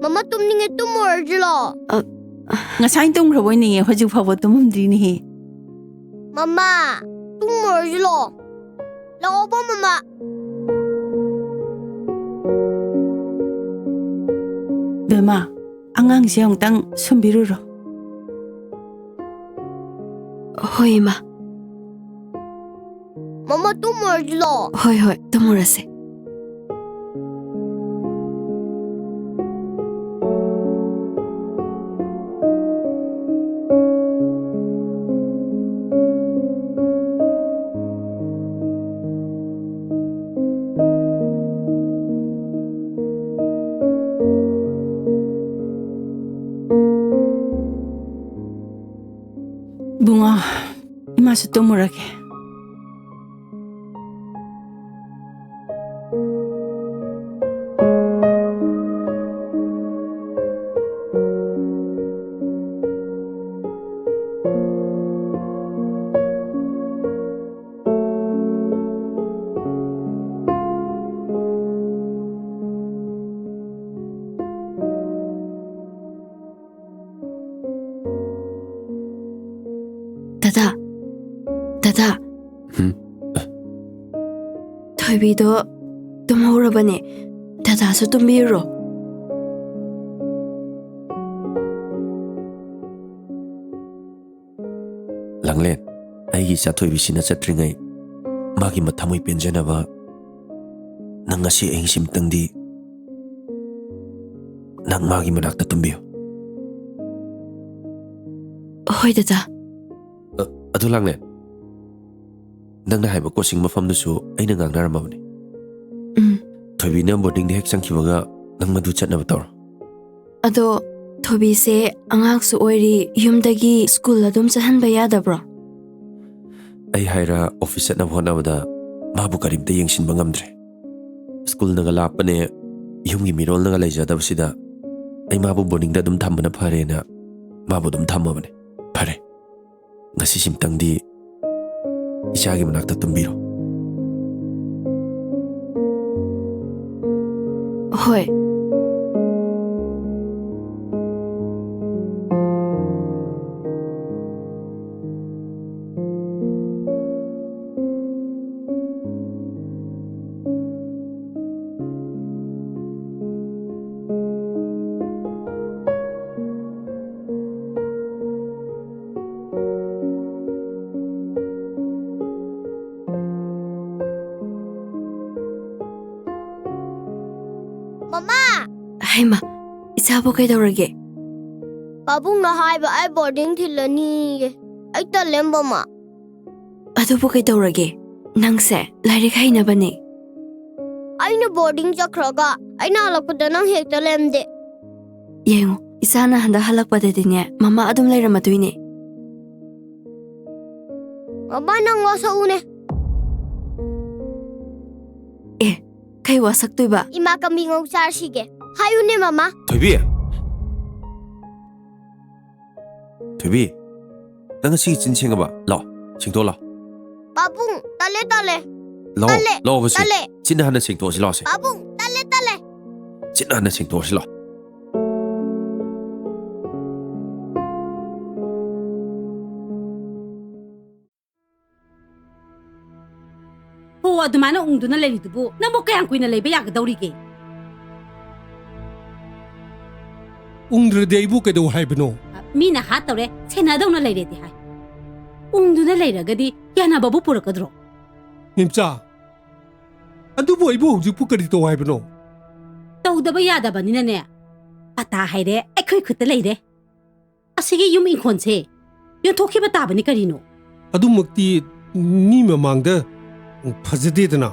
Mama tumninge tumorjlo. ꯉꯁꯥꯏ ꯇꯨꯝꯈ꯭ꯔꯕꯣꯏ ꯅꯤꯡꯉꯦ ꯍꯧꯖꯤꯛ ꯐꯥꯎꯕ ꯇꯨꯝꯃꯝꯗ꯭ꯔꯤꯅꯦꯍꯦ Mama, tumorjlo. Laobo mama. ꯕꯦꯃꯥ ꯑꯉꯥꯡꯁꯦ ꯑꯃꯨꯛꯇꯪ ꯁꯨꯝꯕꯤꯔꯨꯔꯣ Hoy ma. Mama tumorjlo. Hoy, tumurase. bunga 이마수 tumurage Dada. Thoibido tumhorabane. Dada su tumbiro. ꯂꯥꯡꯂꯦꯟ ꯑꯩꯒꯤ ꯆꯥꯊꯣꯏꯕꯤꯁꯤꯅ ꯆꯠꯇ꯭ꯔꯤꯉꯩ ꯃꯥꯒꯤ ꯃꯊꯃꯣꯏ ꯄꯦꯟꯖꯅꯕ ꯅꯪ ꯉꯁꯤ ꯑꯍꯤꯡꯁꯤꯃꯇꯪꯗꯤ ꯅꯪ ꯃꯥꯒꯤ ꯃꯅꯥꯛꯇ ꯇꯨꯝꯕꯤꯌꯨ Hoy dada. ꯑꯗꯨ ꯂꯥꯡꯂꯦꯟ ꯅꯪꯅ ꯍꯥꯏꯕ ꯀꯣꯆꯤꯡ ꯃꯐꯝꯗꯨꯁꯨ ꯑꯩꯅ ꯉꯥꯡꯅꯔꯝꯃꯕꯅꯤ ꯊꯣꯏꯕꯤꯅ ꯕꯣꯔꯗꯤꯡꯗ ꯍꯦꯛ ꯆꯪꯈꯤꯕꯒ ꯅꯪ ꯃꯗꯨ ꯆꯠꯅꯕ ꯇꯧꯔꯣ Ado Thobise angaksu oiri yumdagi school adum chahanba yadabro. ꯑꯩ ꯍꯥꯏꯔ ꯑꯣꯐꯤꯁ ꯆꯠꯅꯕ ꯍꯣꯠꯅꯕꯗ ꯃꯥꯕꯨ ꯀꯔꯤꯝꯇ ꯌꯦꯡꯁꯤꯟꯕ ꯉꯝꯗ꯭ꯔꯦ ꯁ꯭ꯀꯨꯜꯅꯒ ꯂꯥꯞꯄꯅꯦ ꯌꯨꯝꯒꯤ ꯃꯤꯔꯣꯜꯅꯒ ꯂꯩꯖꯗꯕꯁꯤꯗ ꯑꯩ ꯃꯥꯕꯨ ꯕꯣꯔꯗꯤꯡꯗ ꯑꯗꯨꯝ ꯊꯝꯕꯅ ꯐꯔꯦꯅ ꯃꯥꯕꯨ ꯑꯗꯨꯝ ꯊꯝꯃꯕꯅꯦ ꯐꯔꯦ ꯉꯁꯤꯁꯤꯝꯇꯪꯗꯤ ꯏꯆꯥꯒꯤ ꯃꯅꯥꯛꯇ ꯇꯨꯝꯕꯤꯔꯣ ꯍꯣꯏ ꯃꯃꯥ ꯍꯩꯃ ꯏꯆꯥꯕꯨ ꯀꯩꯗꯧꯔꯒꯦ ꯄꯥꯕꯨꯡꯅ ꯍꯥꯏꯕ ꯑꯩ ꯕꯣꯔꯗꯤꯡ ꯊꯤꯜꯂꯅꯤꯌꯦ ꯑꯩ ꯇꯜꯂꯦ ꯃꯃꯥ ꯑꯗꯨꯕꯨ ꯀꯩꯗꯧꯔꯒꯦ ꯅꯪꯁꯦ ꯂꯥꯏꯔꯤꯛ ꯍꯩꯅꯕꯅꯦ ꯑꯩꯅ ꯕꯣꯔꯗꯤꯡ ꯆꯠꯈ꯭ꯔꯒ ꯑꯩꯅ ꯍꯜꯂꯛꯄꯗ ꯅꯪ ꯍꯦꯛꯇ ꯂꯩꯔꯝꯗꯦ ꯌꯦꯡꯉꯨ ꯏꯆꯥꯅ ꯍꯟꯗꯛ ꯍꯜꯂꯛꯄꯗꯗꯤꯅꯦ ꯃꯃꯥ ꯑꯗꯨꯝ ꯂꯩꯔꯝꯃꯗꯣꯏꯅꯦ ꯃꯃꯥ ꯅꯪ ꯋꯥꯁꯛꯎꯅꯦ ꯀꯩ ꯋꯥꯁꯛꯇꯣꯏꯕ ꯏꯃꯥ ꯀꯝꯕꯤ ꯉꯧ ꯆꯥꯔꯁꯤꯒꯦ ꯍꯥꯏꯌꯨꯅꯦ ꯃꯃꯥ ꯊꯣꯏꯕꯤ ꯊꯣꯏꯕꯤ ꯅꯪ ꯉꯁꯤꯒꯤ ꯆꯤꯟ ꯁꯦꯡꯉꯕ ꯂꯥꯛꯑꯣ ꯁꯦꯡꯇꯣꯛ ꯂꯥꯛꯑꯣ ꯄꯥꯕꯨꯡ ꯇꯜꯂꯦ ꯂꯥꯛꯑꯣ ꯇꯜꯂꯦ ꯂꯥꯛꯑꯣ ꯕꯁꯤ ꯇꯜꯂꯦ ꯆꯤꯟ ꯍꯥꯟꯅ ꯁꯦꯡꯇꯣꯛꯑꯁꯤ ꯂꯥꯛꯑꯣꯁꯦ ꯄꯥꯕꯨꯡ ꯇꯜꯂꯦ ꯆꯤꯟ ꯍꯥꯟꯅ ꯁꯦꯡꯇꯣꯛꯑꯁꯤ ꯂꯥꯛꯑꯣ ꯍꯣ ꯑꯗꯨꯃꯥꯏꯅ ꯎꯪꯗꯨꯅ ꯂꯩꯔꯤꯗꯨꯕꯨ ꯅꯪꯕꯨ ꯀꯌꯥꯝ ꯀꯨꯏꯅ ꯂꯩꯕ ꯌꯥꯒꯗꯧꯔꯤꯒꯦ ꯎꯪꯗ꯭ꯔꯗꯤ ꯑꯩꯕꯨ ꯀꯩꯗꯧ ꯍꯥꯏꯕꯅꯣ ꯃꯤꯅ ꯍꯥꯠꯇꯧꯔꯦ ꯁꯦꯟꯅꯗꯧꯅ ꯂꯩꯔꯦꯗꯤ ꯍꯥꯏ ꯎꯪꯗꯨꯅ ꯂꯩꯔꯒꯗꯤ ꯌꯥꯅꯕꯕꯨ ꯄꯨꯔꯛꯀꯗ꯭ꯔꯣ ꯏꯝꯆꯥ ꯑꯗꯨꯕꯨ ꯑꯩꯕꯨ ꯍꯧꯖꯤꯛꯄꯨ ꯀꯔꯤ ꯇꯧ ꯍꯥꯏꯕꯅꯣ ꯇꯧꯗꯕ ꯌꯥꯗꯕꯅꯤꯅꯅꯦ ꯄꯇꯥ ꯍꯥꯏꯔꯦ ꯑꯩꯈꯣꯏ ꯈꯨꯠꯇ ꯂꯩꯔꯦ ꯑꯁꯤꯒꯤ ꯌꯨꯝ ꯏꯪꯈꯣꯜꯁꯦ ꯌꯣꯟꯊꯣꯛꯈꯤꯕ ꯇꯥꯕꯅꯤ ꯀꯔꯤꯅꯣ ꯑꯗꯨꯃꯛꯇꯤ ꯃꯤ ꯃꯃꯥꯡꯗ ꯐꯖꯗꯦꯗꯅ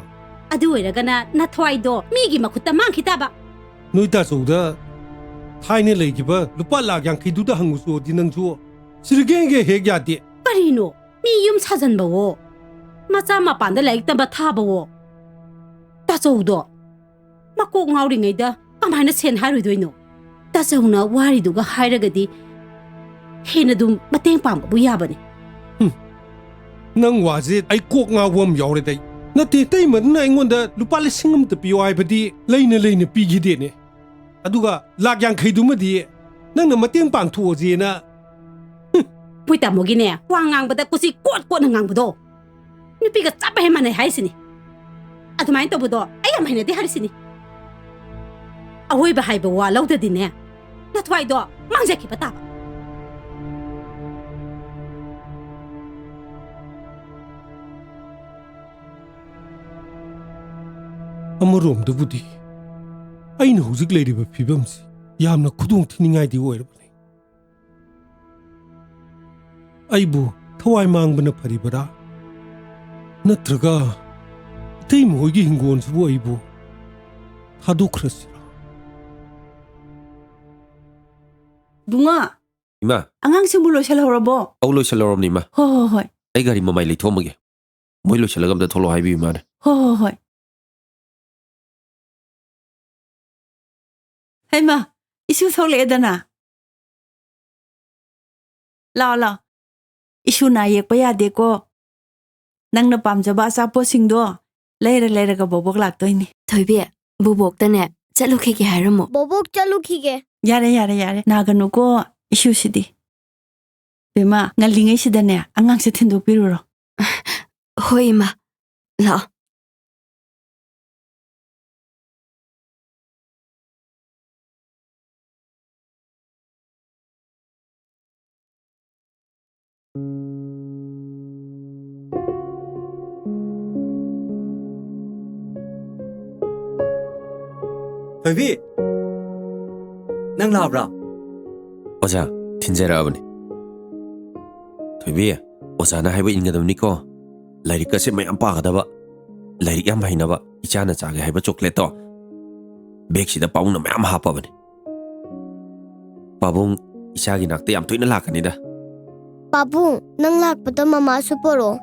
ꯑꯗꯨ ꯑꯣꯏꯔꯒꯅ ꯅꯊꯋꯥꯏꯗꯣ ꯃꯤꯒꯤ ꯃꯈꯨꯠꯇ ꯃꯥꯡꯈꯤ ꯇꯥꯕ ꯅꯣꯏ ꯇꯥꯆꯧꯗ ꯊꯥꯏꯅ ꯂꯩꯈꯤꯕ ꯂꯨꯄꯥ ꯂꯥꯛ 50ꯗꯨꯗ ꯍꯪꯉꯨꯆꯣꯗꯤ ꯅꯪꯁꯨ ꯁꯤꯔꯒꯦꯡꯒꯦ ꯍꯦꯛ ꯌꯥꯗꯦ ꯀꯔꯤꯅꯣ ꯃꯤ ꯌꯨꯝ ꯁꯥꯖꯟꯕꯋꯣ ꯃꯆꯥ ꯃꯄꯥꯟꯗ ꯂꯥꯏꯔꯤꯛ ꯇꯝꯕ ꯊꯥꯕꯋꯣ ꯇꯥꯆꯧꯗꯣ ꯃꯀꯣꯛ ꯉꯥꯎꯔꯤꯉꯩꯗ ꯀꯃꯥꯏꯅ ꯁꯦꯟ ꯍꯥꯏꯔꯣꯏꯗꯣꯏꯅꯣ ꯇꯥꯆꯧꯅ ꯋꯥꯔꯤꯗꯨꯒ ꯍꯥꯏꯔꯒꯗꯤ ꯍꯦꯟꯅ ꯑꯗꯨꯝ ꯃꯇꯦꯡ ꯄꯥꯡꯕꯕꯨ ꯌꯥꯕꯅꯤ ꯅꯪ ꯋꯥꯁꯦ ꯑꯩ ꯀꯣꯛ ꯉꯥꯎꯕ ꯑꯃ ꯌꯥꯎꯔꯦꯗ ꯅꯠꯇꯦ ꯇꯩꯃꯗꯨꯅ ꯑꯩꯉꯣꯟꯗ ꯂꯨꯄꯥ 1,000 ꯄꯤꯌꯣ ꯍꯥꯏꯕꯗꯤ ꯂꯩꯅ ꯄꯤꯈꯤꯗꯦꯅꯦ ꯑꯗꯨꯒ ꯂꯥꯛ 50ꯗꯨꯃꯗꯤ ꯅꯪꯅ ꯃꯇꯦꯡ ꯄꯥꯡꯊꯣꯛꯑꯁꯦꯅ ꯃꯣꯏ ꯇꯥꯃꯣꯒꯤꯅꯦ ꯋꯥ ꯉꯥꯡꯕꯗ ꯀꯣꯆꯤ ꯀꯣꯠꯅ ꯉꯥꯡꯕꯗꯣ ꯅꯨꯄꯤꯒ ꯆꯞ ꯍꯦꯛ ꯃꯥꯟꯅꯩ ꯍꯥꯏꯁꯤꯅꯤ ꯑꯗꯨꯃꯥꯏꯅ ꯇꯧꯕꯗꯣ ꯑꯩ ꯌꯥꯝ ꯍꯩꯅꯗꯦ ꯍꯥꯏꯔꯤꯁꯤꯅꯤ ꯑꯋꯣꯏꯕ ꯍꯥꯏꯕ ꯋꯥ ꯂꯧꯗꯗꯤꯅꯦ ꯅꯊꯋꯥꯏꯗꯣ ꯃꯥꯡꯖꯈꯤꯕ ꯇꯥꯕ ꯑꯃꯔꯣꯝꯗꯕꯨꯗꯤ ꯑꯩꯅ ꯍꯧꯖꯤꯛ ꯂꯩꯔꯤꯕ ꯐꯤꯕꯝꯁꯤ ꯌꯥꯝꯅ ꯈꯨꯗꯣꯡꯊꯤꯅꯤꯡꯉꯥꯏꯗꯤ ꯑꯣꯏꯔꯕꯅꯤ ꯑꯩꯕꯨ ꯊꯋꯥꯏ ꯃꯥꯡꯕꯅ ꯐꯔꯤꯕꯔꯥ ꯅꯠꯇ꯭ꯔꯒ ꯏꯇꯩꯃ ꯍꯣꯏꯒꯤ ꯍꯤꯡꯒꯣꯜꯁꯤꯕꯨ ꯑꯩꯕꯨ ꯊꯥꯗꯣꯛꯈ꯭ꯔꯁꯤꯔꯥ ꯕꯨꯡꯉꯣ ꯏꯃꯥ ꯑꯉꯥꯡꯁꯤꯡꯕꯨ ꯂꯣꯏꯁꯤꯜꯍꯧꯔꯕꯣ ꯑꯧ ꯂꯣꯏꯁꯤꯜꯂꯧꯔꯕꯅꯤ ꯏꯃꯥ ꯍꯣꯏ ꯑꯩ ꯒꯥꯔꯤ ꯃꯃꯥꯏ ꯂꯩꯊꯣꯛꯑꯝꯃꯒꯦ ꯃꯣꯏ ꯂꯣꯏꯁꯤꯜꯂꯒ ꯑꯝꯇ ꯊꯣꯛꯂꯛꯑꯣ ꯍꯥꯏꯕꯤꯌꯨ ꯏꯃꯥꯅ ꯍꯣꯏ ꯍꯩꯃ ꯏꯁꯨ ꯊꯣꯛꯂꯛꯑꯦꯗꯅ ꯂꯥꯛꯑꯣ ꯏꯁꯨ ꯅꯥ ꯌꯦꯛꯄ ꯌꯥꯗꯦꯀꯣ ꯅꯪꯅ ꯄꯥꯝꯖꯕ ꯑꯆꯥꯄꯣꯠꯁꯤꯡꯗꯣ ꯂꯩꯔꯒ ꯕꯣꯕꯣꯛ ꯂꯥꯛꯇꯣꯏꯅꯤ ꯊꯣꯏꯕꯤ ꯕꯨꯕꯣꯛꯇꯅꯦ ꯆꯠꯂꯨꯈꯤꯒꯦ ꯍꯥꯏꯔꯝꯃꯣ ꯕꯣꯕꯣꯛ ꯆꯠꯂꯨꯈꯤꯒꯦ ꯌꯥꯔꯦ ꯅꯥꯒꯅꯨꯀꯣ ꯏꯁꯨꯁꯤꯗꯤ ꯕꯦꯝꯃ ꯉꯜꯂꯤꯉꯩꯁꯤꯗꯅꯦ ꯑꯉꯥꯡꯁꯦ ꯊꯤꯟꯗꯣꯛꯄꯤꯔꯨꯔꯣ ꯍꯣꯏ ꯏꯃꯥ ꯂꯥꯛꯑꯣ ꯊꯣꯏꯕꯤ ꯅꯪ ꯂꯥꯛꯑꯕ꯭ꯔꯥ ꯑꯣꯖꯥ ꯊꯤꯟꯖꯔꯛꯑꯕꯅꯤ ꯊꯣꯏꯕꯤ ꯑꯣꯖꯥꯅ ꯍꯥꯏꯕ ꯏꯟꯒꯗꯕꯅꯤꯀೋ ꯂꯥꯏꯔꯤꯛꯀꯁꯦ ꯃꯌꯥꯝ ꯄꯥꯒꯗꯕ ꯂꯥꯏꯔꯤꯛ ꯌꯥꯝ ꯍꯩꯅꯕ ꯏꯆꯥꯅ ꯆꯥꯒꯦ ꯍꯥꯏꯕ ꯆꯣꯀ꯭ꯂꯦꯠꯇꯣ ꯕꯦꯒꯁꯤꯗ ꯄꯥꯕꯨꯡꯅ ꯃꯌꯥꯝ ꯍꯥꯞꯄꯕꯅꯤ ꯄꯥꯕꯨꯡ ꯏꯆꯥꯒꯤ ꯅꯥꯛꯇ ꯌꯥꯝ ꯇꯣꯏꯅ ꯂꯥꯛꯀꯅꯤꯗ ꯄꯥꯕꯨꯡ ꯅꯪ ꯂꯥꯛꯄꯗ ꯃꯃꯥꯁꯨ ꯄꯣꯔꯛꯑꯣ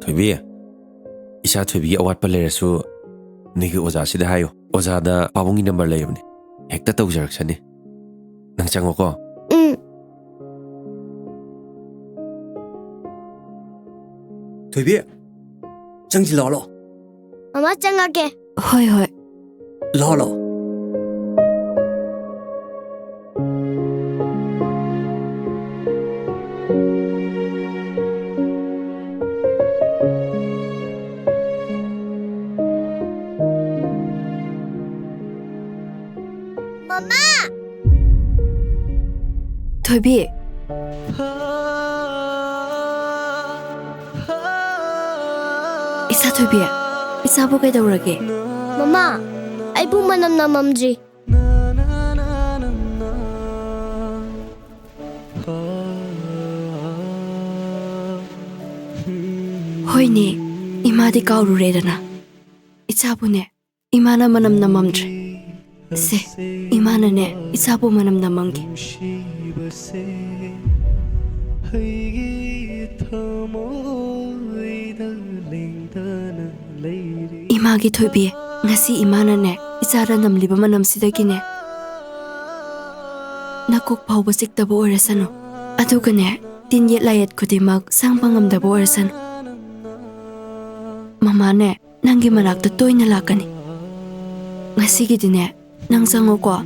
ꯊꯣꯏꯕꯤ ꯏꯆꯥ ꯊꯣꯏꯕꯤꯒꯤ ꯑꯋꯥꯠꯄ ꯂꯩꯔꯁꯨ ꯅꯣꯏꯒꯤ ꯑꯣꯖꯥꯁꯤꯗ ꯍꯥꯏꯌꯨ ꯑꯣꯖꯥꯗ ꯄꯥꯕꯨꯡꯒꯤ ꯅꯝꯕꯔ ꯂꯩꯕꯅꯤ ꯍꯦꯛꯇ ꯇꯧꯖꯔꯛꯁꯅꯤ ꯅꯪ ꯆꯪꯉꯣꯀꯣ ꯊꯣꯏꯕꯤ ꯆꯪꯁꯤ ꯂꯥꯛꯑꯣ ꯃꯃꯥ ꯆꯪꯉꯒꯦ ꯍꯣꯏ ꯍꯣꯏ ꯂꯥꯛꯑꯣ ꯃꯃꯥ ꯊꯣꯏꯕꯤ ꯏꯆꯥ ꯊꯣꯏꯕꯤ ꯏꯆꯥꯕꯨ ꯀꯩꯗꯧꯔꯒꯦ ꯃꯃꯥ ꯑꯩꯕꯨ ꯃꯅꯝ ꯅꯝꯃꯝꯗ꯭ꯔꯤ ꯍꯣꯏꯅꯦ 이마디 까우루레라나 이차부네 이마나 만남 남맘드레 세 이마나네 이차부 만남 남맘게 이마기 토비에 ngasi 이마나네 이차라 남리바 만남시다기네 nakok phauba siktabu oresanu adugane tinye layet kudimak sangpangamdabu oresanu Mamane, nangi manakta toina lakani. Ngasigidine, nang sango ko.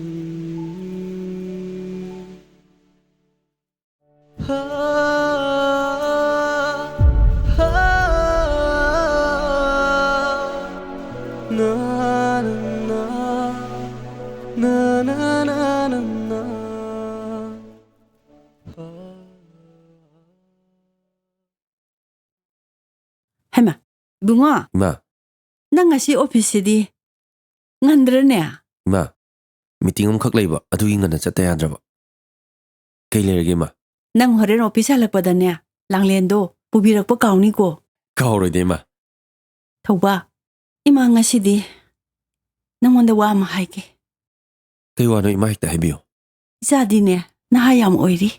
Hema, bunga. Ma, Nang ngasi office-idi ngandrane. ma, meeting khak leiba adugi ngana chatta yadraba. Kay lerege ma. Nang horen office halakpadane langlendo pubirakpa kauni ko. Kauroi de ma. Thauba, ima ngasidi nangonda wa ma haike. Kay wano ima hekta haibiyo. Isadine nahayam oiri.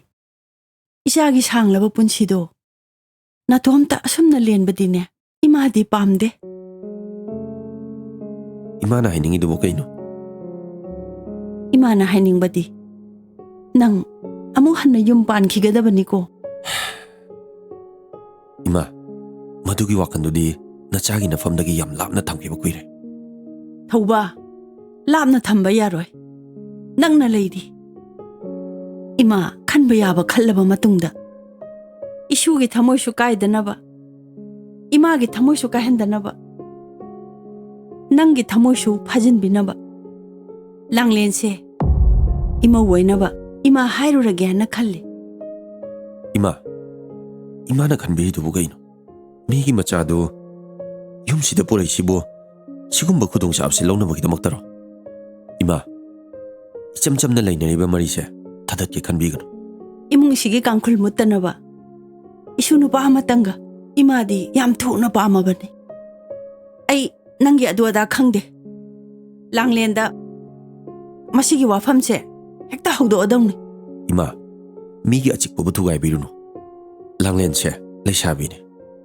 Isagi sanglaba punsido. Natomta asumna lenbadine. Imadi pamde. Imana hainingi dubo kaino. Imana hainingbadi. Nang amuk hanna yum pankhigadabani ko. Ima, madugi wakandudi nachagi nafamdagi yam lapna thamkiba kuire. Thauba, lapna thamba yaroi. Nangna leidi. Ima khanba yaba khallaba matungda. Isugi thamoisu kaidanaba. Imagi thamoisu kahendanaba. Nangi thamoisu phajinbinaba. Langlense ima woinaba ima hairurage na khalli. Ima, imana khanbiri dubo kaino. Migi machado yumsida porai sibo sigumba khudong saabse launabagidamaktaro. Ima, ichamchamna lainariba marise thadatke khanbigano. Imung sigi kangkhul muttanaba. Isu nupa amatanga imadi yam thukna pamabani. Ai nangi aduada khangde. Langlenda masigi wafamse hekta haudo adongni. Ima, migi achikpa butugai biruno. Langlense leishabine.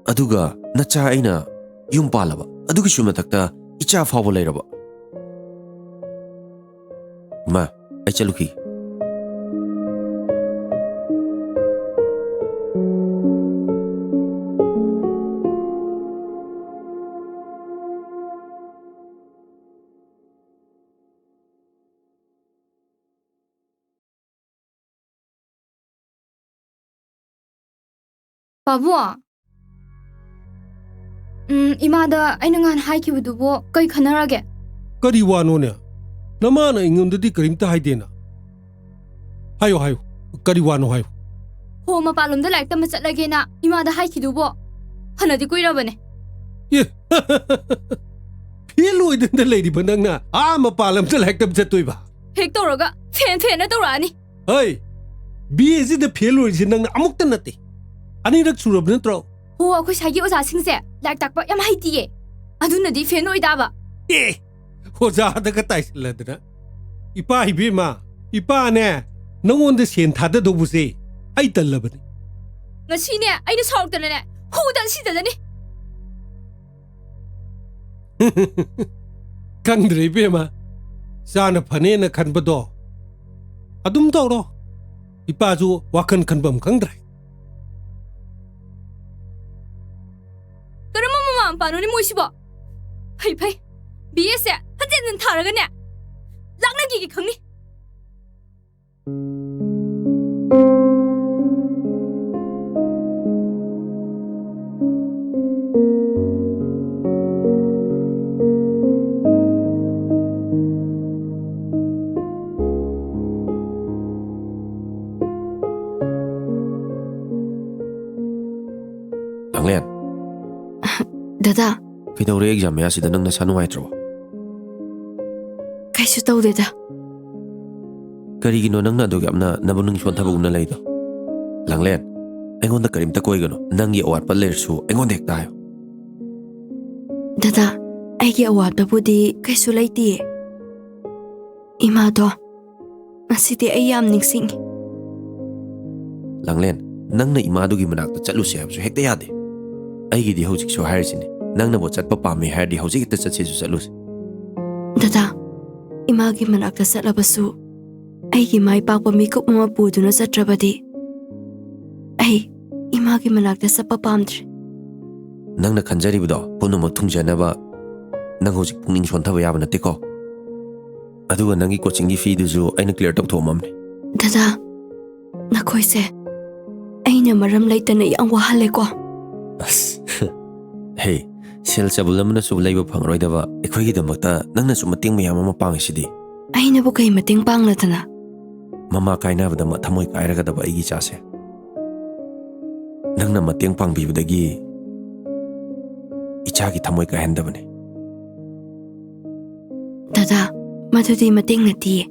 Aduga nacha aina yum palaba. Adugi sumatakta icha fawbo leiraba. Ima, ai chaluki. Babu, imada aina ngan haikibudubo kai khanarage. Kari wano ne? Namana ingundadi karimta haidena. Hayo hayo, kari wano hayo. Ho mapalumda laikta machatlage na imada haikidubo. Hanadi kuirabane. Ye. Phelo idenda lady bandangna. Mapalam ta laikta chatoi ba. Hektoraga fen na torani. Hey. BSc the phelo idenda amukta nate. Anirak surab natro. Ho akhoi sagi oja singse laik takpa yam haitiye. Adunadi fen oidaba. Eh. Oja da ka taisaladna. Ipa hibima. Ipa ne. Nangonda sen thada dobuse. Ai tallabani. Ngasine aina sawtana ne. Hudan sidadani. ꯈꯪꯗ꯭ꯔꯦ ꯏꯕꯦꯝꯃ ꯆꯥꯅ ꯐꯅꯦꯅ ꯈꯟꯕꯗꯣ ꯑꯗꯨꯝ ꯇꯧꯔꯣ ꯏꯄꯥꯁꯨ ꯋꯥꯈꯜ ꯈꯟꯐꯝ ꯈꯪꯗ꯭ꯔꯦ ꯀꯔꯝꯕ ꯃꯃꯥ ꯃꯄꯥꯅꯣꯅꯦ ꯃꯣꯏꯁꯤꯕꯣ ꯐꯩ ꯐꯩ BSꯁꯦ ꯍꯟꯖꯤꯟ ꯊꯥꯔꯒꯅꯦ ꯂꯥꯛꯅꯒꯦ ꯈꯪꯅꯤ ꯂꯥꯡꯂꯦꯟ ꯗꯗꯥ ꯀꯩꯗꯧꯔꯦ ꯑꯦꯛꯖꯥꯝ ꯃꯌꯥꯁꯤꯗ ꯅꯪ ꯅꯁꯥ ꯅꯨꯡꯉꯥꯏꯇ꯭ꯔꯕꯣ ꯀꯩꯁꯨ ꯇꯧꯗꯦꯗ ꯀꯔꯤꯒꯤꯅꯣ ꯅꯪꯅ ꯑꯗꯨꯛ ꯌꯥꯝꯅ ꯅꯕꯨꯛꯅꯤꯡ ꯁꯣꯟꯊꯕꯒꯨꯝꯅ ꯂꯩꯗꯣ ꯂꯥꯡꯂꯦꯟ ꯑꯩꯉꯣꯟꯗ ꯀꯔꯤꯝꯇ ꯀꯣꯏꯒꯅꯨ ꯅꯪꯒꯤ ꯑꯋꯥꯠꯄ ꯂꯩꯔꯁꯨ ꯑꯩꯉꯣꯟꯗ ꯍꯦꯛꯇ ꯍꯥꯏꯌꯣ ꯗꯗꯥ ꯑꯩꯒꯤ ꯑꯋꯥꯠꯄꯕꯨꯗꯤ ꯀꯩꯁꯨ ꯂꯩꯇꯤꯌꯦ ꯏꯃꯥꯗꯣ ꯉꯁꯤꯗꯤ ꯑꯩ ꯌꯥꯝ ꯅꯤꯡꯁꯤꯡꯉꯤ ꯂꯥꯡꯂꯦꯟ ꯅꯪꯅ ꯏꯃꯥꯗꯨꯒꯤ ꯃꯅꯥꯛꯇ ꯆꯠꯂꯨꯁꯦ ꯍꯥꯏꯕꯁꯨ ꯍꯦꯛꯇ ꯌꯥꯗꯦ ꯑꯩꯒꯤꯗꯤ ꯍꯧꯖꯤꯛꯁꯨ ꯍꯥꯏꯔꯤꯁꯤꯅꯦ ꯅꯪꯅꯕꯨ ꯆꯠꯄ ꯄꯥꯝꯃꯤ ꯍꯥꯏꯔꯗꯤ ꯍꯧꯖꯤꯛ ꯍꯦꯛꯇ ꯆꯠꯁꯦꯁꯨ ꯆꯠꯂꯨꯁꯦ ꯗꯗꯥ ꯏꯃꯥꯒꯤ ꯃꯅꯥꯛꯇ ꯆꯠꯂꯕꯁꯨ ꯑꯩꯒꯤ ꯃꯥꯏ ꯄꯥꯛꯄ ꯃꯤꯀꯨꯞ ꯑꯃ ꯄꯨꯗꯨꯅ ꯆꯠꯇ꯭ꯔꯕꯗꯤ ꯑꯩ ꯏꯃꯥꯒꯤ ꯃꯅꯥꯛꯇ ꯆꯠꯄ ꯄꯥꯝꯗ꯭ꯔꯦ ꯅꯪꯅ ꯈꯟꯖꯔꯤꯕꯗꯣ ꯄꯨꯝꯅꯃꯛ ꯊꯨꯡꯖꯅꯕ ꯅꯪ ꯍꯧꯖꯤꯛ ꯄꯨꯛꯅꯤꯡ ꯁꯣꯟꯊꯕ ꯌꯥꯕ ꯅꯠꯇꯦꯀꯣ ꯑꯗꯨꯒ ꯅꯪꯒꯤ ꯀꯣꯆꯤꯡꯒꯤ ꯐꯤꯗꯨꯁꯨ ꯑꯩꯅ ꯀ꯭ꯂꯤꯌꯔ ꯇꯧꯊꯣꯛꯑꯝꯃꯕꯅꯤ ꯗꯗꯥ ꯅꯈꯣꯏꯁꯦ ꯑꯩꯅ ꯃꯔꯝ ꯂꯩꯇꯅ ꯌꯥꯝ ꯋꯥꯍꯜꯂꯦꯀꯣ ꯑꯁ ꯍꯦ ꯁꯦꯜ ꯆꯕꯨꯜ ꯑꯃꯅꯁꯨ ꯂꯩꯕ ꯐꯪꯉꯔꯣꯏꯗꯕ ꯑꯩꯈꯣꯏꯒꯤꯗꯃꯛꯇ ꯅꯪꯅꯁꯨ ꯃꯇꯦꯡ ꯃꯌꯥꯝ ꯑꯃ ꯄꯥꯡꯉꯤꯁꯤꯗꯤ ꯑꯩꯅꯕꯨ ꯀꯩ ꯃꯇꯦꯡ ꯄꯥꯡꯂꯗꯅ ꯃꯃꯥ ꯀꯥꯏꯅꯕꯗ ꯊꯃꯣꯏ ꯀꯥꯏꯔꯒꯗꯕ ꯑꯩꯒꯤ ꯏꯆꯥꯁꯦ ꯅꯪꯅ ꯃꯇꯦꯡ ꯄꯥꯡꯕꯤꯕꯗꯒꯤ ꯏꯆꯥꯒꯤ ꯊꯃꯣꯏ ꯀꯥꯏꯍꯟꯗꯕꯅꯤ ꯗꯗꯥ ꯃꯗꯨꯗꯤ ꯃꯇꯦꯡ ꯅꯠꯇꯤꯌꯦ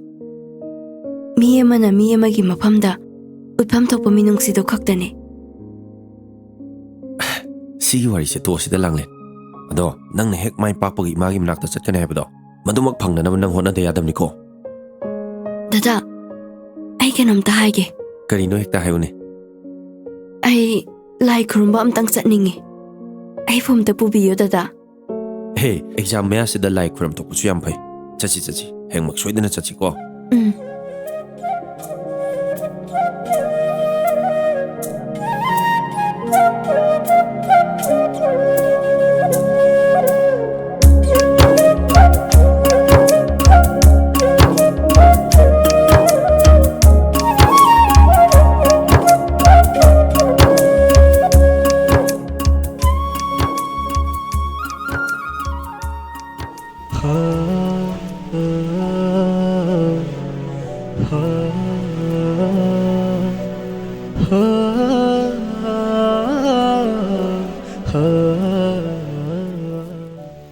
ꯃꯤ ꯑꯃꯅ ꯃꯤ ꯑꯃꯒꯤ ꯃꯐꯝꯗ ꯎꯠꯐꯝ ꯊꯣꯛꯄ ꯃꯤꯅꯨꯡꯁꯤꯗꯣ ꯈꯛꯇꯅꯦ ꯁꯤꯒꯤ ꯋꯥꯔꯤꯁꯦ ꯇꯣꯛꯑꯁꯤꯗ ꯂꯥꯡꯂꯦꯟ ꯑꯗꯣ ꯅꯪꯅ ꯍꯦꯛ ꯃꯥꯏ ꯄꯥꯛꯄꯒ ꯏꯃꯥꯒꯤ ꯃꯅꯥꯛꯇ ꯆꯠꯀꯅꯤ ꯍꯥꯏꯕꯗꯣ ꯃꯗꯨꯃꯛ ꯐꯪꯅꯅꯕ ꯅꯪ ꯍꯣꯠꯅꯗ ꯌꯥꯗꯕꯅꯤꯀꯣ ꯗꯗꯥ ꯑꯩ ꯀꯩꯅꯣꯝꯇ ꯍꯥꯏꯒꯦ ꯀꯔꯤꯅꯣ ꯍꯦꯛꯇ ꯍꯥꯏꯌꯨꯅꯦ ꯑꯩ ꯂꯥꯏ ꯈꯨꯔꯨꯝꯕ ꯑꯝꯇꯪ ꯆꯠꯅꯤꯡꯉꯤ ꯑꯩꯕꯨ ꯑꯝꯇ ꯄꯨꯕꯤꯌꯨ ꯗꯗꯥ ꯍꯦ ꯑꯦꯛꯖꯥꯝ ꯃꯌꯥꯁꯤꯗ ꯂꯥꯏ ꯈꯨꯔꯝ ꯊꯣꯛꯄꯁꯨ ꯌꯥꯝ ꯐꯩ ꯆꯠꯁꯤ ꯍꯌꯦꯡꯃꯛ ꯁꯣꯏꯗꯅ ꯆꯠꯁꯤꯀꯣ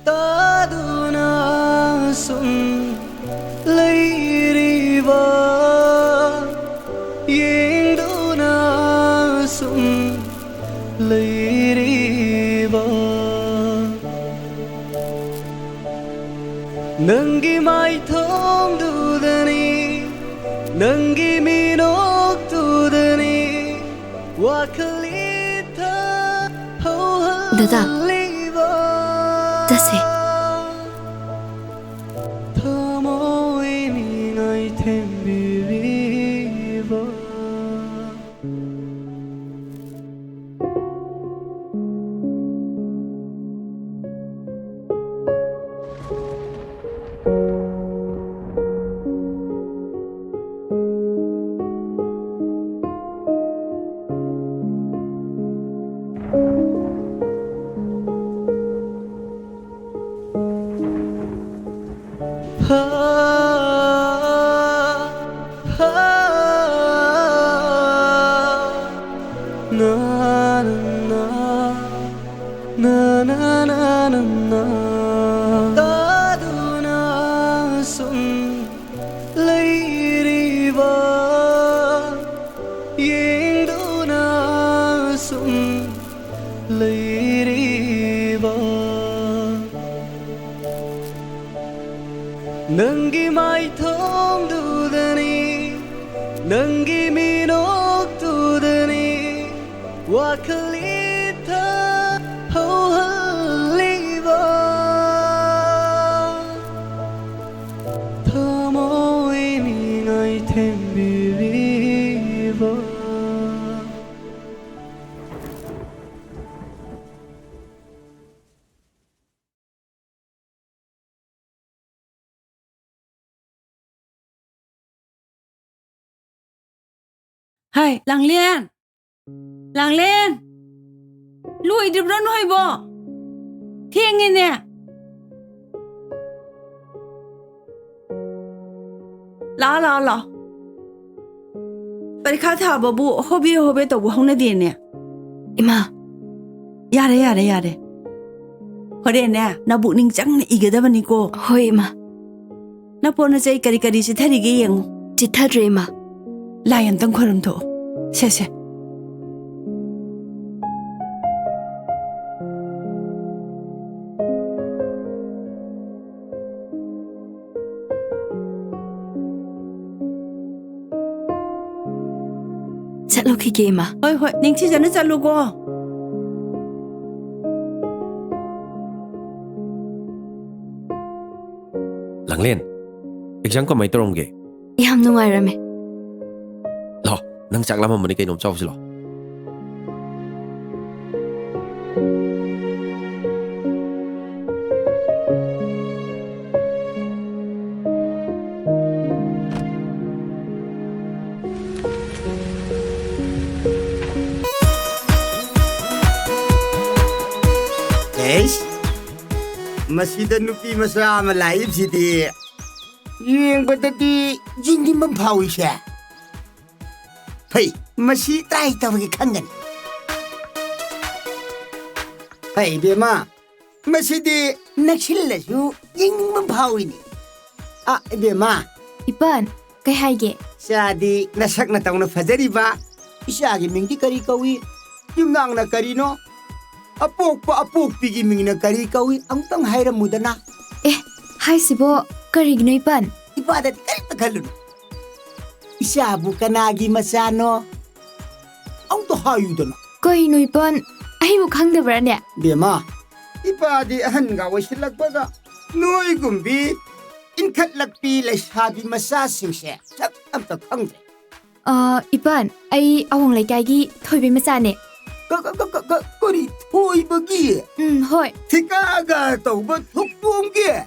Taduna sum leiriba yengduna sum leiriba Nangi mai thong dudani Nangi minok dudani Wakalita Dada Dasi Thamoini ngai thembiriba Nangi mai thong dudani Nangi minok dudani Wakalita ho haliba Hai, Lang Liên. Lang Liên. Lui được rồi nói bộ. Thiên nghe nè. Lo. Bari khá thả bà bố, hô bê tổ bố không nè đi nè. Ima. Yare. Hồi đây nè, nó bụng ninh chẳng ý gỡ đâm nì cô. Hoi Ima. Nó bố nó chạy cari chị thari ghi yên. Chị thật rồi Ima. Lại em tăng khoa thổ. Xe. Chắc lúc khi kia Ima. Hoi, ninh chị dẫn nó chạy lúc cô. Lang Liên, exam ko may tarong ge. Yam nungai rame. Lo, nang chak lamang mo ni kay nom chaw silo. Masida nupi masa malaib sidi. Yung batati jindi mampawi siya. Hey, masi try tawag kangan. Hey, bema. Masidi naksilla su jindi mampawi ni. Ah, bema. Ipan, kay haige. Sadi nasak na taong na fajari ba? Isagi mingdi kari kawi. Yung nang na kari no? Apok pigi ming na kari kawi ang tang hayram mo na. Hai sibo, karig no Ipan. Ipadat kari tagalun. Isabu ka nagi masano. Ang to hayu na. Kay no Ipan, ay mukhang dabra niya. Bema, ipadi ahan gawa silag baga. Noy gumbi, inkat lagpi lay sabi masasing siya. Sak ang takang. Ipan, ay awang lay kagi, toy bi masane. Kori toy bagi. Hoi. Tikaga tau ba thukbong ge.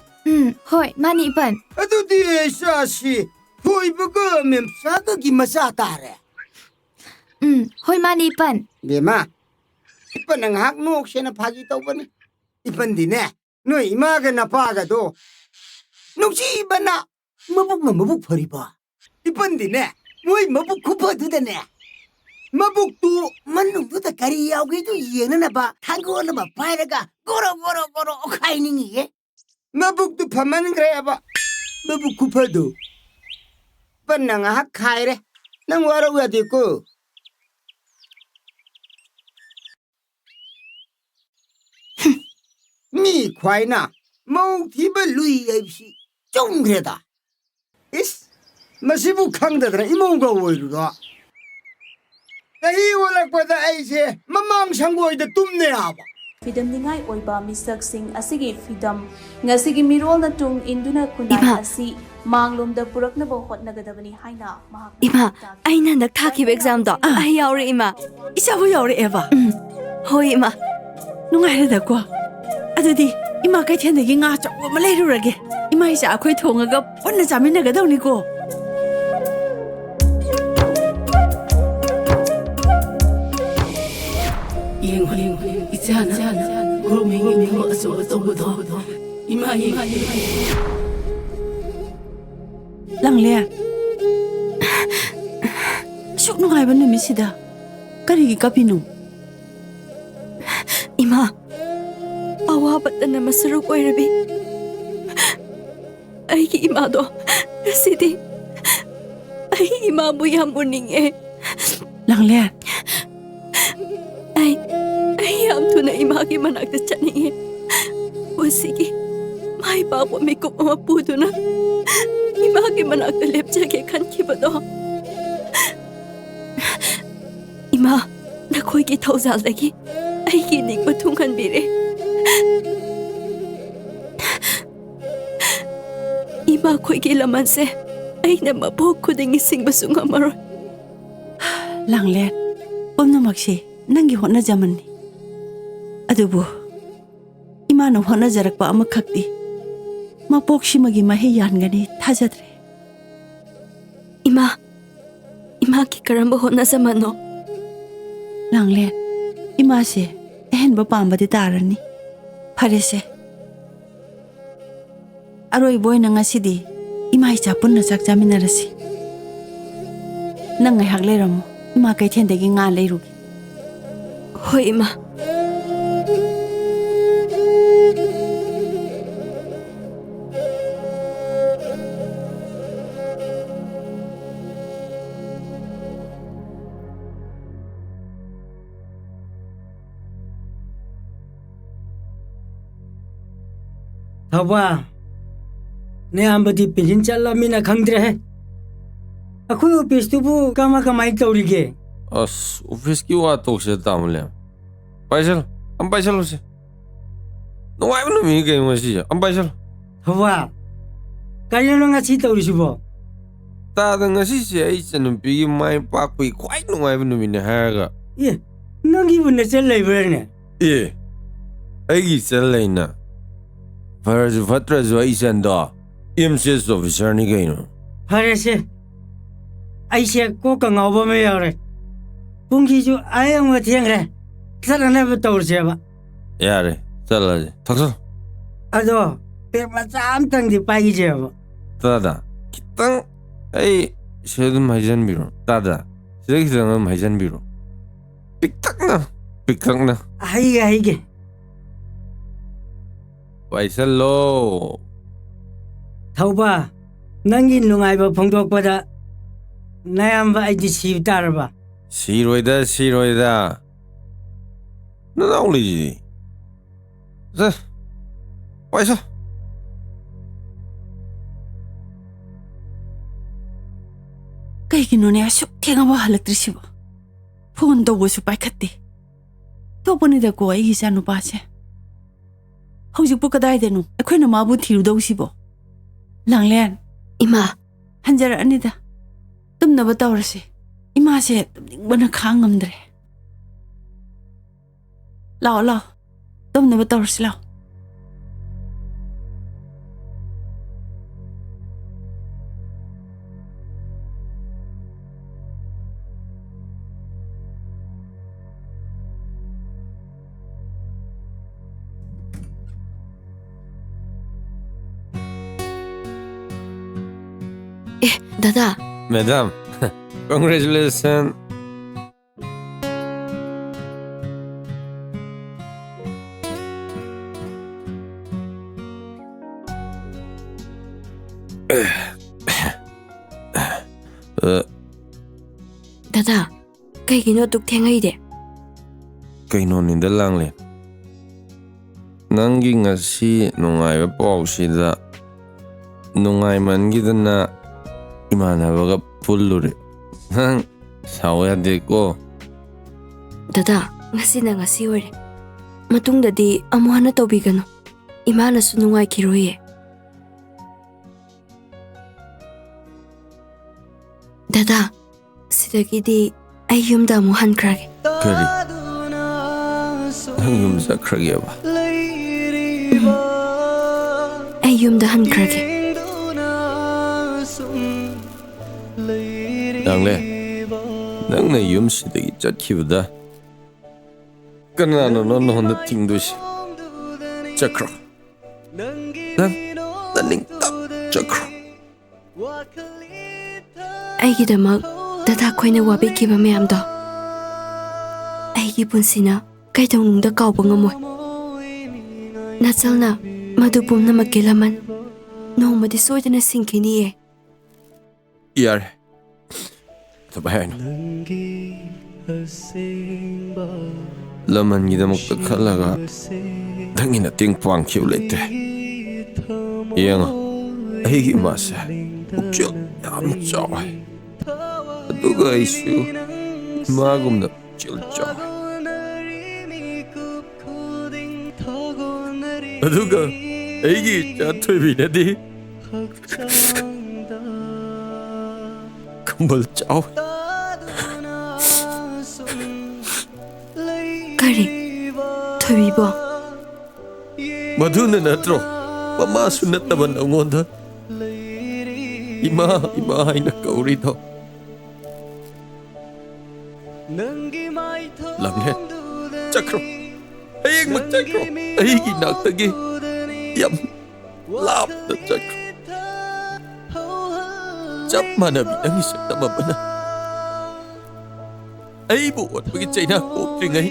Hoi, mani Ipan. Ado di sasi toy baga mem saga gi masatare. Hoi mani Ipan. Bema, Ipan ang hak nok siya na pagi tau ba ni? Ipan din no imaga na paga do. Nung si iba na, mabuk pari ba? Ipan din moy mabuk kupa do na. Mabuk tu manung tu ta kari yaw gitu yena na ba? Tanggo na ba pairaga goro okay ningi Mabuk tu paman kaya ba? Mabuk kupa do. Panang hak khaire nang wara wadi ko. Mi kwai na mau thiba lui aisi chongreda. Is masibu khangdadra imonga oiruga. Kahi walak pada aise mamang sangoi da tumne aba. Freedom ningai oiba misaksing asigi freedom ngasigi mirol na tung induna kunai asi manglom da purak na bo hotnagadabani haina mahak. Ima, ay na nagtakib exam do. Ay yaure Ima. Isa mo yaure Eva. Hoi Ima. Nungai na ko. Adudi, Ima kay tiyan naging nga chok malay rurage. Ima isa ako'y tungaga pun na jamin nagadaw ni ko. Yeng, isyana, gruming mo aso do. Ima. Lang Liên. Syok nungai ba numisida? Karigi kapino. Ima. Awabat na masaruk oirabi. Ay Ima do. Sidi. Ay Ima mo yamuning Lang Liên. Ay yam tu na Ima ki manak ta chani. Wasigi. Mai papo mi ko mapudo na. Ima ki manak ta lepcha ke kan ki bado. Ima, nakoy ki thawzal lagi. Ay ki ning patungan bire. Ima ko'y kilaman se, ay na mabog ko ding ising basong amaron. Lang Liên, na magsi, nang gihon na jaman ni. Adubo, Ima nang hon na jarak pa ang magkakti. Mabog si mahiyan gani, tajadre. Ima ki ꯀꯔꯝꯕ ꯍꯣꯠꯅꯖꯃꯟꯅꯣ? ꯂꯥꯡꯂꯦꯟ, ꯏꯃꯥꯁꯦ ꯑꯍꯦꯟꯕ ꯄꯥꯝꯕꯗꯤ ꯇꯥꯔꯅꯤ. ꯐꯔꯦꯁꯦ. ꯑꯔꯣꯏꯕ ꯑꯣꯏꯅ ꯉꯁꯤꯗꯤ ꯏꯃꯥ ꯏꯆꯥ ꯄꯨꯟꯅ ꯆꯥꯛ ꯆꯥꯃꯤꯟꯅꯔꯁꯤ. ꯅꯪ ꯉꯥꯏꯍꯥꯛ ꯂꯩꯔꯝꯃꯣ. ꯏꯃꯥ ꯀꯩꯊꯦꯜꯗꯒꯤ ꯉꯥ ꯂꯩꯔꯨꯒꯦ. ꯍꯣꯏ ꯏꯃꯥ. Thaba, ne ambadi pilin challa mina khangdre hai. Akhui office tu bu kama kamai taurige. As office ki wa to se tamle. Paisal, am paisal se. No ai no mi ke mo si. Am paisal. Thaba, kaya no ngasi taurisibo. Ta da ngasi se ai chen pi mai pa pui khwai no ai no mi ne ha ga. Ye, nangi bu ne chal lai berne. Ye. Ai gi chal lai na. Faraj fatra zo ai san da. MCS officer ni ke no. Farese. Ai se ko ka ngau ba me yare. Pungki ju ai ang wa thiang re. Sala na ba taur se ba. Yare, chala je. Thakso. Ado, pe ma cham tang di pai je ba. Tada. Kitang ai sedum haijan biro. Tada. Sedek sedang haijan biro. Piktak na. Ai ge. Paisal lo. Thauba, nangi lungai ba phongdok pada nayam ba ai di si tar ba. Siroida. Na uli ji. Sa. Paisal. Kaigino ne asuk thengaba halaktrisibo. Phone tawbosu paikhatte. Topani da ko ai isa nu pase. Hojikpu kadaidanu akhoi mabu thirudausibo. Langlen, Ima, hanjara anida. Tumnaba tawrasi. Ima se tumningbana khangamdre. Lao. Tumnaba tawrasi lao. Dada. Madam, congratulations. Dada, kaigino tuk thengai de. Kaino ninda Langlen. Nangi ngasi nungai ba pau sida. Nungai man gidana imanabaga pullure. Nang sawa de ko. Dada, ngasi na ngasi ore. Matungdadi amuhana tawbigano. Imana su nungai kiroye. Dada, sidagidi ay yumda amu hankrage. Kari. Nang yum sakrage ba. Ay yumda hankrage. Langlen, nangna yum sidagi chatkibda. Kanano no honda tingdusi. Chakra. Naning tap chakra. Aigidamak dada khoina wabikiba mayamdo. Aigi punsina kaitongnungda kauba ngamoy. Natsalna madu pumna makilaman. Nongmadi soidana singkiniye. Yare. Tabayan. Laman gidamak kalaga. Dangina tingpang kiw lete. Yang aigi masa. Ukjil yam jawai. Aduga isu magumna jil jawai. Aduga aigi jatoy binadi. Kambal jawai. Kari, thobibo. Maduna natro. Mama sunat naman ang onda. Ima ay nakaurito. चक्रो हयेंग मक चक्रो अहिगी नाक्तगी यम लाप the चक्रो जब मानबी नंगी सकतम बना अइबु ओटबगी चैना कोक्ट्रिंगै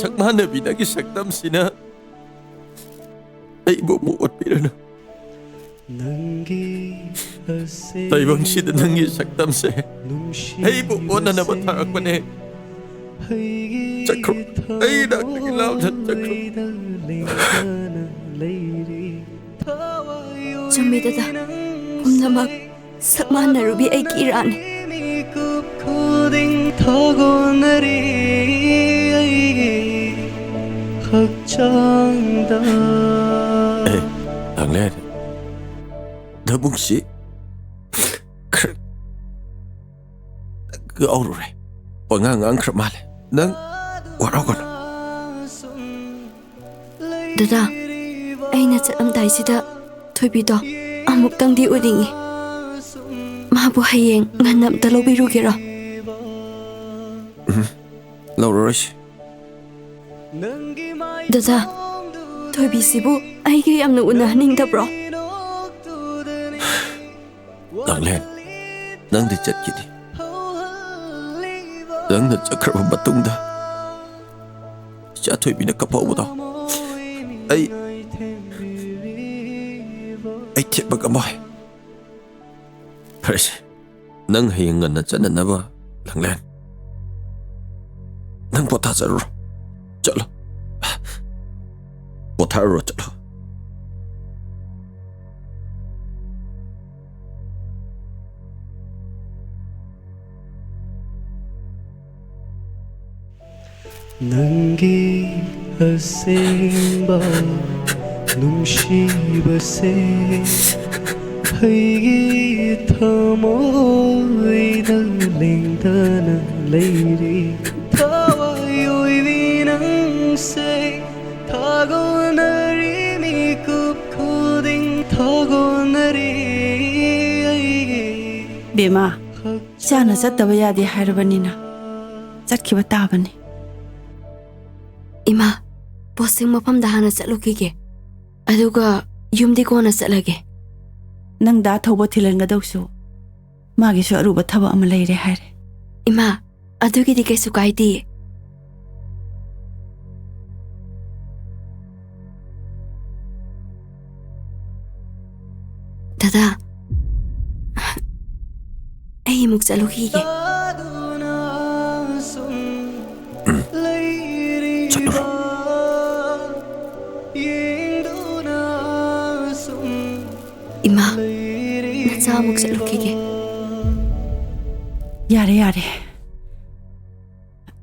सकमानबी नंगी सकतम सिना अइबु मु ओटपिरना ताइबंग सिद नंगी सकतम से अइबु ओननब थारकपने चक्रो अइ नाक्तगी लाप द चक्रो चुम्मी दादा पुनमक सकमानरुबी अइगी Irani Langlen Dabung si Ke auru re Pengangang kremal Nang Waragon Dada Aina chalamdai sida Thoibido Amuk di udingi Mabu hayeng Nganam talobirugera Laurorish Dada Thoibi sibu Aige yamna unahaning da bro Langlen Nang di chat kidi Nang na chakra batung da Cha Thoibi na kapau mo daw Ay thiệt bậc âm ơi Fresh Nang hayang nga na chana na ba Lang len Nang potha zaro Chalo Potha ro chalo Nangi asemba Nungshibase Haigi thamoida lengdana leiri Thawayoy vinang se Thagonari mikup khuding Thagonari Bema Chana chattaba yade hairabanina Chatkiba tabani Ima Posting mapamda hana chatlukige Aduga yumdi kona chatlage Nang da thauba thilangadawsu Magi su aruba thaba ama leire haire Ima adugi di kaisu kaidi Dada Ay muk chatlukige Ima, nasamuk sa lukige. Yare.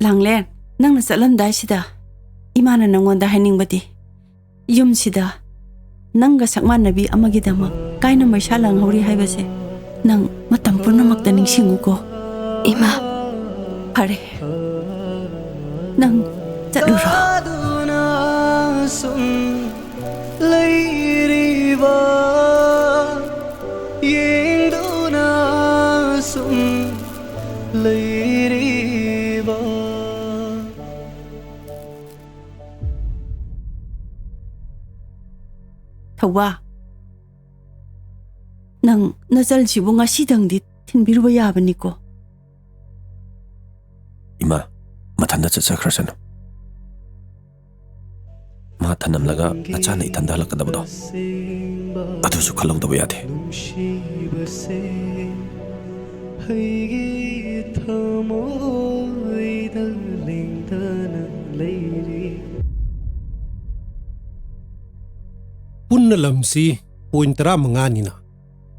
Langlen, nang nasalamday sida. Imana nangonda haningbadi. Yum sida. Nang gasakman nabi amagidama. Kaya na may salang huri haibase. Nang matampur na magdaning singuko. Ima. Pare. Nang taluro. Tawa. Nang nazal sibo nga sidang dit tinbiruba yaban niko. Ima, matanda chachakrasana. Matanam laga achana itanda halakadabado. Adusu khalawdaba yade. Punna lamsi point tara manganina.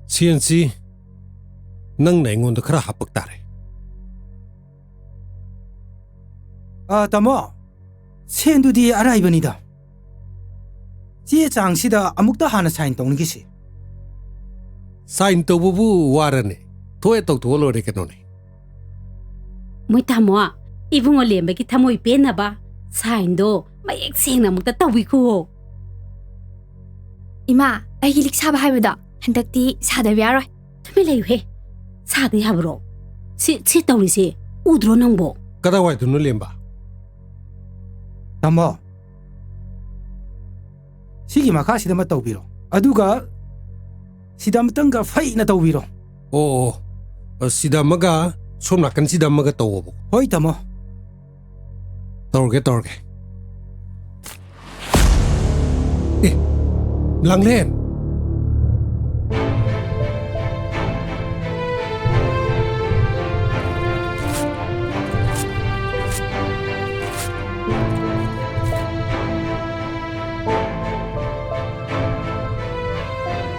Siyansi nang naingon da khara hapak tare. Tamo Sendudi araibanida Jie changsida amukta hana sign tongigisi Sign to bubu warane. Toy tok to lore kanone. Moi tamo ibungo lembe ki thamoi pena ba sign do mayek seng na mukta tawi ko Ima, ay gilik saba haibada handakti sada biaroy Tumi layu he sada habro Si tawri se udro nangbo ꯀꯗꯥꯏꯋꯥꯏꯗꯅꯣ ꯂꯦꯝꯕ ꯇꯥꯃꯣ ꯁꯤꯒꯤ ꯃꯈꯥꯁꯤꯗ ꯑꯃ ꯇꯧꯕꯤꯔꯣ ꯑꯗꯨꯒ ꯁꯤꯗ ꯑꯃꯇꯪꯒ ꯐꯩꯅ ꯇꯧꯕꯤꯔꯣ ꯑꯣ ꯁꯤꯗ ꯑꯃꯒ ꯁꯣꯝ ꯅꯥꯀꯟꯁꯤꯗ ꯑꯃꯒ ꯇꯧꯋꯣꯕ ꯍꯣꯏ ꯇꯥꯃꯣ ꯇꯧꯔꯒꯦ ꯑꯦ ꯂꯥꯡꯂꯦꯟ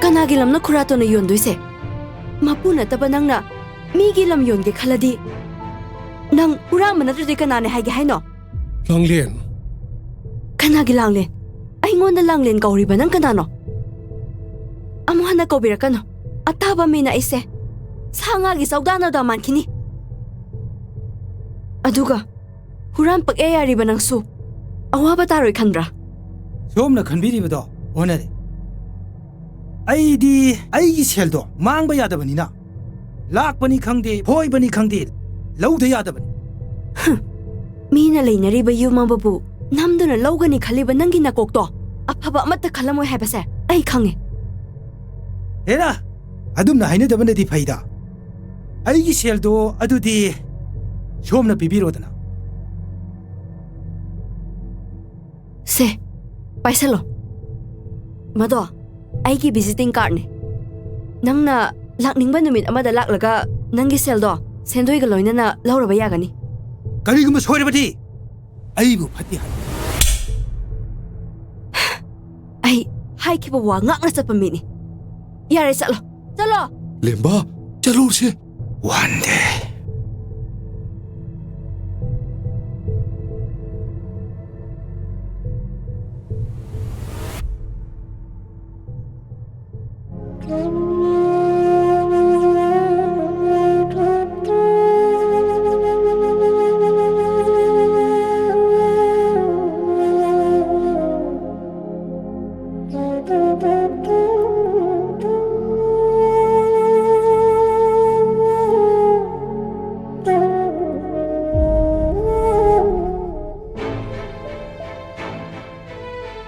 ꯀꯅꯥꯒꯤ ꯂꯝꯅ ꯈꯨꯔꯥꯇꯣꯟꯅ ꯌꯣꯟꯗꯣꯏꯁꯦ ꯃꯄꯨ ꯅꯠꯇꯕ ꯅꯪꯅ ꯃꯤꯒꯤ ꯂꯝ ꯌꯣꯟꯒꯦ ꯈꯜꯂꯗꯤ ꯅꯪ ꯍꯨꯔꯥꯟꯕ ꯅꯠꯇ꯭ꯔꯗꯤ ꯀꯅꯥꯅꯦ ꯍꯥꯏꯒꯦ ꯍꯥꯏꯅꯣ ꯂꯥꯡꯂꯦꯟ ꯀꯅꯥꯒꯤ ꯂꯥꯡꯂꯦꯟ ꯑꯩꯉꯣꯟꯗ ꯂꯥꯡꯂꯦꯟ ꯀꯧꯔꯤꯕ ꯅꯪ ꯀꯅꯥꯅꯣ ꯑꯃꯨꯛ ꯍꯟꯅ ꯀꯧꯕꯤꯔꯛꯀꯅꯣ ꯑꯇꯥꯕ ꯃꯤꯅ ꯑꯩꯁꯦ ꯁꯥ ꯉꯥꯒꯤ ꯆꯧꯗꯥꯅꯗ ꯃꯥꯟꯈꯤꯅꯤ ꯑꯗꯨꯒ ꯍꯨꯔꯥꯟ ꯄꯛꯑꯦ ꯌꯥꯔꯤꯕ ꯅꯪꯁꯨ ꯑꯋꯥꯕ ꯇꯥꯔꯣꯏ ꯈꯟꯕ꯭ꯔꯥ ꯁꯣꯝꯅ ꯈꯟꯕꯤꯔꯤꯕꯗꯣ ꯑꯣꯟꯅꯔꯦ ꯑꯩꯗꯤ ꯑꯩꯒꯤ ꯁꯦꯜꯗꯣ ꯃꯥꯡꯕ ꯌꯥꯗꯕꯅꯤꯅ ꯂꯥꯛꯄꯅꯤ ꯈꯪꯗꯦ ꯐꯣꯏꯕꯅꯤ ꯈꯪꯗꯦ ꯂꯧꯗ ꯌꯥꯗꯕꯅꯤ ꯃꯤꯅ ꯂꯩꯅꯔꯤꯕ ꯌꯨꯝ ꯑꯃꯕꯨ ꯅꯝꯗꯨꯅ ꯂꯧꯒꯅꯤ ꯈꯜꯂꯤꯕ ꯅꯪꯒꯤ ꯅꯀꯣꯛꯇꯣ ꯑꯐꯕ ꯑꯃꯠꯇ ꯈꯜꯂꯝꯃꯣꯏ ꯍꯥꯏꯕꯁꯦ ꯑꯩ ꯈꯪꯉꯦ ꯍꯦꯔꯥ ꯑꯗꯨꯝꯅ ꯍꯥꯏꯅꯗꯕꯅꯗꯤ ꯐꯩꯗ ꯑꯩꯒꯤ ꯁꯦꯜꯗꯣ ꯑꯗꯨꯗꯤ ꯁꯣꯝꯅ ꯄꯤꯕꯤꯔꯣꯗꯅ ꯁꯦ ꯄꯥꯏꯁꯜꯂꯣ ꯃꯗꯣ ꯑꯩꯒꯤ ꯚꯤꯖꯤꯇꯤꯡ ꯀꯥꯔꯗꯅꯤ ꯅꯪꯅ ꯂꯥꯛꯅꯤꯡꯕ ꯅꯨꯃꯤꯠ ꯑꯃꯗ ꯂꯥꯛꯂꯒ ꯅꯪꯒꯤ ꯁꯦꯜꯗꯣ ꯁꯦꯟꯗꯣꯏꯒ ꯂꯣꯏꯅꯅ ꯂꯧꯔꯕ ꯌꯥꯒꯅꯤ ꯀꯔꯤꯒꯨꯝꯕ ꯁꯣꯏꯔꯕꯗꯤ ꯑꯩꯕꯨ ꯐꯠꯇꯦ ꯍꯥꯏ ꯑꯩ ꯍꯥꯏꯈꯤꯕ ꯋꯥ ꯉꯥꯛꯅ ꯆꯠꯄ ꯃꯤꯅꯤ ꯌꯥꯔꯦ ꯆꯠꯂꯣ ꯂꯦꯝꯕ ꯆꯠꯂꯨꯔꯁꯦ ꯋꯥꯟ ꯗꯦ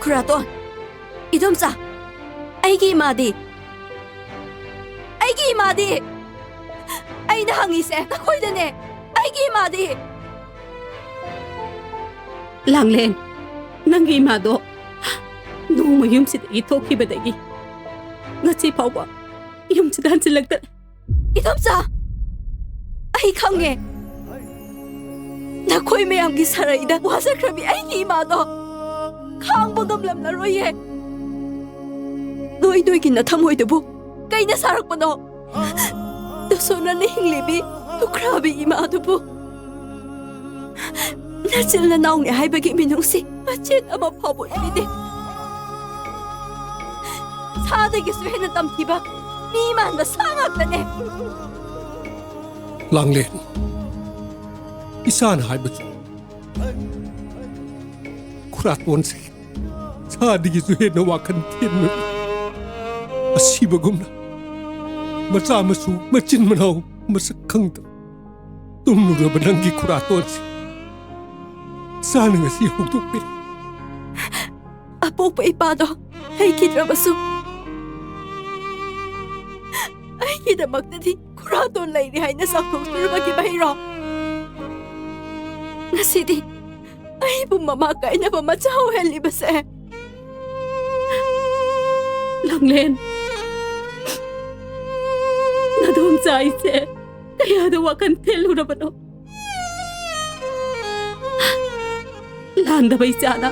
ꯈꯨꯔꯥꯇꯣꯟ 이놈자 ꯑꯩꯒꯤ 이마디 ꯑꯩꯅ ꯍꯪꯉꯤꯁꯦ ꯅꯈꯣꯏꯗꯅꯦ ꯑꯩꯒꯤ 이마디 ꯂꯥꯡꯂꯦꯟ ꯅꯪꯒꯤ ꯏꯃꯥꯗꯣ ꯅꯣꯡꯃ ꯌꯨꯝꯁꯤꯗꯒꯤ ꯊꯣꯛꯈꯤꯕꯗꯒꯤ ꯉꯁꯤ ꯐꯥꯎꯕ ꯌꯨꯝꯁꯤꯗ ꯍꯟꯖꯤꯜꯂꯛꯇꯔꯦ 이놈자 ꯑꯩ ꯈꯪꯉꯦ ꯅꯈꯣꯏ ꯃꯌꯥꯝꯒꯤ ꯁꯔꯩꯗ ꯋꯥꯖꯈ꯭ꯔꯕꯤ ꯑꯩꯒꯤ 이마ꯗꯣ ꯈꯥꯡꯕ ꯉꯝꯂꯝꯂꯔꯣꯏꯌꯦ ꯅꯣꯏꯒꯤ ꯅꯊꯃꯣꯏꯗꯨꯕꯨ ꯀꯩꯅ ꯁꯥꯔꯛꯄꯅꯣ ꯗꯁꯣꯅꯅ ꯍꯤꯡꯂꯤꯕꯤ ꯂꯨꯈ꯭ꯔꯥꯕꯤ 이마ꯗꯨꯕꯨ ꯅꯆꯤꯜ ꯅꯅꯥꯎꯅꯦ ꯍꯥꯏꯕꯒꯤ ꯃꯤꯅꯨꯡꯁꯤ ꯃꯆꯦꯠ ꯑꯃ ꯐꯥꯎꯕ ꯎꯠꯄꯤꯗꯦ ꯁꯥꯗꯒꯤꯁꯨ ꯍꯦꯟꯅ ꯇꯝꯊꯤꯕ ꯃꯤ ꯃꯥꯟꯕ ꯁꯥ ꯉꯥꯛꯇꯅꯦ ꯂꯥꯡꯂꯦꯟ ꯏꯁꯥꯅ ꯍꯥꯏꯕꯁꯨ ꯈꯨꯔꯥꯇꯣꯟꯁꯦ ꯁꯥꯗꯒꯤꯁꯨ ꯍꯦꯟꯅ ꯋꯥꯈꯜ ꯊꯦꯟꯕ ꯑꯁꯤꯕꯒꯨꯝꯅ ꯃꯆꯥ ꯃꯁꯨ ꯃꯆꯤꯟ ꯃꯅꯥꯎ ꯃꯁꯛ ꯈꯪꯗꯕ ꯇꯨꯝꯂꯨꯔꯕ ꯅꯪꯒꯤ ꯈꯨꯔꯥꯇꯣꯟꯁꯦ ꯏꯁꯥꯅ ꯉꯁꯤ ꯍꯧꯗꯣꯛꯄꯤꯔꯦ ꯑꯄꯣꯛꯄ ꯏꯄꯥꯗꯣ ꯂꯩꯈꯤꯗ꯭ꯔꯕꯁꯨ ꯑꯩꯒꯤꯗꯃꯛꯇꯗꯤ ꯈꯨꯔꯥꯇꯣꯟ ꯂꯩꯔꯤ ꯍꯥꯏꯅ ꯆꯥꯎꯊꯣꯛꯆꯔꯕꯒꯤ ꯃꯍꯩꯔꯣ ꯉꯁꯤꯗꯤ ꯑꯩꯕꯨ ꯃꯃꯥ ꯀꯥꯏꯅꯕ ꯃꯆꯥ ꯑꯣꯏꯍꯜꯂꯤꯕꯁꯦ ꯂꯥꯡꯂꯦꯟ ꯅꯗꯣꯝꯆꯥ ꯑꯩꯁꯦ ꯀꯌꯥꯗ ꯋꯥꯈꯜ ꯊꯦꯜꯂꯨꯔꯕꯅꯣ ꯂꯥꯟꯗꯕ ꯏꯆꯥꯅ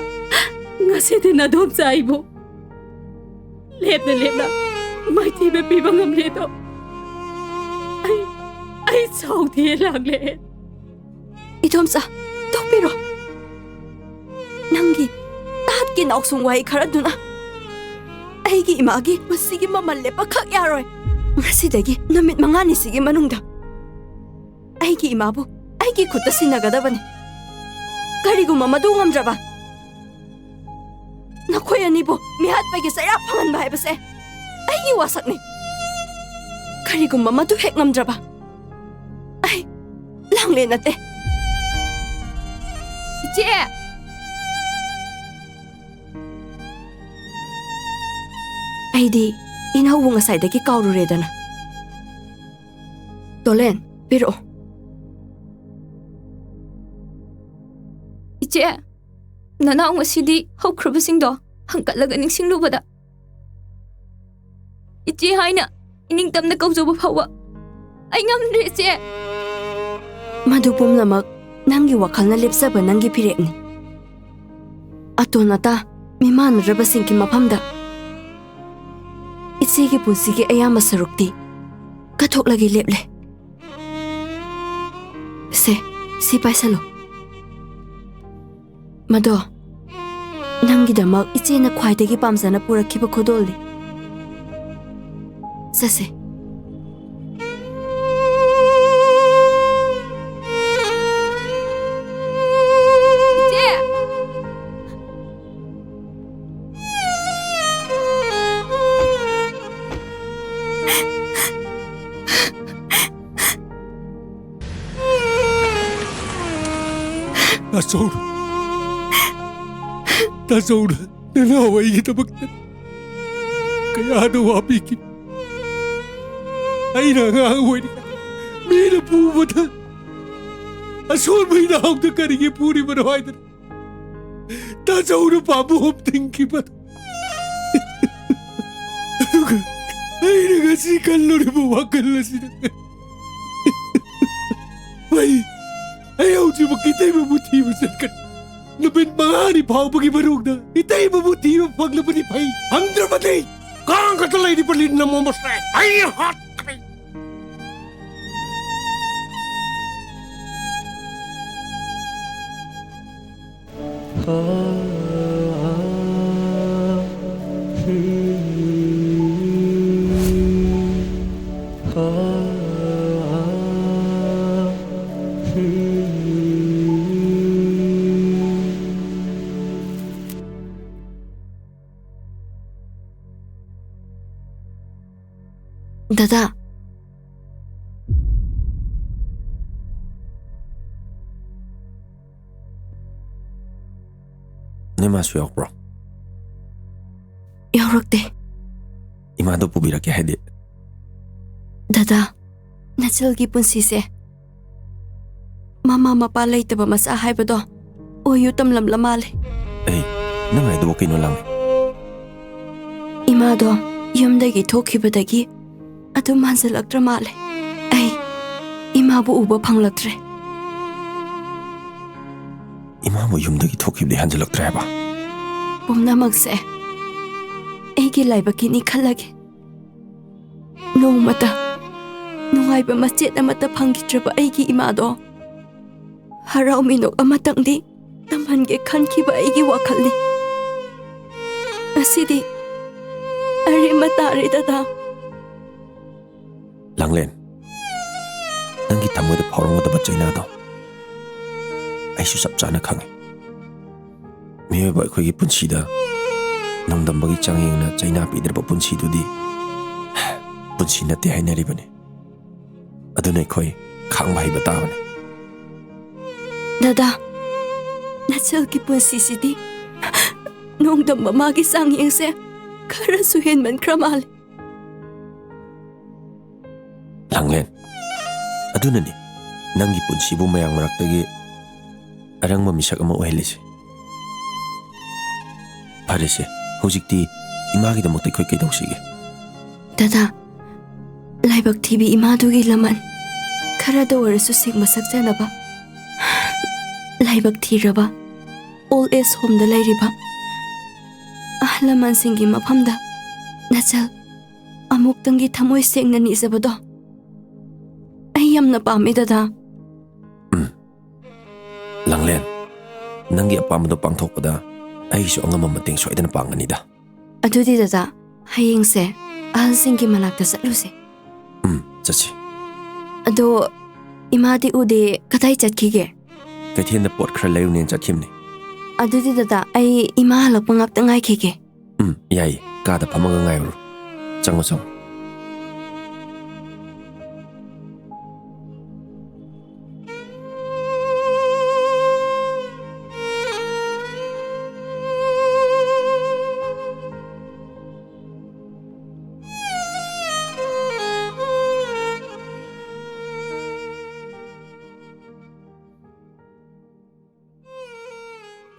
ꯉꯁꯤꯗꯤ ꯅꯗꯣꯝꯆꯥ ꯑꯩꯕꯨ ꯂꯦꯞꯅ ꯃꯥꯏꯊꯤꯕ ꯄꯤꯕ ꯉꯝꯂꯦꯗꯣ ꯑꯩ ꯁꯥꯎꯗꯦ ꯂꯥꯡꯂꯦꯟ 이놈자 ꯇꯣꯛꯄꯤꯔꯣ ꯅꯪꯒꯤ ꯇꯥꯠꯀꯤ ꯅꯥꯎꯁꯨꯡ ꯋꯥꯍꯩ ꯈꯔꯗꯨꯅ ꯑꯩꯒꯤ 이마ꯒꯤ ꯃꯁꯤꯒꯤ ꯃꯃꯜ ꯂꯦꯞꯄ ꯈꯛ ꯌꯥꯔꯣꯏ ꯉꯁꯤꯗꯒꯤ ꯅꯨꯃꯤꯠ 5ꯅꯤꯁꯤꯒꯤ ꯃꯅꯨꯡꯗ ꯑꯩꯒꯤ 이마ꯕꯨ ꯑꯩꯒꯤ ꯈꯨꯠꯇ ꯁꯤꯟꯅꯒꯗꯕꯅꯤ ꯀꯔꯤꯒꯨꯝꯕ ꯃꯗꯨ ꯉꯝꯗ꯭ꯔꯕ ꯅꯈꯣꯏ ꯑꯅꯤꯕꯨ ꯃꯤꯍꯥꯠꯄꯒꯤ ꯆꯩꯔꯥꯛ ꯐꯪꯍꯟꯕ ꯍꯥꯏꯕꯁꯦ ꯑꯩꯒꯤ ꯋꯥꯁꯛꯅꯤ ꯀꯔꯤꯒꯨꯝꯕ ꯃꯗꯨ ꯍꯦꯛ ꯉꯝꯗ꯭ꯔꯕ ꯑꯩ ꯂꯥꯡꯂꯦꯟ ꯅꯠꯇꯦ 이제 ꯑꯩꯗꯤ ꯏꯅꯧꯕ ꯉꯁꯥꯏꯗꯒꯤ ꯀꯥꯎꯔꯨꯔꯦꯗꯅ. ꯇꯣꯂꯦꯟ, ꯄꯤꯔꯛꯑꯣ. 이제 ꯅꯅꯥꯎ ꯉꯁꯤꯗꯤ ꯍꯧꯈ꯭ꯔꯕꯁꯤꯡꯗꯣ ꯍꯪꯀꯠꯂꯒ ꯅꯤꯡꯁꯤꯡꯂꯨꯕꯗ 이제 하이나 이닝땀나 ꯀꯧꯖꯕ ꯐꯥꯎꯕ ꯑꯩ ꯉꯝꯗ꯭ꯔꯦ 이제. ꯃꯗꯨ ꯄꯨꯝꯅꯃꯛ ꯅꯪꯒꯤ ꯋꯥꯈꯜꯅ ꯂꯦꯞꯆꯕ ꯅꯪꯒꯤ ꯐꯤꯔꯦꯞꯅꯤ. ꯑꯇꯣꯟ ꯑꯇꯥ ꯃꯤꯃꯥꯟꯅꯗ꯭ꯔꯕꯁꯤꯡꯒꯤ ꯃꯐꯝꯗ ꯏꯆꯦꯒꯤ ꯄꯨꯟꯁꯤꯒꯤ ꯑꯌꯥꯝꯕ ꯁꯔꯨꯛꯇꯤ ꯀꯠꯊꯣꯛꯂꯒꯦ ꯂꯦꯞꯂꯦ. ꯁꯤ ꯄꯥꯏꯁꯜꯂꯣ. ꯃꯗꯣ ꯅꯪꯒꯤꯗꯃꯛ ꯏꯆꯦꯅ ꯈ꯭ꯋꯥꯏꯗꯒꯤ ꯄꯥꯝꯖꯅ ꯄꯨꯔꯛꯈꯤꯕ ꯈꯨꯗꯣꯜꯅꯤ. ꯆꯠꯁꯦ. Tasoura, nanawa igitabagtan. Kaya nawapikip. Ay nangangaway na may napumata. Asul may nahawag na karingi puri manaway na. Tasoura pabuhom tingkipat. Ay nagasikan lo rin mawakal na sila. Ayaw siya makita yung mabuti mo sa kan. Labin mga ni Pao pag-ibarog na. Itay mabuti mo paglaban ni Pai. Andra matay! Kang katalay ni Palin na mamasay. Ay, hot! Dada. Nimasu yaukbro. Yaurokte. Imado pubirake haide. Dada, nachalgi punsise. Mama mapa leitaba masa haibado. Oyu tamlamlamale. Ay, nangai do kino lang. Imado, yumdagi thokibadagi adu manzalaktra male. Ay, imabu uba phanglaktre. Imabu yumdagi thokibdi hanjalaktre ba. Pumnamakse. Egi laibakini khalage. Nongmata nungaiba machet amata phangkitraba aigi imado. Harau minok amatangdi tamhange khankiba aigi wakhalni. Asidi ari matari dada. Langlen. Nangi tamoy da phorong da bachina do. Ai su sap chana khange. Me ba khoi gi punchi da namdam bagi changing na chaina pidra ba punchi du di. Punchi na te hainari bane. Adunai khoi khang bai bata bane. Dada, nachal ki punsi sidi. Nongdam mama gi sangyeng se khara suhen man kramal. Langlen. Adunani nangi punchi bu mayang maraktagi arang mamisak ama ohelisi. Parese, hojikti imagi da mokte khoi kaidawsige. Dada, laibak thibi imadugi laman khara da warasu singma sakjanaba. Laibak thiraba old age home da lairiba. Ahlaman singi mafamda nachal amuktangi thamoi sengna nizabado. Ayamna pami dada. Langlen, nangi apamdo pangthokpada aisu angama mateng soidana panganida. Adudi dada, hayengse ahalsingi manakta satluse. Chachi. Ado imadi ude kadai chatkige. Kaithian da pot khra layunen chakhimni. Adudi dada ai ima halakpa ngakta ngaikige. Yai, kada phamanga ngairu. Chango chang.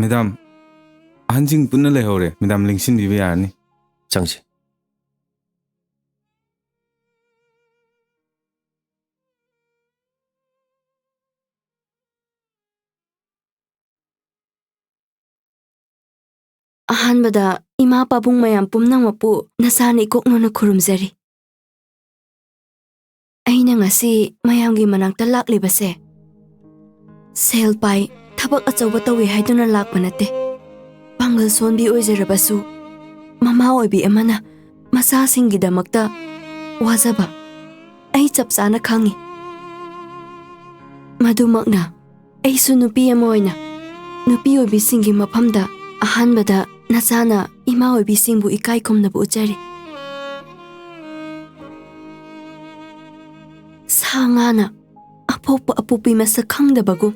Madam, ahanjing punna lehore. Madam lingsin bibi yarni. Changsi. ꯑꯍꯥꯟꯕꯗ ꯏꯃꯥ ꯄꯥꯕꯨꯡ ꯃꯌꯥꯝ ꯄꯨꯝꯅꯃꯛꯄꯨ ꯅꯁꯥꯅ ꯏꯀꯣꯛꯅꯅ ꯈꯨꯔꯨꯝꯖꯔꯤ꯫ ꯑꯩꯅ ꯉꯁꯤ ꯃꯌꯥꯝꯒꯤ ꯃꯅꯥꯛꯇ ꯂꯥꯛꯂꯤꯕꯁꯦ ꯁꯦꯜ ꯄꯥꯏ ꯊꯕꯛ ꯑꯆꯧꯕ ꯇꯧꯏ ꯍꯥꯏꯗꯨꯅ ꯂꯥꯛꯄ ꯅꯠꯇꯦ꯫ ꯄꯥꯡꯒꯜ ꯁꯣꯟꯕꯤ ꯑꯣꯏꯖꯔꯕꯁꯨ ꯃꯃꯥ ꯑꯣꯏꯕꯤ ꯑꯃꯅ ꯃꯆꯥꯁꯤꯡꯒꯤꯗꯃꯛꯇ ꯋꯥꯖꯕ ꯑꯩ ꯆꯞ ꯆꯥꯅ ꯈꯪꯉꯤ꯫ ꯃꯗꯨꯃꯛꯅ ꯑꯩꯁꯨ ꯅꯨꯄꯤ ꯑꯃ ꯑꯣꯏꯅ ꯅꯨꯄꯤ ꯑꯣꯏꯕꯤꯁꯤꯡꯒꯤ ꯃꯐꯝꯗ ꯑꯍꯥꯟꯕꯗ ꯅꯆꯥꯅ ꯏꯃꯥ ꯑꯣꯏꯕꯤꯁꯤꯡꯕꯨ ꯏꯀꯥꯏ ꯈꯨꯝꯅꯕ ꯎꯠꯆꯔꯤ꯫ ꯁꯥ ꯉꯥꯅ ꯑꯄꯣꯛꯄ ꯑꯄꯣꯛꯄꯤ ꯃꯁꯛ ꯈꯪꯗꯕꯒꯨꯝ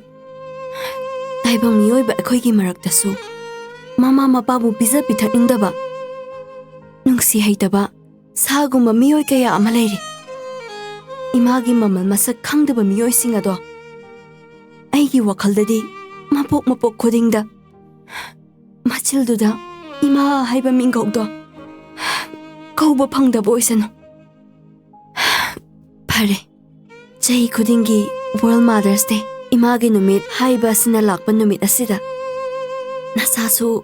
ꯇꯥꯏꯕꯪ ꯃꯤꯑꯣꯏꯕ ꯑꯩꯈꯣꯏꯒꯤ ꯃꯔꯛꯇꯁꯨ ꯃꯃꯥ ꯃꯄꯥꯕꯨ ꯄꯤꯖ ꯄꯤꯊꯛꯅꯤꯡꯗꯕ ꯅꯨꯡꯁꯤ ꯍꯩꯇꯕ ꯁꯥꯒꯨꯝꯕ ꯃꯤꯑꯣꯏ ꯀꯌꯥ ꯑꯃ ꯂꯩꯔꯤ꯫ ꯏꯃꯥꯒꯤ ꯃꯃꯜ ꯃꯁꯛ ꯈꯪꯗꯕ ꯃꯤꯑꯣꯏꯁꯤꯡ ꯑꯗꯣ ꯑꯩꯒꯤ ꯋꯥꯈꯜꯗꯗꯤ ꯃꯄꯣꯛ ꯈꯨꯗꯤꯡꯗ ꯃꯆꯤꯜꯗꯨꯗ ꯏꯃꯥ ꯍꯥꯏꯕ ꯃꯤꯡꯒꯧꯗꯣ ꯀꯧꯕ ꯐꯪꯗꯕ ꯑꯣꯏꯁꯅꯨ꯫ ꯐꯔꯦ, ꯆꯍꯤ ꯈꯨꯗꯤꯡꯒꯤ ꯋꯥꯔꯜ ꯃꯥꯗꯔꯁ ꯗꯦ ꯏꯃꯥꯒꯤ ꯅꯨꯃꯤꯠ ꯍꯥꯏꯕ ꯑꯁꯤꯅ ꯂꯥꯛꯄ ꯅꯨꯃꯤꯠ ꯑꯁꯤꯗ ꯅꯁꯥꯁꯨ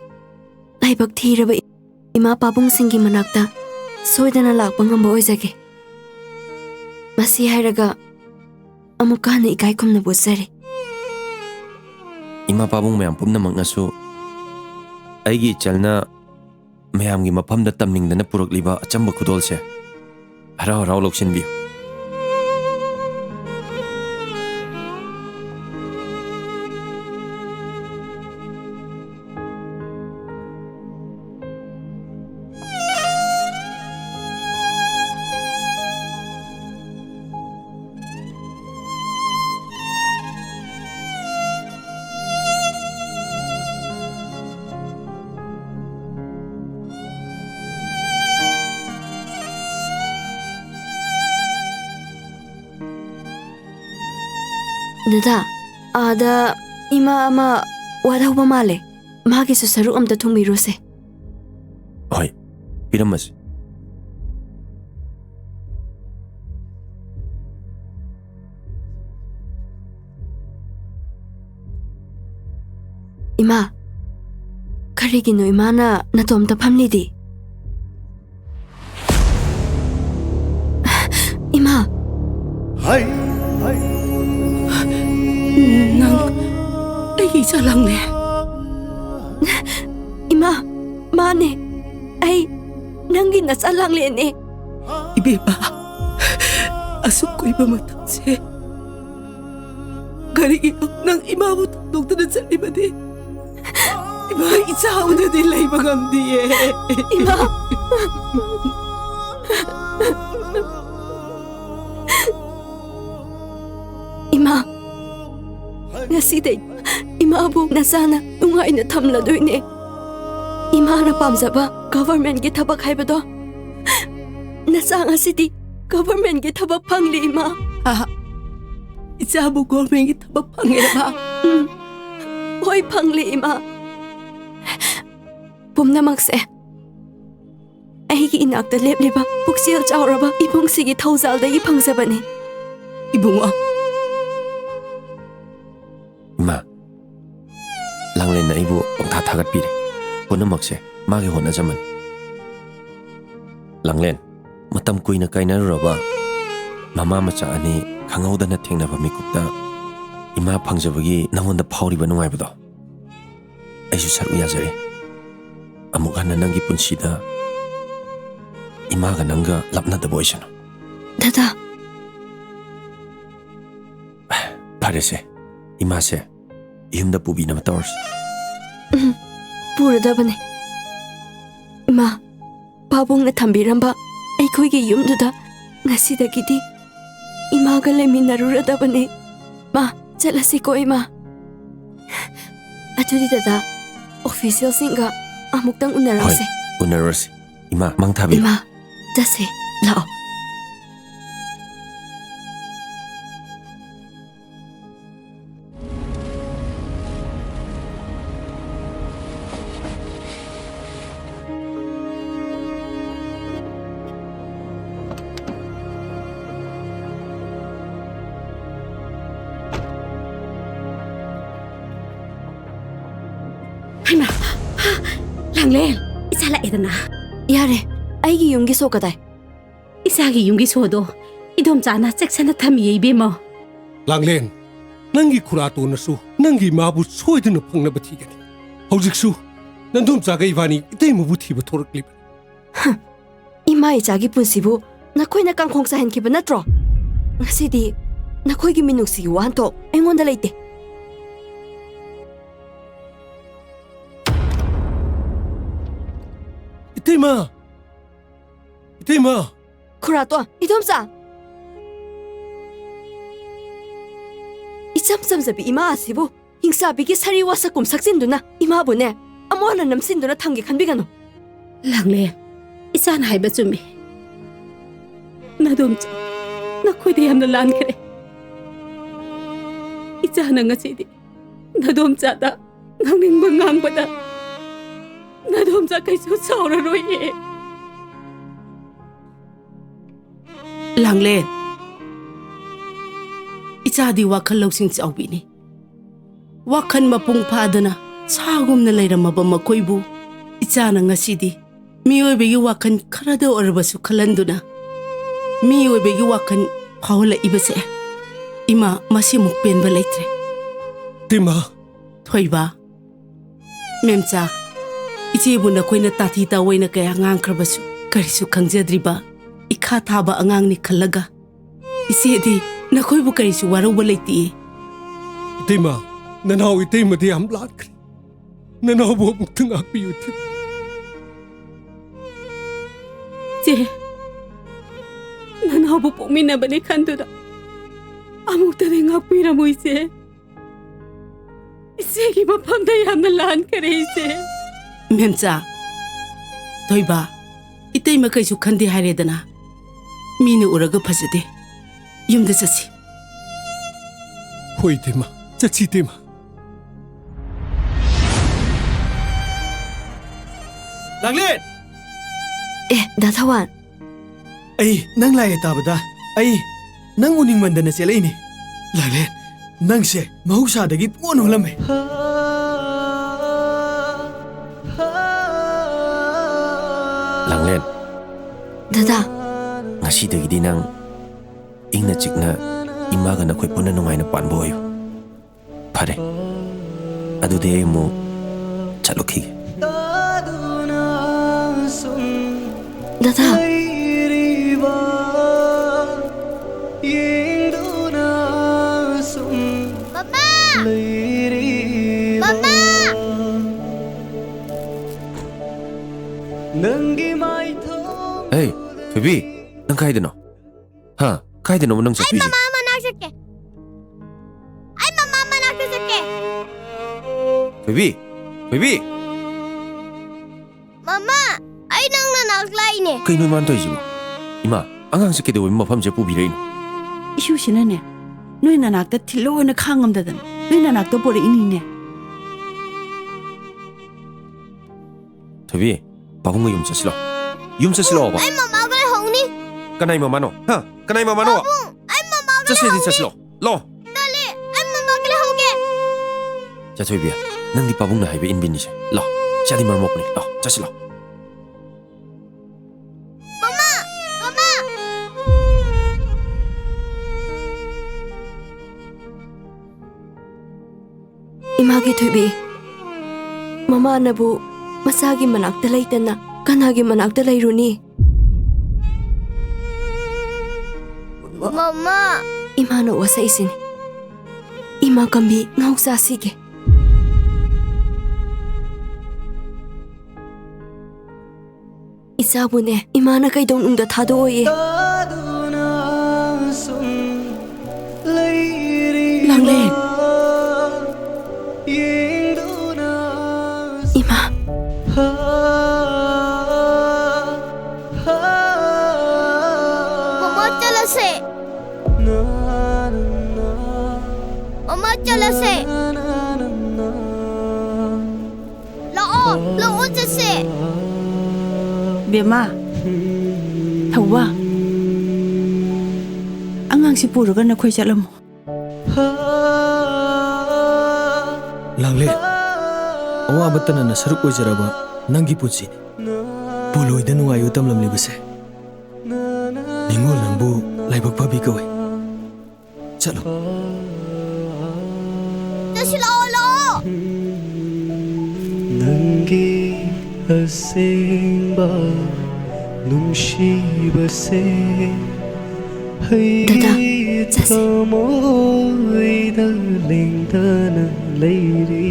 ꯂꯥꯏꯕꯛ ꯊꯤꯔꯕ ꯏꯃꯥ ꯄꯥꯕꯨꯡꯁꯤꯡꯒꯤ ꯃꯅꯥꯛꯇ ꯁꯣꯏꯗꯅ ꯂꯥꯛꯄ ꯉꯝꯕ ꯑꯣꯏꯖꯒꯦ꯫ ꯃꯁꯤ ꯍꯥꯏꯔꯒ ꯑꯃꯨꯛꯀ ꯍꯟꯅ ꯏꯀꯥꯏ ꯈꯨꯝꯅꯕ ꯎꯠꯆꯔꯤ꯫ Ima pabung mayam pumnamaknasu aigi ichalna mayamgi mafamda tamningdana purakliba achamba khudolse harau harau loksinbiyu. Dada, ada ima ama wadahba male. Magi su saru amta thungmiruse. Hoi, piramas. Ima, karigino imana natomta phamlidi. Ima. Hai. Nang ay isa lang ne. Ima, mane, ay nanggi nasa lang ne. Ibeba, asuk ko iba matamse. Karigino nang ima mo tuktok na sa iba di. Iba isa ako na nila ibang diye. Ima. Ima. Ngasiday, imaabo na sana nungay na tamladoy ni. Ima na pamzaba, government ki tabak haibado. Nasa nga siti, government ki tabak pangli ima. Isaabo government ki tabak pangli ima. Hoy pangli ima. Pumnamakse. Aigi inakta lepliba, puksil chawraba, ibong sige tauzalda ipangzaba ni. Ibunga. Ima, langlen na ibu pangtatagat pire. Punamakse, magi hona zaman. Langlen, matam kuy na kay naruraba. Mama macha ani kangawda na tingna pamikupta. Ima pangjabagi nangonda pauriba nungay ba do. Aysu saru yazari. Amukha na nanggi punsida. Ima ka nangga lapna da boy sino. Dada. Parese. Imase, yumda pubi na mators. Pura da bane. Ima, pabong na tambiramba, ay ko'y yumduda, ngasida gidi. Ima ka lemin narura da bane. Ma, jalasi ko ima. Aturi dada, official singa, amuktang unarase. Hoy, unarase. Ima, mangtabi. Ima, dase, lao. ꯂꯥꯡꯂꯦꯟ ꯏꯆꯥ ꯂꯥꯛꯑꯦꯗꯅ ꯌꯥꯔꯦ ꯑꯩꯒꯤ ꯌꯨꯝꯒꯤ ꯁꯣ ꯀꯗꯥꯏ ꯏꯆꯥꯒꯤ ꯌꯨꯝꯒꯤ ꯁꯣꯗꯣ ꯏꯗꯣꯝꯆꯥꯅ ꯆꯦꯛꯁꯤꯟꯅ ꯊꯝꯃꯤꯌꯦ ꯏꯕꯦꯝꯃ ꯂꯥꯡꯂꯦꯟ ꯅꯪꯒꯤ ꯈꯨꯔꯥꯇꯣꯟꯅꯁꯨ ꯅꯪꯒꯤ ꯃꯥꯕꯨ ꯁꯣꯏꯗꯅ ꯐꯪꯅꯕ ꯊꯤꯒꯅꯤ ꯍꯧꯖꯤꯛꯁꯨ ꯅꯟꯗꯣꯝꯆꯥꯒ ꯏꯕꯥꯅꯤ ꯏꯇꯩꯃꯕꯨ ꯊꯤꯕ ꯊꯣꯔꯛꯂꯤꯕ ꯏꯃꯥ ꯏꯆꯥꯒꯤ ꯄꯨꯟꯁꯤꯕꯨ ꯅꯈꯣꯏꯅ ꯀꯥꯡꯈꯣꯡ ꯆꯥꯍꯟꯈꯤꯕ ꯅꯠꯇ꯭ꯔꯣ ꯉꯁꯤꯗꯤ ꯅꯈꯣꯏꯒꯤ ꯃꯤꯅꯨꯡꯁꯤꯒꯤ ꯋꯥꯍꯟꯊꯣꯛ ꯑꯩꯉꯣꯟꯗ ꯂꯩꯇꯦ 이때마 이때마 ꯈꯨꯔꯥꯇꯣꯟ 이돔ꯆꯥ 이참 ꯆꯝꯖꯕꯤ 이마 아시부 ꯍꯤꯡꯁꯥꯕꯤꯒꯤ ꯁꯔꯤ ꯋꯥꯁꯛꯀꯨꯝ ꯁꯛꯆꯤꯟꯗꯨꯅ ꯏꯃꯥꯕꯨꯅꯦ ꯑꯃꯨꯛ ꯍꯟꯅ ꯅꯝꯁꯤꯟꯗꯨꯅ ꯊꯝꯒꯦ ꯈꯟꯕꯤꯒꯅꯨ ꯂꯥꯡꯂꯦꯟ ꯏꯆꯥꯅ ꯍꯥꯏꯕ ꯆꯨꯝꯃꯤ ꯅꯗꯣꯝꯆꯥ ꯅꯈꯣꯏꯗ ꯌꯥꯝꯅ ꯂꯥꯟꯈ꯭ꯔꯦ 이자는 ngasi디 나돔자다 낭닝방 낭보다 나돔자 kaisu sauraroye ꯂꯥꯡꯂꯦꯟ ꯏꯆꯥꯗꯤ ꯋꯥꯈꯜ ꯂꯧꯁꯤꯡ ꯆꯥꯎꯕꯤꯅꯤ ꯋꯥꯈꯜ ꯃꯄꯨꯡ ꯐꯥꯗꯅ ꯁꯥꯒꯨꯝꯅ ꯂꯩꯔꯝꯃꯕ ꯃꯈꯣꯏꯕꯨ ꯏꯆꯥꯅ ꯉꯁꯤꯗꯤ ꯃꯤꯑꯣꯏꯕꯒꯤ ꯋꯥꯈꯜ ꯈꯔꯗ ꯑꯣꯏꯔꯕꯁꯨ ꯈꯜꯍꯟꯗꯨꯅ ꯃꯤꯑꯣꯏꯕꯒꯤ ꯋꯥꯈꯜ ꯐꯥꯎꯍꯜꯂꯛꯏꯕꯁꯦ 이마 마시묵 뺀바 레이트레 이마 토이바 맴자 이제부 나코이나 따티다 오이나 그야 앙앙크라바수 가리수 강제드리바 이카 타바 앙앙니 칼라가 이세디 나코이부 가리수 와로바 레이티 이마 나나오 이때마디 암라크리 나나오 묵튼 악비유티 제 나나오부 뽕미나바네 칸도다 아무것도 ngakpiramu ise isegi mafamda yamna lan kare ise 맴자 토이바 이때이마 kaisu khandi haredana 미는 우라가 파즈데 yumda chasi 호이 이때마 자치 이때마 랑렌 다타완 ꯑꯩ ꯅꯪ ꯂꯥꯛꯑꯦ ꯇꯥꯕꯗ ꯑꯩ ꯅꯪ ꯎꯅꯤꯡꯃꯟꯗꯅ ꯆꯦꯜꯂꯛꯏꯅꯦ ꯂꯥꯡꯂꯦꯟ ꯅꯪꯁꯦ ꯃꯍꯧꯁꯥꯗꯒꯤ ꯄꯨꯡꯑꯣꯟ ꯑꯣꯜꯂꯝꯃꯦ ꯂꯥꯡꯂꯦꯟ 다다 ꯉꯁꯤꯗꯒꯤꯗꯤ ꯅꯪ ꯏꯪꯅ ꯆꯤꯛꯅ ꯏꯃꯥꯒ ꯅꯈꯣꯏ ꯄꯨꯟꯅ ꯅꯨꯡꯉꯥꯏꯅ ꯄꯥꯟꯕ ꯑꯣꯏꯌꯨ ꯐꯔꯦ ꯑꯗꯨꯗꯤ ꯑꯩ ꯑꯃꯨꯛ ꯆꯠꯂꯨꯈꯤꯒꯦ 다다 에이, 베비, 넌 가이드노? 하, 가이드노 넌 잡히지? 마마 나실게. 아이 마마 나실게. 베비, 베비. 마마, 아이 낭나 나슬라이네. 그이 놈만 더 이지고. 이마, 앙앙스케도 왜 마밤제 뽑이래이노? 이슈시네네 너희나 낙다 틸로에나 캉엄다든 너희나 낙다 보래 이니네 베비, 바봉가 юм차실러. юм차실러 봐. 아이 마마 그래 홍니. 까나이 마마노. 하, 까나이 마마노. 아이 마마 그래 차실디 차실러. 러. 달리, 아이 마마 그래 홍게. 자, 베비야. 넌네 바봉나 하이베 인빈이지. 러. 자디 말 먹니. 러. 차실러. 이마게 되비 마마나부 마사기 만악다 레이테나 까나기 만악다 레이루니 마마. 이마나 와사이시니 이마 감비 나옥사시게 이사부네 이마나 가이동웅다 타도오예 랑렌 이마 마마 잘라세. 마마 잘라세. 라오 자세. 베마 타와 앙앙시 부르가 나코이 잘라모 랑렌 ꯑꯋꯥꯕꯇꯅ ꯁꯔꯨꯛ ꯑꯣꯏꯖꯔꯕ ꯅꯪꯒꯤ ꯄꯨꯟꯁꯤꯅꯤ ꯄꯣꯂꯣꯏꯗ ꯅꯨꯡꯉꯥꯏꯌꯨ ꯇꯝꯂꯝꯂꯤꯕꯁꯦ ꯅꯤꯡꯉꯣꯜ ꯅꯪꯕꯨ ꯂꯥꯏꯕꯛ ꯐꯕꯤ ꯀꯧꯏ ꯆꯠꯂꯣ ꯅꯪꯒꯤ ꯑꯁꯦꯡꯕ ꯅꯨꯡꯁꯤꯕꯁꯦ ꯑꯩꯒꯤ ꯊꯃꯣꯏꯗ ꯂꯦꯡꯗꯅ ꯂꯩꯔꯤ